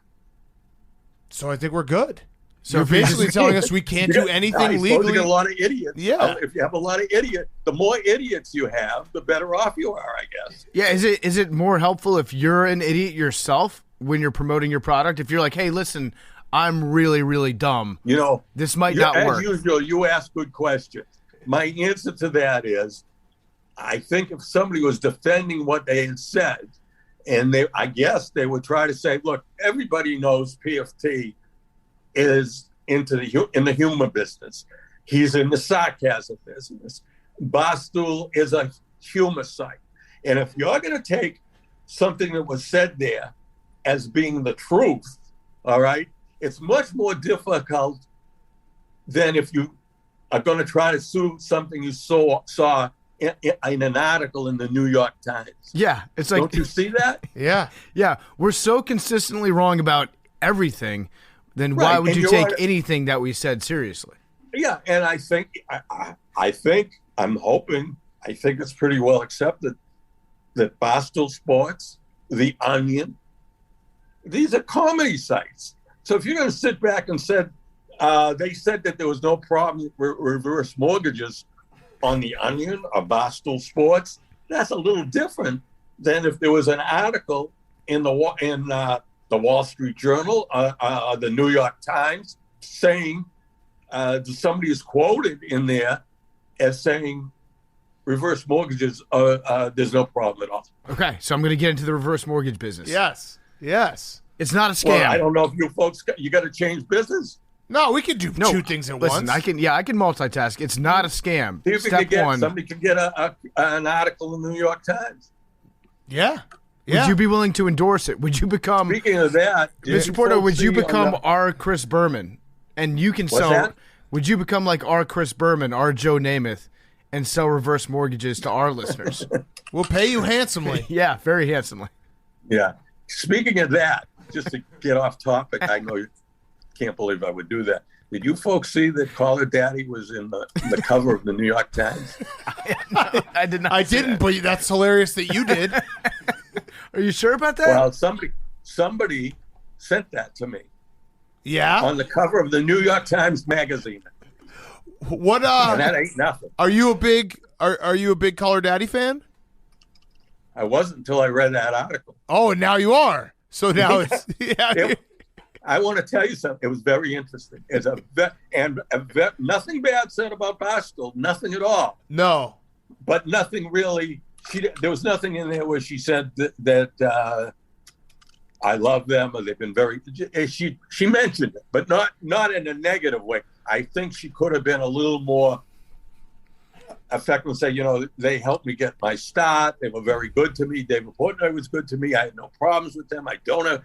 So I think we're good. So you're basically telling us we can't do anything legally. Get a lot of idiots. Yeah. If you have a lot of idiots, the more idiots you have, the better off you are, I guess. Yeah. Is it more helpful if you're an idiot yourself when you're promoting your product? If you're like, hey, listen, I'm really, really dumb. This might not work. As usual, you ask good questions. My answer to that is, I think if somebody was defending what they had said, and I guess they would try to say, look, everybody knows PFT is in the humor business. He's in the sarcasm business. Barstool is a humor site. And if you're going to take something that was said there as being the truth, all right, it's much more difficult than if you are going to try to sue something you saw in an article in the New York Times. Yeah, it's like, don't you see that? Yeah. We're so consistently wrong about everything. Then why would you take anything that we said seriously? Yeah, and I think I'm hoping. I think it's pretty well accepted that Barstool Sports, The Onion, these are comedy sites. So if you're going to sit back and said they said that there was no problem with reverse mortgages on The Onion or Barstool Sports, that's a little different than if there was an article in the Wall Street Journal, the New York Times, saying somebody is quoted in there as saying reverse mortgages, there's no problem at all. Okay, so I'm going to get into the reverse mortgage business. Yes. It's not a scam. Well, I don't know if you folks got to change business. No, we can do two things at listen, once. I can multitask. It's not a scam. See if somebody could get an article in the New York Times. Yeah. Would you be willing to endorse it? Would you become? Speaking of that, Mr. Portnoy, would you become our Chris Berman, and you can sell? That? Would you become like our Chris Berman, our Joe Namath, and sell reverse mortgages to our listeners? We'll pay you handsomely. Yeah, very handsomely. Yeah. Speaking of that, just to get off topic, I know you can't believe I would do that. Did you folks see that Caller Daddy was in the cover of the New York Times? I did not. I didn't, but that's hilarious that you did. Are you sure about that? Well, somebody sent that to me. Yeah. On the cover of the New York Times magazine. What? And that ain't nothing. Are you a big Caller Daddy fan? I wasn't until I read that article. Oh, and now you are. So now it's I want to tell you something. It was very interesting. It's nothing bad said about Barstool, nothing at all. No, but nothing really. There was nothing in there where she said that I love them or they've been very. She mentioned it, but not in a negative way. I think she could have been a little more effective and say, they helped me get my start. They were very good to me. David Portnoy was good to me. I had no problems with them. I don't have.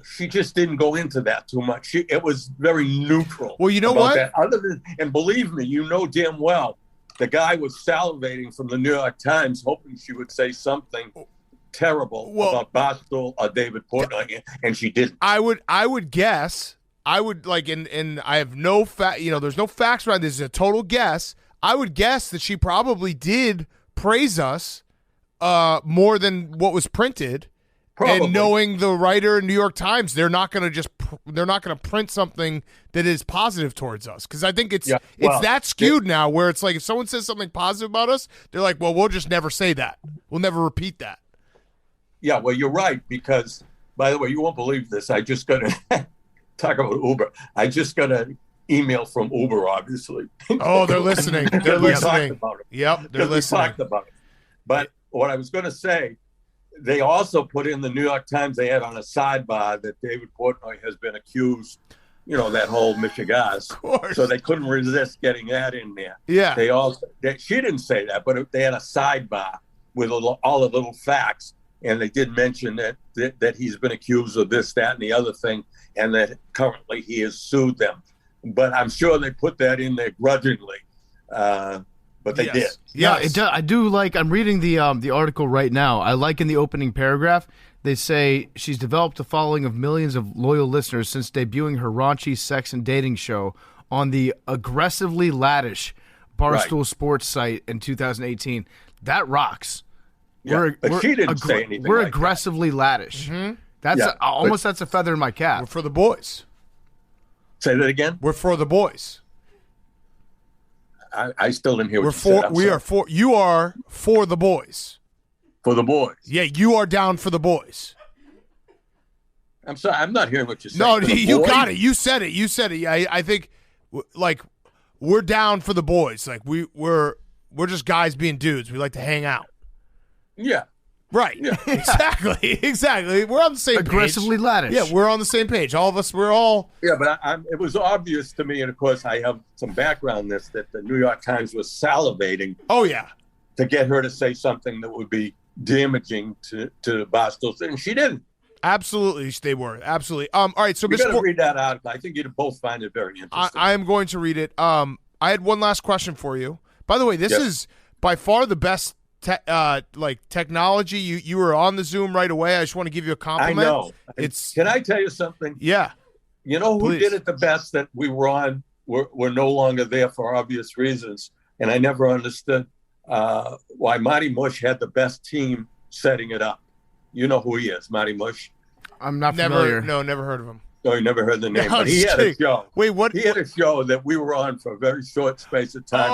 She just didn't go into that too much. It was very neutral. Well, you know what? That. Other than, and believe me, you know damn well, the guy was salivating from the New York Times, hoping she would say something terrible about Barstool or David Portnoy, and she didn't. I would guess. I would and I have no fact. There's no facts around this. It's a total guess. I would guess that she probably did praise us more than what was printed. Probably. And knowing the writer in New York Times, they're not going to print something that is positive towards us, because I think it's that skewed now, where it's like if someone says something positive about us, they're like, well, we'll just never say that. We'll never repeat that. Yeah, well, you're right, because by the way, you won't believe this. I just got to talk about Uber. I just got an email from Uber, obviously. Oh, they're listening. They're listening. About it. Yep, they're listening. We talked about it. But what I was going to say. They also put in the New York Times, they had on a sidebar that David Portnoy has been accused, that whole Michigas. So they couldn't resist getting that in there. Yeah. She didn't say that, but they had a sidebar with all the little facts. And they did mention that he's been accused of this, that, and the other thing, and that currently he has sued them. But I'm sure they put that in there grudgingly. But they did. Yeah, it does. I do like. I'm reading the article right now. I like in the opening paragraph they say she's developed a following of millions of loyal listeners since debuting her raunchy sex and dating show on the aggressively laddish Barstool Sports site in 2018. That rocks. Yeah, but she didn't say anything. We're like aggressively laddish. Mm-hmm. That's that's a feather in my cap. We're for the boys. Say that again. We're for the boys. I still didn't hear what you said. You are for the boys. For the boys. Yeah, you are down for the boys. I'm sorry, I'm not hearing what you're saying. No, you got it. You said it. I think, we're down for the boys. Like we're just guys being dudes. We like to hang out. Yeah. Right. Yeah. Exactly. We're on the same aggressively page. laddish. Yeah, we're on the same page. All of us, we're all. Yeah, but it was obvious to me, and of course I have some background in this, that the New York Times was salivating. Oh, yeah. To get her to say something that would be damaging to Barstool, and she didn't. Absolutely, they were. Absolutely. All right, so you got to read that article. I think you'd both find it very interesting. I am going to read it. I had one last question for you. By the way, this is by far the best technology. You were on the Zoom right away. I just want to give you a compliment. I know. Can I tell you something? Yeah. You know who did it the best that we were on? We're no longer there for obvious reasons, and I never understood why Marty Mush had the best team setting it up. You know who he is, Marty Mush. I'm not familiar. No, never heard of him. No, you never heard the name. But he had a show. Wait, what? He had a show that we were on for a very short space of time.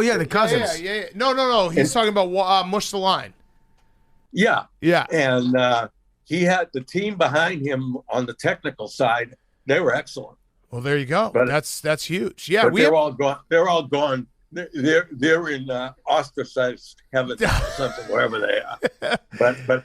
Yeah, the Cousins. Yeah. No. He's talking about Mush the Line. Yeah. Yeah. And he had the team behind him on the technical side. They were excellent. Well, there you go. But, that's huge. Yeah, but all gone. They're all gone. They're in ostracized heaven or something, wherever they are. But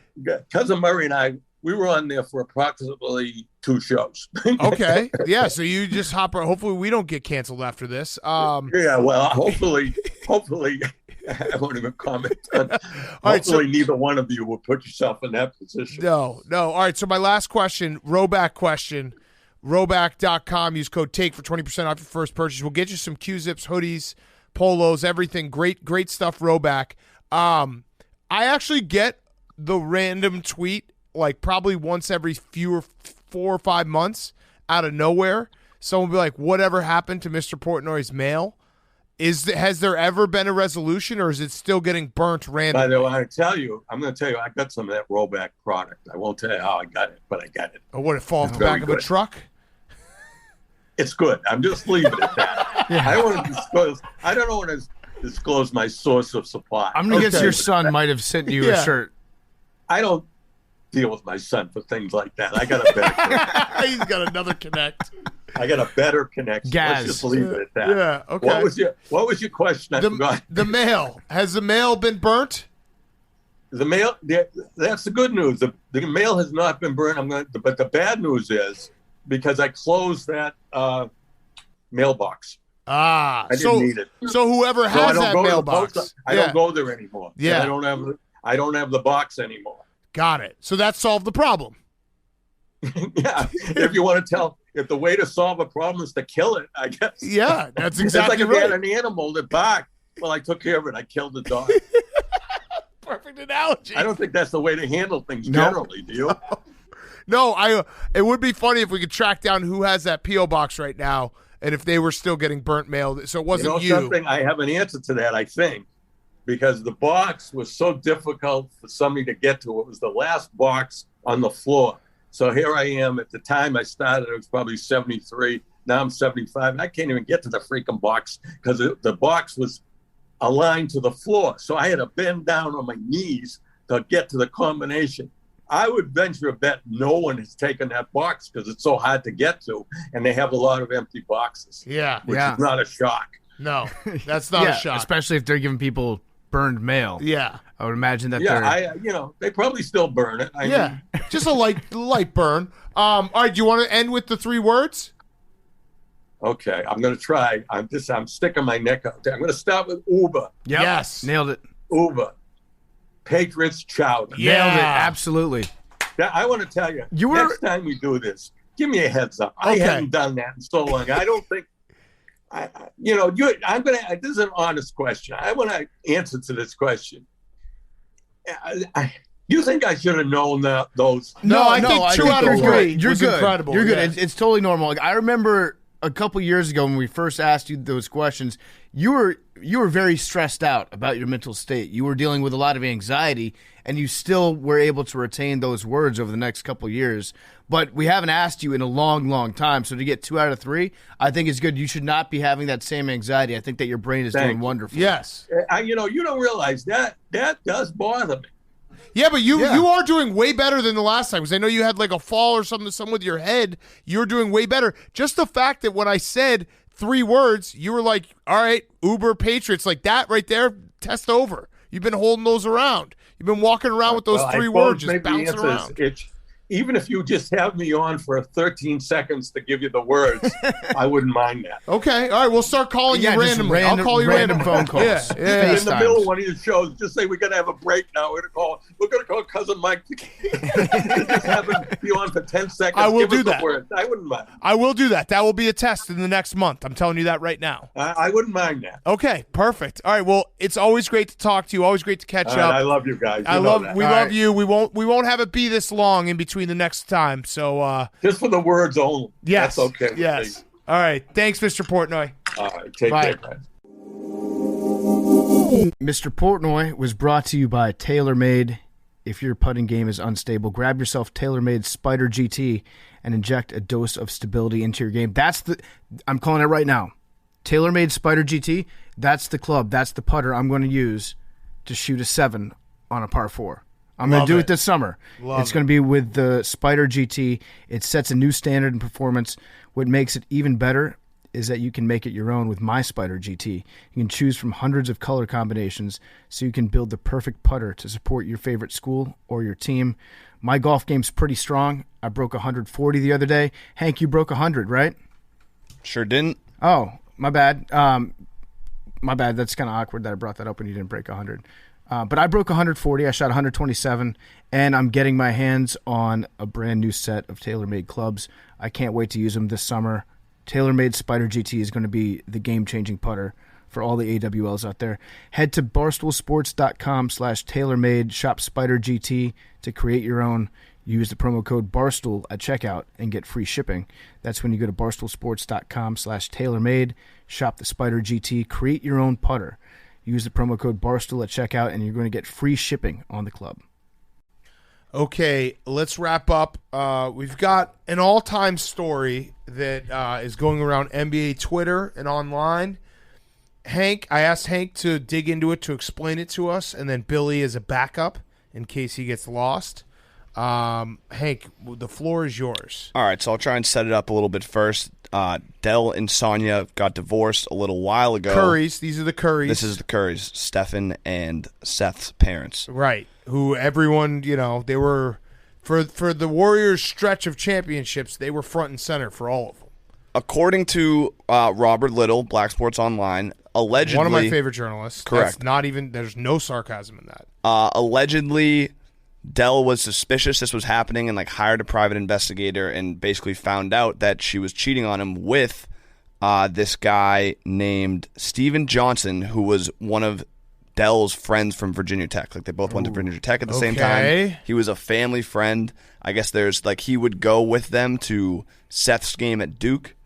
Cousin Murray and I, we were on there for approximately 2 shows. Okay. Yeah. So you just hop. Hopefully, we don't get canceled after this. Yeah. Well, hopefully, I won't even comment. Hopefully, neither one of you will put yourself in that position. No. All right. So my last question, Roback question. Roback.com. Use code TAKE for 20% off your first purchase. We'll get you some Q-Zips, hoodies, polos, everything. Great stuff, Roback. I actually get the random tweet like probably once every 4 or 5 months out of nowhere. Someone will be like, whatever happened to Mr. Portnoy's mail? Has there ever been a resolution, or is it still getting burnt randomly? By the way, I'm going to tell you, I got some of that Roback product. I won't tell you how I got it, but I got it. Oh, what, it fall off the back of a truck? It's good. I'm just leaving it at that. I don't want to disclose my source of supply. I'm going to guess your son might have sent you a shirt. I don't deal with my son for things like that. I got a better He's got another connect. I got a better connection. Gaz. Let's just leave it at that. Yeah, okay. What was your question? I forgot. The mail. Has the mail been burnt? The mail, that's the good news. The mail has not been burned. But the bad news is, because I closed that mailbox. I didn't need it. So whoever has that mailbox. I don't go there anymore. Yeah. I don't have the box anymore. Got it. So that solved the problem. Yeah. If you want to tell, if the way to solve a problem is to kill it, I guess. Yeah, that's exactly it's like right. if you had an animal that barked. Well, I took care of it. I killed the dog. Perfect analogy. I don't think that's the way to handle things generally, do you? No, it would be funny if we could track down who has that P.O. box right now and if they were still getting burnt mail. So it wasn't you. Something, I have an answer to that, I think, because the box was so difficult for somebody to get to. It was the last box on the floor. So here I am. At the time I started, it was probably 73. Now I'm 75. And I can't even get to the freaking box because the box was aligned to the floor. So I had to bend down on my knees to get to the combination. I would venture a bet no one has taken that box because it's so hard to get to, and they have a lot of empty boxes. Yeah. Which is not a shock. No, that's not a shock. Especially if they're giving people burned mail. Yeah. I would imagine that they probably still burn it. I mean, just a light burn. All right, do you want to end with the 3 words? Okay, I'm going to try. I'm sticking my neck out there. I'm going to start with Uber. Yep. Yes. Nailed it. Uber. Patriots chowder. Nailed it. Absolutely. I want to tell you, next time we do this, give me a heads up. I haven't done that in so long. I don't think, I'm going to, this is an honest question. I want to answer to this question. You think I should have known those? No, I think 2 out of 3 You're was good. incredible. You're good. It's totally normal. Like, I remember a couple years ago when we first asked you those questions, you were very stressed out about your mental state. You were dealing with a lot of anxiety, and you still were able to retain those words over the next couple years. But we haven't asked you in a long, long time. So to get 2 out of 3, I think is good. You should not be having that same anxiety. I think that your brain is doing wonderful. Yes. You don't realize that does bother me. Yeah, but you are doing way better than the last time, because I know you had like a fall or something with your head. You're doing way better. Just the fact that when I said 3 words, you were like, all right, Uber Patriots, like that right there, test over. You've been holding those around. You've been walking around with those 3 words, just bouncing around. Even if you just have me on for 13 seconds to give you the words, I wouldn't mind that. Okay, all right, we'll start calling you randomly. I'll call you random phone calls. Yeah. In the middle of one of your shows, just say we're gonna have a break now. We're gonna call Cousin Mike. Just have him be on for 10 seconds. I will give do us that. The words. I wouldn't mind. I will do that. That will be a test in the next month. I'm telling you that right now. I wouldn't mind that. Okay, perfect. All right, well, it's always great to talk to you. Always great to catch up. I love you guys. We love you. We won't have it be this long in between the next time. So just for the words only. Yes. That's okay. Yes. All right. Thanks, Mr. Portnoy. All right. Take care, guys. Mr. Portnoy was brought to you by TaylorMade. If your putting game is unstable, grab yourself TaylorMade Spider GT and inject a dose of stability into your game. I'm calling it right now. TaylorMade Spider GT, that's the club, that's the putter I'm going to use to shoot a 7 on a par 4. I'm going Love to do it. it this summer. Love It's going to be with the Spider GT. It sets a new standard in performance. What makes it even better is that you can make it your own with my Spider GT. You can choose from hundreds of color combinations so you can build the perfect putter to support your favorite school or your team. My golf game's pretty strong. I broke 140 the other day. Hank, you broke 100, right? Sure didn't. Oh, my bad. My bad. That's kind of awkward that I brought that up when you didn't break 100. But I broke 140. I shot 127, and I'm getting my hands on a brand new set of TaylorMade clubs. I can't wait to use them this summer. TaylorMade Spider GT is going to be the game-changing putter for all the AWLs out there. Head to barstoolsports.com/TaylorMade, shop Spider GT to create your own. Use the promo code Barstool at checkout and get free shipping. That's when you go to barstoolsports.com/TaylorMade, shop the Spider GT, create your own putter. Use the promo code Barstool at checkout, and you're going to get free shipping on the club. Okay, let's wrap up. We've got an all-time story that is going around NBA Twitter and online. Hank, I asked Hank to dig into it, to explain it to us, and then Billy as a backup in case he gets lost. Hank, the floor is yours. All right, so I'll try and set it up a little bit first. Dell and Sonia got divorced a little while ago. Currys, these are the Currys. This is the Currys, Stefan and Seth's parents. Right, who everyone, they were, for the Warriors' stretch of championships, they were front and center for all of them. According to Robert Little, Black Sports Online, allegedly... One of my favorite journalists. Correct. There's no sarcasm in that. Allegedly... Dell was suspicious this was happening and hired a private investigator and basically found out that she was cheating on him with this guy named Steven Johnson, who was one of Dell's friends from Virginia Tech. They both went to Virginia Tech at the same time. He was a family friend. I guess there's he would go with them to Seth's game at Duke.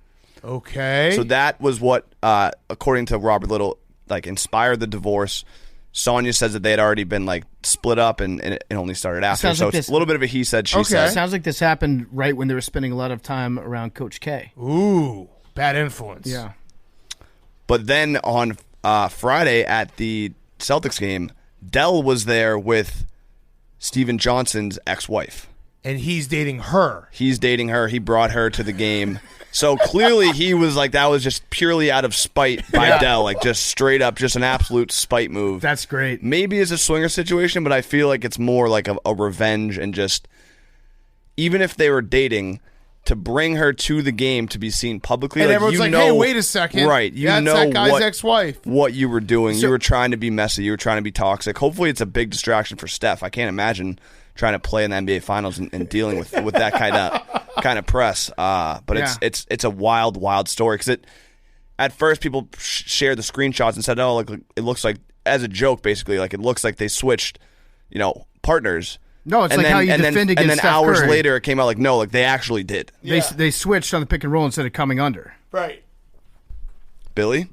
Okay. So that was what, according to Robert Little, inspired the divorce. Sonia says that they had already been split up and it only started after. So it's a little bit of a he said, she said. Sounds like this happened right when they were spending a lot of time around Coach K. Ooh, bad influence. Yeah. But then on Friday at the Celtics game, Dell was there with Steven Johnson's ex-wife. And he's dating her. He brought her to the game. So clearly he was that was just purely out of spite by Dell, just straight up, just an absolute spite move. That's great. Maybe it's a swinger situation, but I feel like it's more like a revenge and just, even if they were dating, to bring her to the game to be seen publicly. And everyone's hey, wait a second. Right. That's that guy's ex-wife. What you were doing. You were trying to be messy. You were trying to be toxic. Hopefully it's a big distraction for Steph. I can't imagine trying to play in the NBA Finals and dealing with that kind of press. But it's a wild story because at first people shared the screenshots and said, oh, look, it looks like, as a joke basically, it looks like they switched, partners. No, it's how you defend against Steph Curry. And then hours later it came out no, they actually did. Yeah. They switched on the pick and roll instead of coming under. Right. Billy?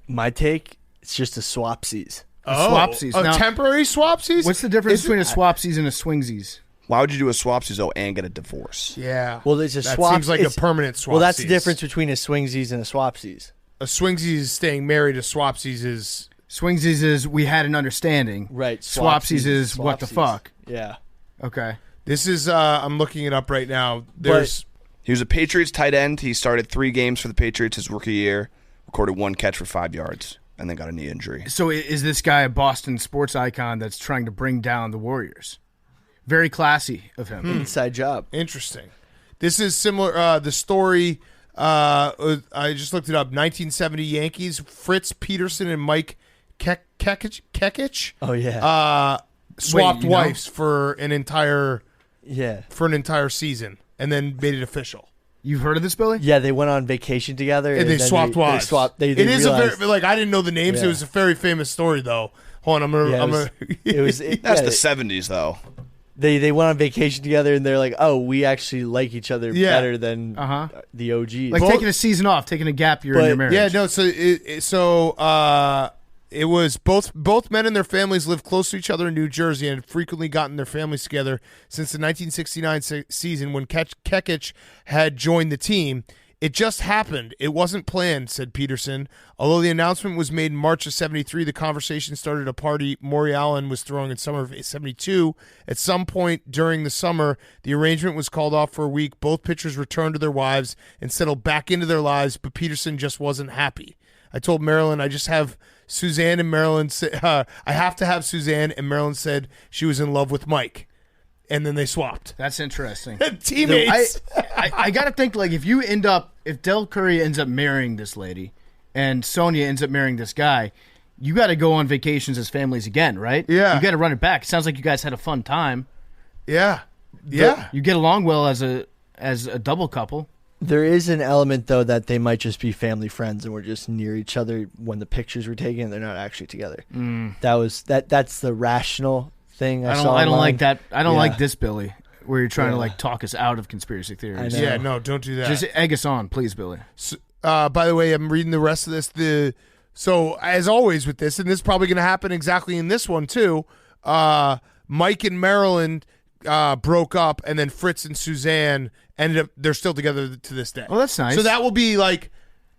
My take, it's just a swapsies. Swapsies. Now, temporary swapsies? What's the difference between a swapsies and a swingsies? Why would you do a swapsies and get a divorce? Yeah. Well, there's a swap. Seems like a permanent swapsies. Well, that's the difference between a swingsies and a swapsies. A swingsies is staying married. A swapsies is... Swingsies is we had an understanding. Right. Swapsies is what the fuck. Yeah. Okay. This is... I'm looking it up right now. He was a Patriots tight end. He started 3 games for the Patriots his rookie year, recorded 1 catch for 5 yards, and then got a knee injury. So is this guy a Boston sports icon that's trying to bring down the Warriors? Very classy of him. Inside job. Interesting. This is similar. The story, I just looked it up. 1970 Yankees, Fritz Peterson and Mike Kekich. Oh, yeah. Swapped wives for an entire season and then made it official. You've heard of this, Billy? Yeah, they went on vacation together and they swapped wives. They it is realized, I didn't know the names. Yeah. It was a very famous story though. Hold on, That's the 70s though. They went on vacation together and they're oh, we actually like each other better than the OGs. Taking a season off, taking a gap year in your marriage. Yeah, no. So it was both men and their families lived close to each other in New Jersey and had frequently gotten their families together since the 1969 season when Kekich had joined the team. It just happened. It wasn't planned, said Peterson. Although the announcement was made in March of 73, the conversation started at a party Maury Allen was throwing in summer of 72. At some point during the summer, the arrangement was called off for a week. Both pitchers returned to their wives and settled back into their lives, but Peterson just wasn't happy. I told Marilyn I just have Suzanne, and Marilyn I have to have Suzanne, and Marilyn said she was in love with Mike. And then they swapped. That's interesting. Teammates. I got to think, like, if Dell Curry ends up marrying this lady and Sonia ends up marrying this guy, you got to go on vacations as families again, right? Yeah. You got to run it back. It sounds like you guys had a fun time. Yeah. You get along well as a double couple. There is an element, though, that they might just be family friends and were just near each other when the pictures were taken. They're not actually together. That's the rational thing I saw. I don't online. like that. I don't like this, Billy, where you're trying to like talk us out of conspiracy theories. Yeah, no, don't do that. Just egg us on, please, Billy. So, by the way, I'm reading the rest of this. So, as always with this, and this is probably going to happen exactly in this one too, Mike and Marilyn broke up, and then Fritz and Suzanne ended up, they're still together to this day. Oh, that's nice. So that will be like,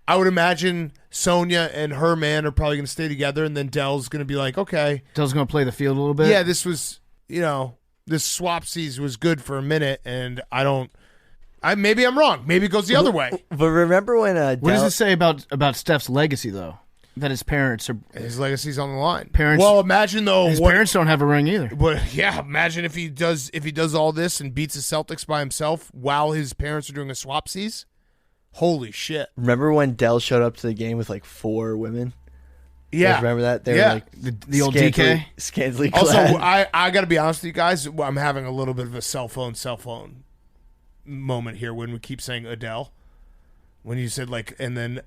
I would imagine Sonia and her man are probably going to stay together, and then Dell's going to be like, okay. Dell's going to play the field a little bit? Yeah, this was, this swapsies was good for a minute, and maybe I'm wrong. Maybe it goes the other way. But remember when what does it say about Steph's legacy, though? That his parents are... His legacy's on the line. Parents. Well, imagine, though... His parents don't have a ring either. But, yeah, imagine if he does all this and beats the Celtics by himself while his parents are doing a swapsies. Holy shit. Remember when Dell showed up to the game with like 4 women? Yeah. You guys remember that? They were like the old DK? Scantily also, clad. I got to be honest with you guys. I'm having a little bit of a cell phone moment here when we keep saying Adele. When you said like, and then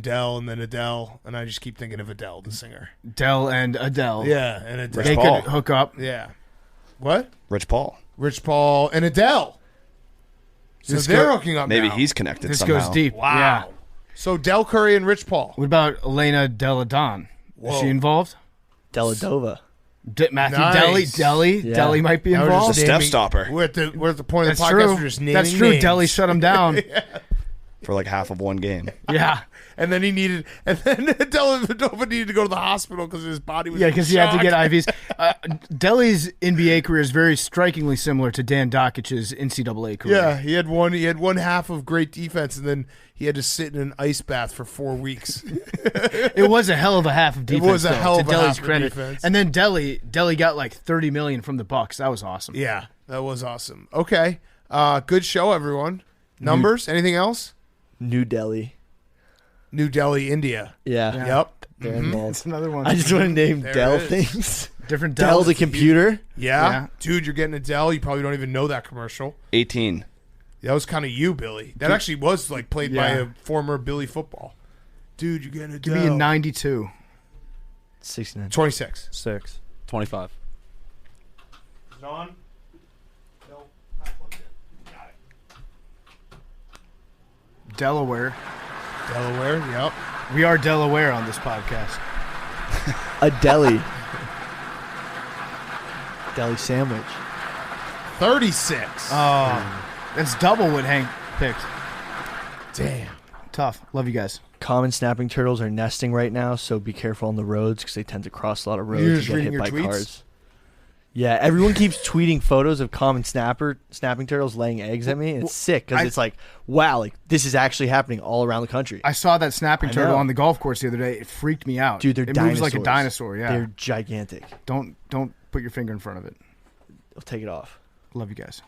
Dell, and then Adele, and I just keep thinking of Adele, the singer. Dell and Adele. Yeah, and Adele. They could hook up. Yeah. What? Rich Paul and Adele. So they're hooking up Maybe now. he's connected This somehow. goes deep. Wow. Yeah. So Dell Curry and Rich Paul. What about Elena Deladon? Is she involved? Deladova. Matthew Nice. Deli might be involved. The step stopper. We're at the point of That's the podcast. true. We're just naming That's true. names. Deli shut him down. For like half of one game. Yeah. And then Deladova needed to go to the hospital because his body was because he had to get IVs. Deli's NBA career is very strikingly similar to Dan Dockich's NCAA career. Yeah, he had one half of great defense, and then he had to sit in an ice bath for 4 weeks. It was a hell of a half of defense. It was a hell of a Deli's half of credit. defense. And then Deli got like $30 million from the Bucks. That was awesome. Yeah, that was awesome. Okay, good show, everyone. Numbers? Anything else? New Delhi. New Delhi, India. Yeah. Yep. They're involved. That's another one. I just want to name There Dell it is. things. Different Dell the computer. Yeah. Dude, you're getting a Dell. You probably don't even know that commercial. 18. That was kind of you, Billy. That actually was like played by a former Billy football. Dude, you're getting a Dell. Give me a 92. 69. 26. 6. 25. Is it on? No. Got it. Delaware. Yep. We are Delaware on this podcast. A deli. Deli sandwich. 36. That's double what Hank picked. Damn. Tough. Love you guys. Common snapping turtles are nesting right now, so be careful on the roads because they tend to cross a lot of roads You're and just get reading hit by your tweets? cars. Yeah, everyone keeps tweeting photos of common snapping turtles laying eggs at me. And it's sick because it's like, wow, like this is actually happening all around the country. I saw that snapping I turtle know. on the golf course the other day. It freaked me out. Dude, they're it dinosaurs. moves like a dinosaur. Yeah, They're gigantic. Don't put your finger in front of it. They'll take it off. Love you guys.